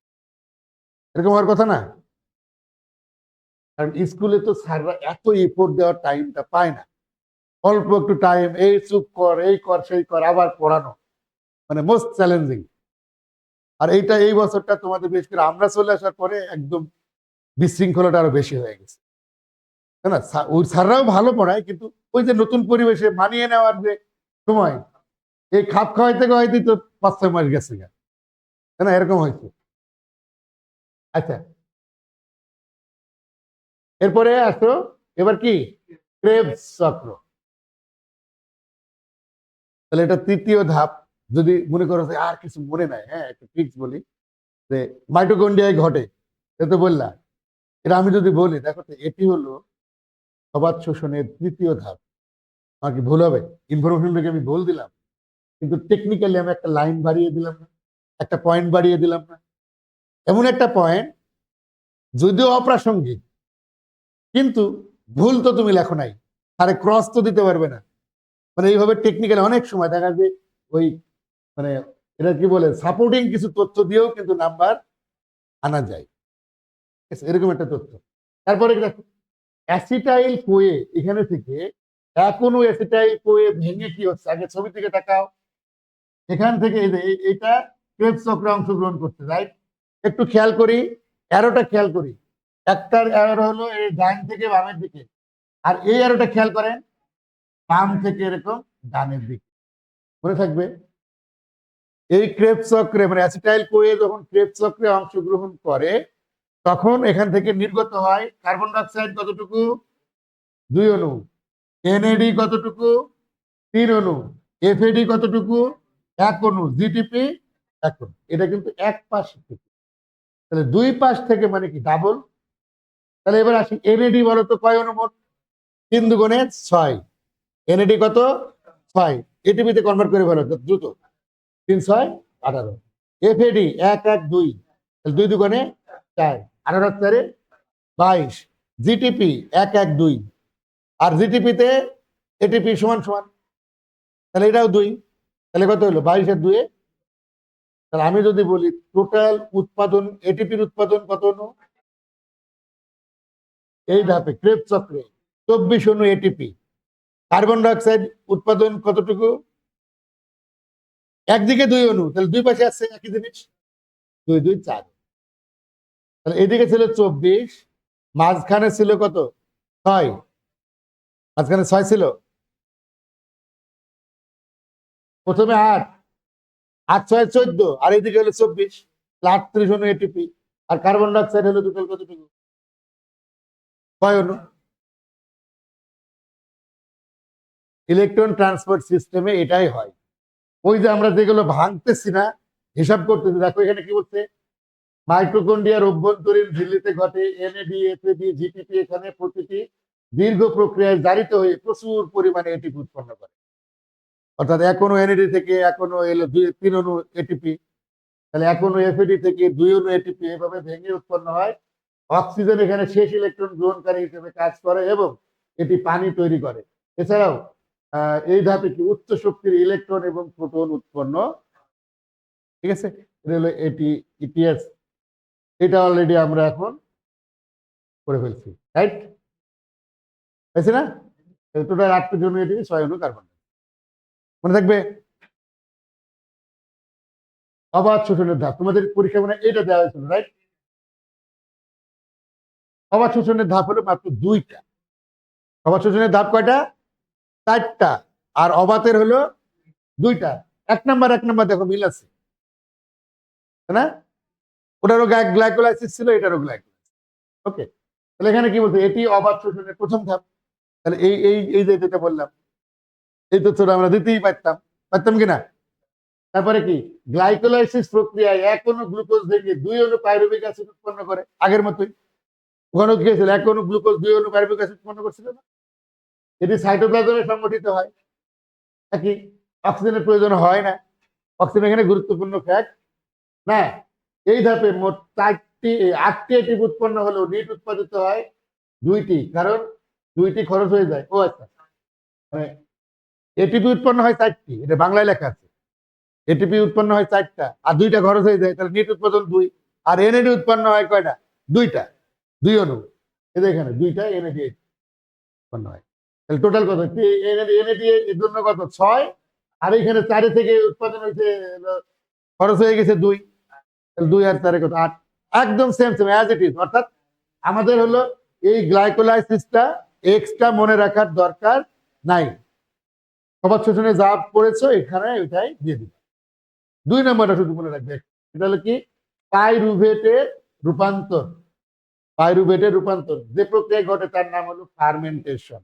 এরকম হওয়ার কথা না। কারণ স্কুলে তো স্যাররা এত এফোর্ট দেওয়ার টাইমটা পায় না। অল্প একটু টাইম, এই চুপ কর, এই কর, সেই কর, আবার পড়ানো, মানে মোস্ট চ্যালেঞ্জিং। আর এইটা এই বছরটা তোমাদের বিশেষ করে আমরা চলে আসার পরে একদম বিশৃঙ্খলাটা আরো বেশি হয়ে গেছে, তাই না? ওই স্যাররাও ভালো পড়ায়, কিন্তু ওই যে নতুন পরিবেশে মানিয়ে নেওয়ার যে সময়, এই খাপ খাওয়াইতে খাওয়াইতেই তো 5-6 মাস গেছে, তাই না? এরকম হয়েছে। আচ্ছা, এরপরে আসো, এবার কি ক্রেবস চক্র। তাহলে এটা তৃতীয় ধাপ। যদি মনে করো যে আর কিছু মনে নাই, হ্যাঁ একটা ট্রিক্স বলি, যে মাইটোকন্ড্রিয়ায় ঘটে, এটা তো বললাম। এটা আমি যদি বলি, দেখো তো এটি হলো অবাত শোষণের তৃতীয় ধাপ। আমার কি ভুল হবে? ইনফরমেশনটাকে আমি ভুল দিলাম, কিন্তু টেকনিক্যালি আমি একটা লাইন বাড়িয়ে দিলাম না, একটা পয়েন্ট বাড়িয়ে দিলাম না? এমন একটা পয়েন্ট যদিও অপ্রাসঙ্গিক, কিন্তু ভুল তো তুমি লেখো নাই, আরে ক্রস তো দিতে পারবে না। মানে এইভাবে টেকনিক্যালি অনেক সময় দেখা যায় ওই মানে এটা কি বলে সাপোর্টিং কিছু তথ্য দিয়েও কিন্তু নাম্বার আনা যায়। ঠিক আছে? এরকম একটা তথ্য। তারপরে দেখো অ্যাসিটাইল কোয়ে, এখানে থেকে এখনো অ্যাসিটাইল কোয়ে ভেঙে কি হচ্ছে, আগে ছবি থেকে তাকাও। এখান থেকে এই যে এটা ক্রেবস চক্রে অংশগ্রহণ করছে, রাইট? একটু খেয়াল করি, অ্যারোটা খেয়াল করি। একটার অ্যারো হলো এই ডান থেকে বামের দিকে, আর এই অ্যারোটা খেয়াল করেন বাম থেকে এরকম ডানের দিকে। মনে থাকবে এই ক্রেবস চক্রে মানে অ্যাসিটাইল কোয়ে যখন ক্রেবস চক্রে অংশগ্রহণ করে, তখন এখান থেকে নির্গত হয় কার্বন ডাইঅক্সাইড কতটুকু, 2 অণু। এনএডি কতটুকু, 3 অণু। এফএডি কতটুকু, 1 অণু। জিটিপি 1 অণু। এটা কিন্তু এক পাশ থেকে, তাহলে দুই পাশ থেকে মানে কি ডাবল। তাহলে এবার আসি এনএডি বলো তো কয় অণু মোট? 3 × 6। এনএডি কত? 6। এটিপিতে কনভার্ট করে ফেলো দ্রুত। 3 × 6 = 18। এফএডি 1 1 2, তাহলে 2 × 2 = 4, 18 × 4 = 22। জিটিপি 1 1 2, আর জিটিপিতে এটিপি সমান সমান, তাহলে এটাও 2। তাহলে কত হলো? 22 আর 2। তাহলে আমি যদি বলি টোটাল উৎপাদন, এটিপির উৎপাদন কত অণু এই ধাপে ক্রেবস চক্রে? 24 অণু এটিপি। কার্বন ডাইঅক্সাইড উৎপাদন কতটুকু? একদিকে 2 অণু, তাহলে দুই পাশে আছে একই জিনিস, 2 2 4। তাহলে এদিকে ছিল 24, মাঝখানে ছিল কত? 6। মাঝখানে 6 ছিল, প্রথমে 8, 8 6 14, আর এদিকে হলো 24, 38 অণু এটিপি। আর কার্বন ডাইঅক্সাইড হলো টোটাল কতটুকু, কয় অণু? ইলেকট্রন ট্রান্সপোর্ট সিস্টেমে এটাই হয়। ওই যে আমরা যেগুলো ভাঙতেছি না, হিসাব করতেছি, দেখো এখানে কি বলছে, মাইটোকন্ড্রিয়ার অভ্যন্তরীণ ঝিল্লিতে ঘটে এনএডি এফএডি জিটিপি, এখানে প্রতিটি দীর্ঘ প্রক্রিয়ায় জারিত হয়ে প্রচুর পরিমাণে এটিপি উৎপন্ন করে। অর্থাৎ 1 অণু এনএডি থেকে 1 অণু এলো 3 অণু এটিপি, তাহলে 1 অণু এফএডি থেকে 2 অণু এটিপি, এভাবে ভেঙে উৎপন্ন হয়। অক্সিজেন এখানে শেষ ইলেকট্রন গ্রহণকারী হিসেবে কাজ করে এবং এটি পানি তৈরি করে। এছাড়াও এই ধাপে কি উচ্চ শক্তির ইলেকট্রন এবং প্রোটন উৎপন্ন। ঠিক আছে, এটা হলো এটি ইটিএস। এটা অলরেডি আমরা এখন করে ফেলছি, রাইট? হয়েছে না? টোটাল 8টি জন্য এটি 6 অণু কার্বন। মনে থাকবে অবাধ শোষণের ধাপ, তোমাদের পরীক্ষা মানে এটা দেওয়া হয়েছিল, রাইট? অবাধ শোষণের ধাপ হলো মাত্র 2টা। অবাধ শোষণের ধাপ কয়টা? 4টা। আর অবাধের হলো 2টা। 1 নাম্বার দেখো মিল আছে, তাই না? ওটারও গ্লাইকোলাইসিস ছিল, এটারও গ্লাইকোলাইসিস। ওকে, তাহলে এখানে কি বলছে, এটি অবাধ শোষণের প্রথম ধাপ। তাহলে এই এই এই যে যেটা বললাম, এই তথ্যটা আমরা দিতেই পারতাম, পারতাম কিনা? তারপরে কি গ্লাইকোলাইসিস প্রক্রিয়ায় 1 অণু গ্লুকোজ ভেঙে 2 অণু পাইরুভিক অ্যাসিড উৎপন্ন করে, আগের মতোই। ওখানেও কি হয়েছিল, 1 অণু গ্লুকোজ 2 অণু পাইরুভিক অ্যাসিড উৎপন্ন করছিল না? এটি সাইটোপ্লাজমে সংগঠিত হয়। একই, অক্সিজেনের প্রয়োজন হয় না, অক্সিজেন এখানে গুরুত্বপূর্ণ ফ্যাক্ট না। এই ধাপে মোট 8টি এটিপি উৎপন্ন হলেও নিট উৎপাদিত হয় 2টি, কারণ 2টি খরচ হয়ে যায়। ও আচ্ছা, মানে এটিপি উৎপন্ন হয় 4টি, এটা বাংলায় লেখা আছে। এটিপি উৎপন্ন হয় 4টা, আর 2টা খরচ হয়ে যায়, তাহলে নিট উৎপাদন 2। আর এনএডি উৎপন্ন হয় কয়টা? 2টা, 2 অণু। এদের এখানে 2টা এনএডি উৎপন্ন হয়। তাহলে টোটাল কত? এনএডি এর জন্য কত? 6। আর এখানে 4 থেকে উৎপাদন হয়েছে, খরচ হয়ে গেছে 2। তাহলে 2 আর 4 কত? 8। একদম same same as it is. অর্থাৎ আমাদের হলো এই গ্লাইকোলাইসিসটা এক্সট্রা মনে রাখার দরকার নাই। অবাধ শোষণে যা পড়েছো এখানে ওইটাই দিয়ে দিবে। 2 নম্বরটা শুধু মনে রাখবে, এটা হলো কি পাইরুভেটের রূপান্তর, পাইরুভেটের রূপান্তর যে প্রক্রিয়ায় ঘটে তার নাম হলো ফার্মেন্টেশন।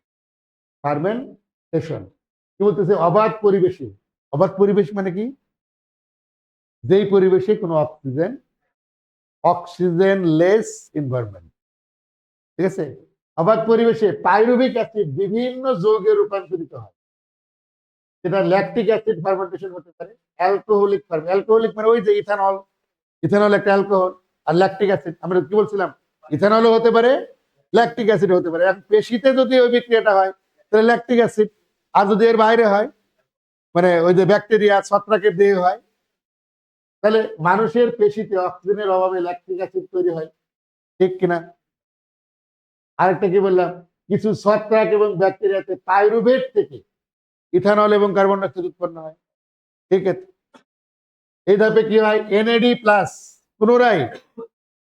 ফার্মেন্টেশন কি বলতেছে? অবাধ পরিবেশে। অবাধ পরিবেশ মানে কি? যেই পরিবেশে কোনো অক্সিজেন লেস এনভায়রনমেন্ট, ঠিক আছে? অবাধ পরিবেশে পাইরুভিক অ্যাসিড বিভিন্ন যৌগে রূপান্তরিত হয়। সেটা ল্যাকটিক অ্যাসিড ফার্মেন্টেশন হতে পারে, অ্যালকোহলিক মানে ওই যে ইথানল, ইথানল একটা অ্যালকোহল, আর ল্যাকটিক অ্যাসিড আমরা কি বলছিলাম, ইথানলও হতে পারে, ল্যাকটিক অ্যাসিড হতে পারে। এখন পেশিতে যদি ওই বিক্রিয়াটা হয় তাহলে ল্যাকটিক অ্যাসিড, আর যদি এর বাইরে হয় মানে ওই যে ব্যাকটেরিয়া ছত্রাকের দেহে হয়, তাহলে মানুষের পেশিতে অক্সিজেনের অভাবে ল্যাকটিক অ্যাসিড তৈরি হয়, ঠিক কিনা? আরেকটা কি বললাম, কিছু ছত্রাক এবং ব্যাকটেরিয়াতে পাইরুভেট থেকে ইথানল এবং কার্বন ডাইঅক্সাইড উৎপন্ন হয়, ঠিক আছে? এই ধাপে কি হয়, এনএডি প্লাস পুনরায়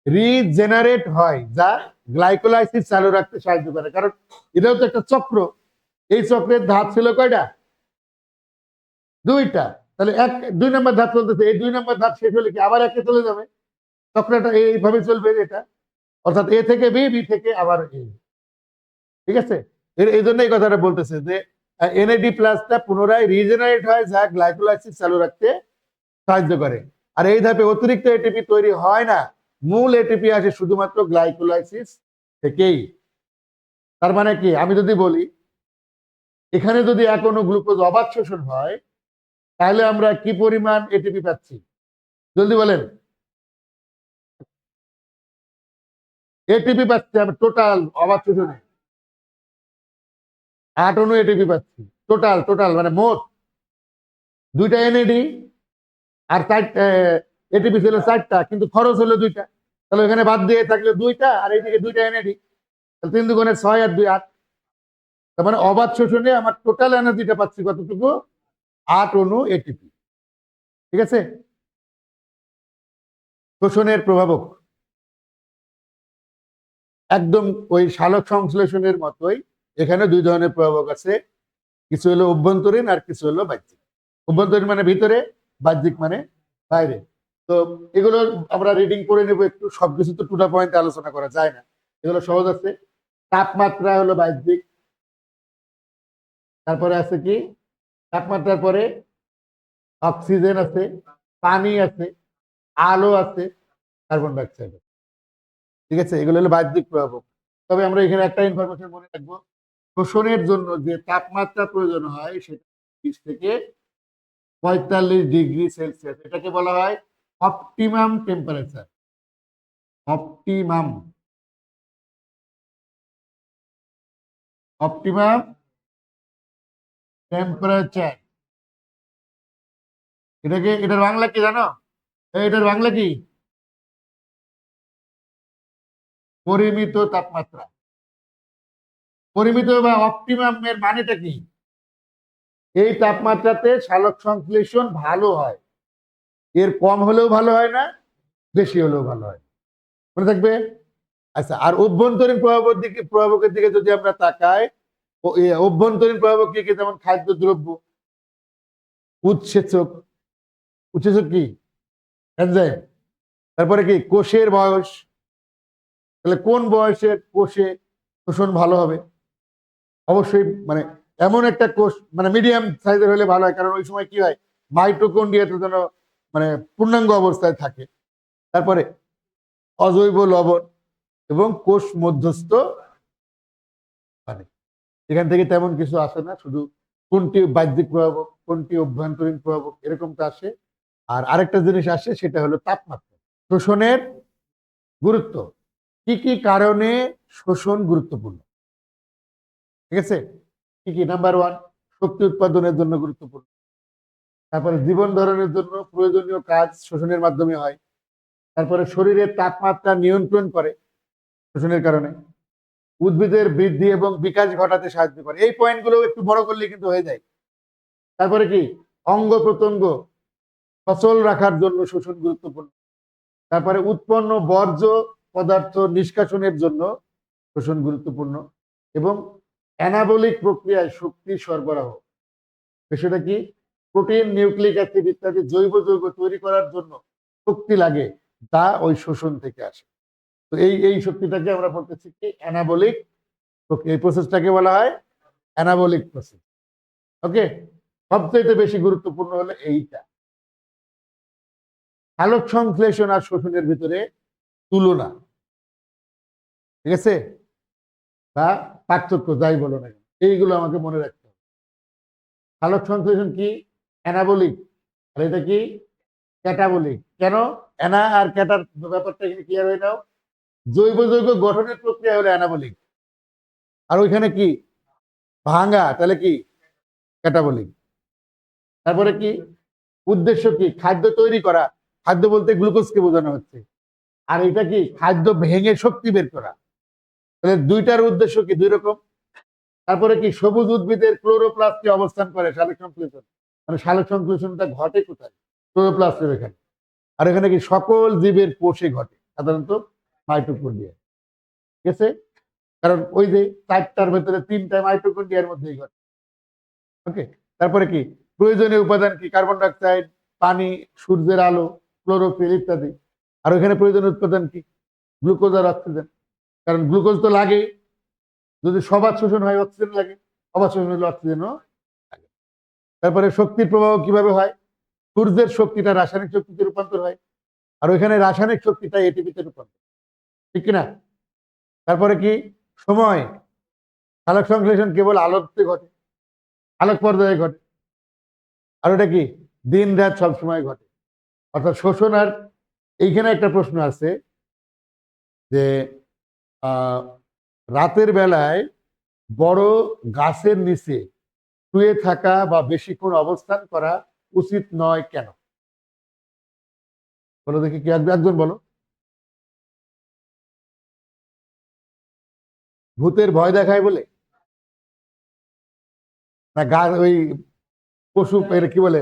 রিজেনারেট হয়, যা গ্লাইকোলাইসিস চালু রাখতে সাহায্য করে। কারণ এটাও তো একটা চক্র। এই চক্রের ধাপ ছিল কয়টা? দুইটা। তাহলে দুই নম্বর ধাপ চলতেছে, এই দুই নম্বর ধাপ শেষ হলে কি আবার একে চলে যাবে? চক্রটা এইভাবে চলবে এটা, অর্থাৎ এ থেকে বি, বি থেকে আবার এ, ঠিক আছে? এই জন্য এই কথাটা বলতেছে যে এনএডি প্লাসটা পুনরায় রিজেনারেট হয়, যা গ্লাইকোলাইসিস চালু রাখতে সাহায্য করে। আর এই ধাপে অতিরিক্ত এটিপি তৈরি হয় না, মূল এটিপি আসে শুধুমাত্র গ্লাইকোলাইসিস থেকেই। তার মানে কি, আমি যদি বলি এখানে যদি এক অণু গ্লুকোজ অবাধ শোষণ হয় তাহলে আমরা কি পরিমাণ এটিপি পাচ্ছি? জলদি বলেন। এটিপি পাচ্ছি আমি টোটাল অবাধ শোষণে 8 অণু এটিপি পাচ্ছি, টোটাল টোটাল মানে মোট। দুইটা এনএডি আর 4 এটিপি ছিল 4টা, কিন্তু খরচ হলো 2টা। তাহলে এখানে বাদ দিয়ে থাকলে 2টা, আর এইদিকে 2টা এনএডি, তাহলে 3 দুগুণে 6 আর 2 8। তার মানে অবাধ শোষণে আমার টোটাল এনার্জিটা পাচ্ছি কতটুকু? 8 অণু এটিপি, ঠিক আছে? শোষণের প্রভাবক একদম ওই সালোক সংশ্লেষণের মতোই এখানে দুই ধরনের প্রভাবক আছে, কিছু হলো অভ্যন্তরীণ আর কিছু হলো বাহ্যিক। অভ্যন্তরীণ মানে ভিতরে, বাহ্যিক মানে বাইরে। তো এগুলো আমরা রিডিং করে নেব একটু, সবকিছু তো টু দা পয়েন্টে আলোচনা করা যায় না, এগুলো সহজ আছে। তাপমাত্রা হলো বাহ্যিক, তারপরে আছে কি, তাপমাত্রার পরে অক্সিজেন আছে, পানি আছে, আলো আছে, কার্বন ডাইঅক্সাইড আছে, ঠিক আছে? এগুলো হলো বাহ্যিক প্রভাবক। তবে আমরা এখানে একটা ইনফরমেশন মনে রাখবো, শোষণের জন্য যে তাপমাত্রা প্রয়োজন হয় সেটা 20 থেকে 45 ডিগ্রি সেলসিয়াস, এটাকে বলা হয় optimum temperature. Optimum, optimum temperature, এটার বাংলা কি জানো? এটার বাংলা কি? পরিমিত তাপমাত্রা। পরিমিত বা অপটিমাম এর মানেটা কি? এই তাপমাত্রাতে সালোক সংশ্লেষণ ভালো হয়, এর কম হলেও ভালো হয় না, বেশি হলেও ভালো হয়, মনে থাকবে? আচ্ছা, আর অভ্যন্তরীণ প্রভাবকের দিকে যদি আমরা তাকাই, অভ্যন্তরীণ প্রভাবক কি কি? যেমন খাদ্যদ্রব্য, উৎসেচক। উৎসেচক কি? এনজাইম। তারপরে কি? কোষের বয়স, তাহলে কোন বয়সে কোষে শোষণ ভালো হবে? অবশ্যই মানে এমন একটা কোষ মানে মিডিয়াম সাইজের হলে ভালো হয়, কারণ ওই সময় কি হয়, মাইটোকন্ড্রিয়াতে যেন মানে পূর্ণাঙ্গ অবস্থায় থাকে। তারপরে অজৈব লবণ এবং কোষ মধ্যস্থ পানি, এখান থেকে তেমন কিছু আসে না, শুধু কোনটি বাহ্যিক প্রভাবক কোনটি অভ্যন্তরীণ প্রভাবক এরকমটা আসে। আর আরেকটা জিনিস আসে, সেটা হলো তাপমাত্রা। শোষণের গুরুত্ব, কি কি কারণে শোষণ গুরুত্বপূর্ণ, ঠিক আছে? কি কি? নাম্বার 1, শক্তি উৎপাদনের জন্য গুরুত্বপূর্ণ। তারপরে জীবন ধারণের জন্য প্রয়োজনীয় কাজ শোষণের মাধ্যমে হয়। তারপরে শরীরের তাপমাত্রা নিয়ন্ত্রণ করে শোষণের কারণে। উদ্ভিদের বৃদ্ধি এবং বিকাশ ঘটাতে সাহায্য করে। এই পয়েন্টগুলো একটু বড় করলে কিন্তু হয়ে যায়। তারপরে কি? অঙ্গ প্রত্যঙ্গ সচল রাখার জন্য শোষণ গুরুত্বপূর্ণ। তারপরে উৎপন্ন বর্জ্য পদার্থ নিষ্কাশনের জন্য শোষণ গুরুত্বপূর্ণ। এবং অ্যানাবলিক প্রক্রিয়ায় শক্তি সরবরাহ, বিষয়টা কি? প্রোটিন, নিউক্লিক অ্যাসিড ইত্যাদি জৈব যৌগ তৈরি করার জন্য শক্তি লাগে, তা ওই শোষণ থেকে আসে। তো এই শক্তিটাকে আমরা বলতেছি কি অ্যানাবলিক। এই প্রসেসটাকে বলা হয় অ্যানাবলিক প্রসেস। ওকে, সবচেয়ে বেশি গুরুত্বপূর্ণ হলো এইটা, সালোক সংশ্লেষণ আর শোষণের ভিতরে তুলনা, ঠিক আছে, বা পার্থক্য যাই বলো না কেন, এইগুলো আমাকে মনে রাখতে হবে। সালোক সংশ্লেষণ কি অ্যানাবলিক, আর এটা কি ক্যাটাবলিক। কেন অ্যানা আর ক্যাটার ব্যাপারটা এখানে ক্লিয়ার হয়ে নাও। জৈব যৌগ গঠনের প্রক্রিয়া হলো অ্যানাবলিক, আর ওইখানে কি ভাঙা, তাহলে কি ক্যাটাবলিক। তারপরে কি উদ্দেশ্য কি খাদ্য তৈরি করা, খাদ্য বলতে গ্লুকোজকে বোঝানো হচ্ছে, আর এটা কি খাদ্য ভেঙে শক্তি বের করা, তাহলে দুইটার উদ্দেশ্য কি দুই রকম। তারপরে কি সবুজ উদ্ভিদের ক্লোরোপ্লাস্টে অবস্থান করে সালোক সংশ্লেষণ, মানে সালোক সংশ্লেষণটা ঘটে কোথায়, ক্লোরোপ্লাস্টের এখানে, আর এখানে কি সকল জীবের কোষে ঘটে, সাধারণত মাইটোকন্ড্রিয়া, ঠিক আছে, কারণ ওই যে চারটার ভেতরে তিনটা মাইটোকন্ড্রিয়ার মধ্যেই ঘটে। ওকে, তারপরে কি প্রয়োজনীয় উপাদান কি কার্বন ডাইঅক্সাইড, পানি, সূর্যের আলো, ক্লোরোফিল ইত্যাদি। আর ওইখানে প্রয়োজনীয় উৎপাদন কি গ্লুকোজ আর অক্সিজেন, কারণ গ্লুকোজ তো লাগে, যদি সবাদ শোষণ হয় অক্সিজেন লাগে, সবাদ শোষণ হলে অক্সিজেনও লাগে। তারপরে শক্তির প্রবাহ কিভাবে হয়, সূর্যের শক্তিটা রাসায়নিক শক্তিতে রূপান্তর হয়, আর ওইখানে রাসায়নিক শক্তিটা এটিপিতে রূপান্তর, ঠিক কিনা। তারপরে কি সময়, আলোক সংশ্লেষণ কেবল আলোতে ঘটে, আলোক পর্যায়ে ঘটে, আর ওটা কি দিন রাত সবসময় ঘটে, অর্থাৎ শোষণ। আর এইখানে একটা প্রশ্ন আছে যে রাতের বেলায় বড় গাছের নিচে শুয়ে থাকা বা বেশিক্ষণ অবস্থান করা উচিত নয় কেন, বলো দেখি, কি একজন বলো। ভূতের ভয় দেখায় বলে, না গাছ ওই পশু কি বলে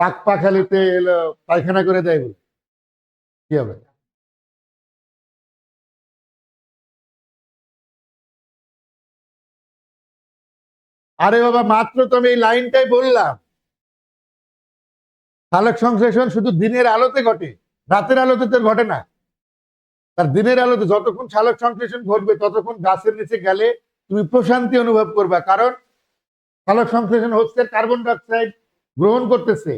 পাক পাখালিতে এলো পায়খানা করে দেয় বলে, কি হবে। আরে বাবা, মাত্র তো আমি এই লাইনটাই বললাম, সালোক সংশ্লেষণ শুধু দিনের আলোতে ঘটে, রাতের আলোতে তো ঘটে না। তার দিনের আলোতে যতক্ষণ সালোক সংশ্লেষণ ঘটবে ততক্ষণ গাছের নিচে গেলে তুমি প্রশান্তি অনুভব করবা, কারণ সালোক সংশ্লেষণ হচ্ছে কার্বন ডাইঅক্সাইড গ্রহণ করতেছে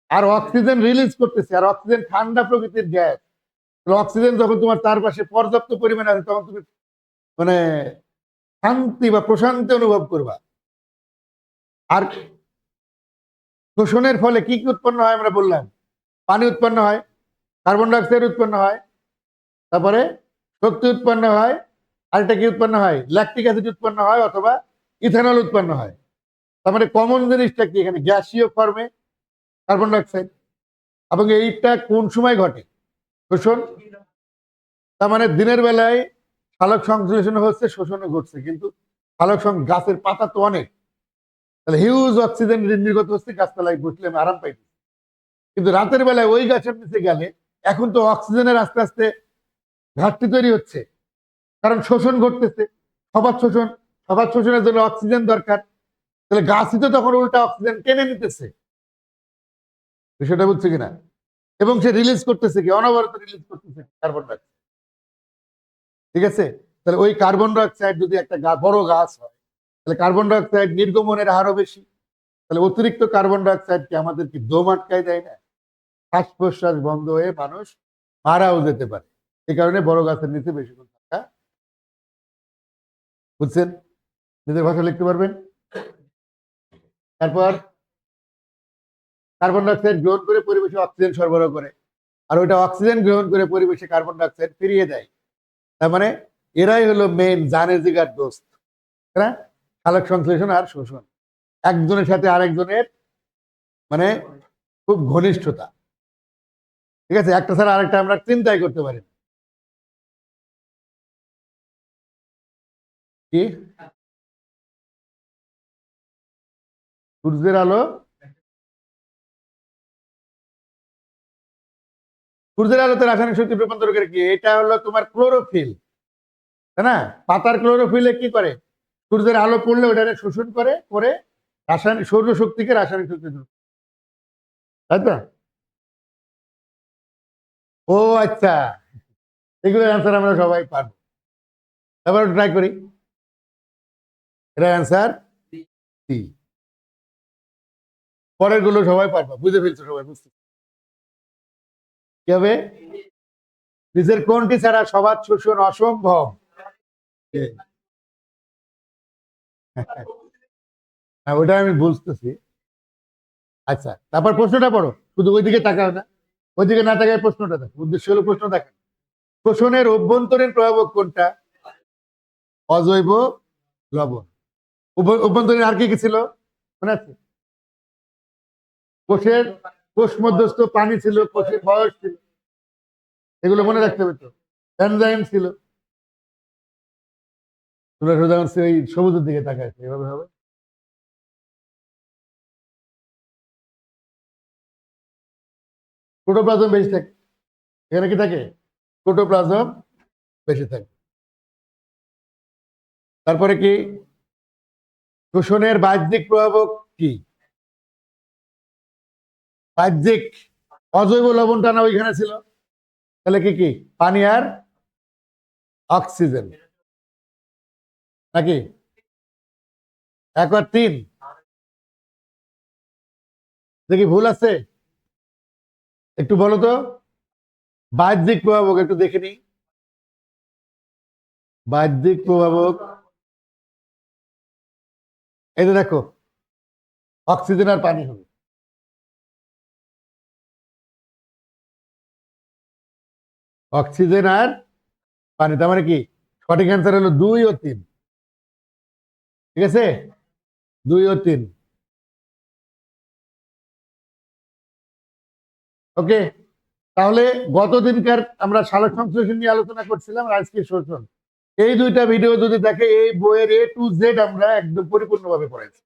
আর অক্সিজেন রিলিজ করতেছে, আর অক্সিজেন ঠান্ডা প্রকৃতির গ্যাস। অক্সিজেন যখন তোমার চারপাশে পর্যাপ্ত পরিমাণে আছে তখন তুমি মানে শান্তি বা প্রশান্তি অনুভব করবা। আর শোষণের ফলে কি কি উৎপন্ন হয় আমরা বললাম, পানি উৎপন্ন হয়, কার্বন ডাইঅক্সাইড উৎপন্ন হয়, তারপরে শক্তি উৎপন্ন হয়, আরেকটা কি উৎপন্ন হয়, ল্যাকটিক অ্যাসিড উৎপন্ন হয় অথবা ইথানল উৎপন্ন হয়। তার মানে কমন জিনিসটা কি এখানে, গ্যাসীয় ফর্মে কার্বন ডাইঅক্সাইড। এবং এইটা কোন সময় ঘটে শোষণ, তার মানে দিনের বেলায় সালোক সংশ্লেষণ হচ্ছে, শোষণও ঘটছে, কিন্তু গাছের পাতা তো অনেক, তাহলে হিউজ অক্সিজেন নির্গত হচ্ছে, গাছতলায় বসলে আমি আরাম পাইছি। কিন্তু রাতের বেলায় ওই গাছের নিচে গেলে এখন তো অক্সিজেনের আস্তে আস্তে ঘাটতি তৈরি হচ্ছে, কারণ শোষণ ঘটতেছে, সবাদ শোষণ, সবাদ শোষণের জন্য অক্সিজেন দরকার, তাহলে গাছই তো তখন উল্টা অক্সিজেন টেনে নিতেছে, বিষয়টা বুঝছে কিনা। এবং সে রিলিজ করতেছে কি, অনবরত রিলিজ করতেছে কার্বন ডাইঅক্সাইড, ঠিক আছে। তাহলে ওই কার্বন ডাইঅক্সাইড যদি একটা বড় গাছ হয়, তাহলে কার্বন ডাইঅক্সাইড নির্গমনের হারও বেশি, তাহলে অতিরিক্ত কার্বন ডাইঅক্সাইড কি আমাদের কি দম আটকায় দেয় না, শ্বাস প্রশ্বাস বন্ধ হয়ে মানুষ মারাও যেতে পারে। এই কারণে বড় গাছের নিচে বেশিক্ষণ থাকা, বুঝছেন, নিজের ভাষা লিখতে পারবেন। তারপর কার্বন ডাইঅক্সাইড গ্রহণ করে পরিবেশে অক্সিজেন সরবরাহ করে, আর ওইটা অক্সিজেন গ্রহণ করে পরিবেশে কার্বন ডাইঅক্সাইড ফিরিয়ে দেয়। তার মানে এরাই হলো মেন জানে জিগার দোস্ত, হ্যাঁ, সালোক সংশ্লেষণ আর শোষণ, একজনের সাথে আরেকজনের মানে খুব ঘনিষ্ঠতা, ঠিক আছে, একটা ছাড়া আরেকটা আমরা চিন্তাই করতে পারি না। কি সূর্যের আলো, সূর্যের আলোতে রাসায়নিক শক্তি রূপান্তর করে কি, এটা হলো তোমার ক্লোরোফিল, তাই না। পাতার ক্লোরোফিলে কি করে, সূর্যের আলো পড়লে ওটা শোষণ করে করে রাসায়নিক সৌর শক্তিকে রাসায়নিক শক্তি, তাই তো। ও আচ্ছা, এগুলোর অ্যান্সার আমরা সবাই পারবো। এবার ট্রাই করি। এটা অ্যান্সার সি। পরের গুলো সবাই পারবা, বুঝে ফেলছো সবাই, বুঝতে কি হবে? নিজের কোনটি ছাড়া সবার শোষণ অসম্ভব? হ্যাঁ, ওটা আমি বুঝতেছি। আচ্ছা, তারপর প্রশ্নটা পড়ো, শুধু ওইদিকে তাকাও না, ওইদিকে না তাকায় প্রশ্নটা দেখো, উদ্দেশ্য হলো প্রশ্ন দেখা। শোষণের অভ্যন্তরীণ প্রভাবক কোনটা? অজৈব লবণ। অভ্যন্তরীণ আর কি কি ছিল মনে আছে? কোষের কোষ মধ্যস্থ পানি ছিল, কোষের বয়স ছিল, এগুলো মনে রাখতে হবে তো। এনজাইম ছিল। তোমরা সোজা হচ্ছে ওই সবুজের দিকে তাকায়, এভাবে হবে। প্রোটোপ্লাজম বেশি থাকে, এখানে কি থাকে? প্রোটোপ্লাজম বেশি থাকে। তারপরে কি? শোষণের বাহ্যিক প্রভাবক কি? বাহ্যিক অজৈব লবণটা না ওইখানে ছিল, তাহলে কি কি? পানি আর অক্সিজেন, নাকি? 1 আর 3 দেখি ভুল আছে, একটু বলো তো। বাহ্যিক প্রভাবক একটু দেখে নি। বাহ্যিক প্রভাবক, এই যে দেখো, অক্সিজেন আর পানি হবে। অক্সিজেন আর পানি, তার মানে কি? সঠিক অ্যান্সার হলো 2 ও 3। ঠিক আছে, 2 ও 3। ওকে, তাহলে গতদিনকার আমরা সালোক সংশ্লেষণ নিয়ে আলোচনা করছিলাম, আর আজকে শোষণ। এই দুইটা ভিডিও যদি দেখে, এই বইয়ের A to Z আমরা একদম পরিপূর্ণভাবে পড়াইছি।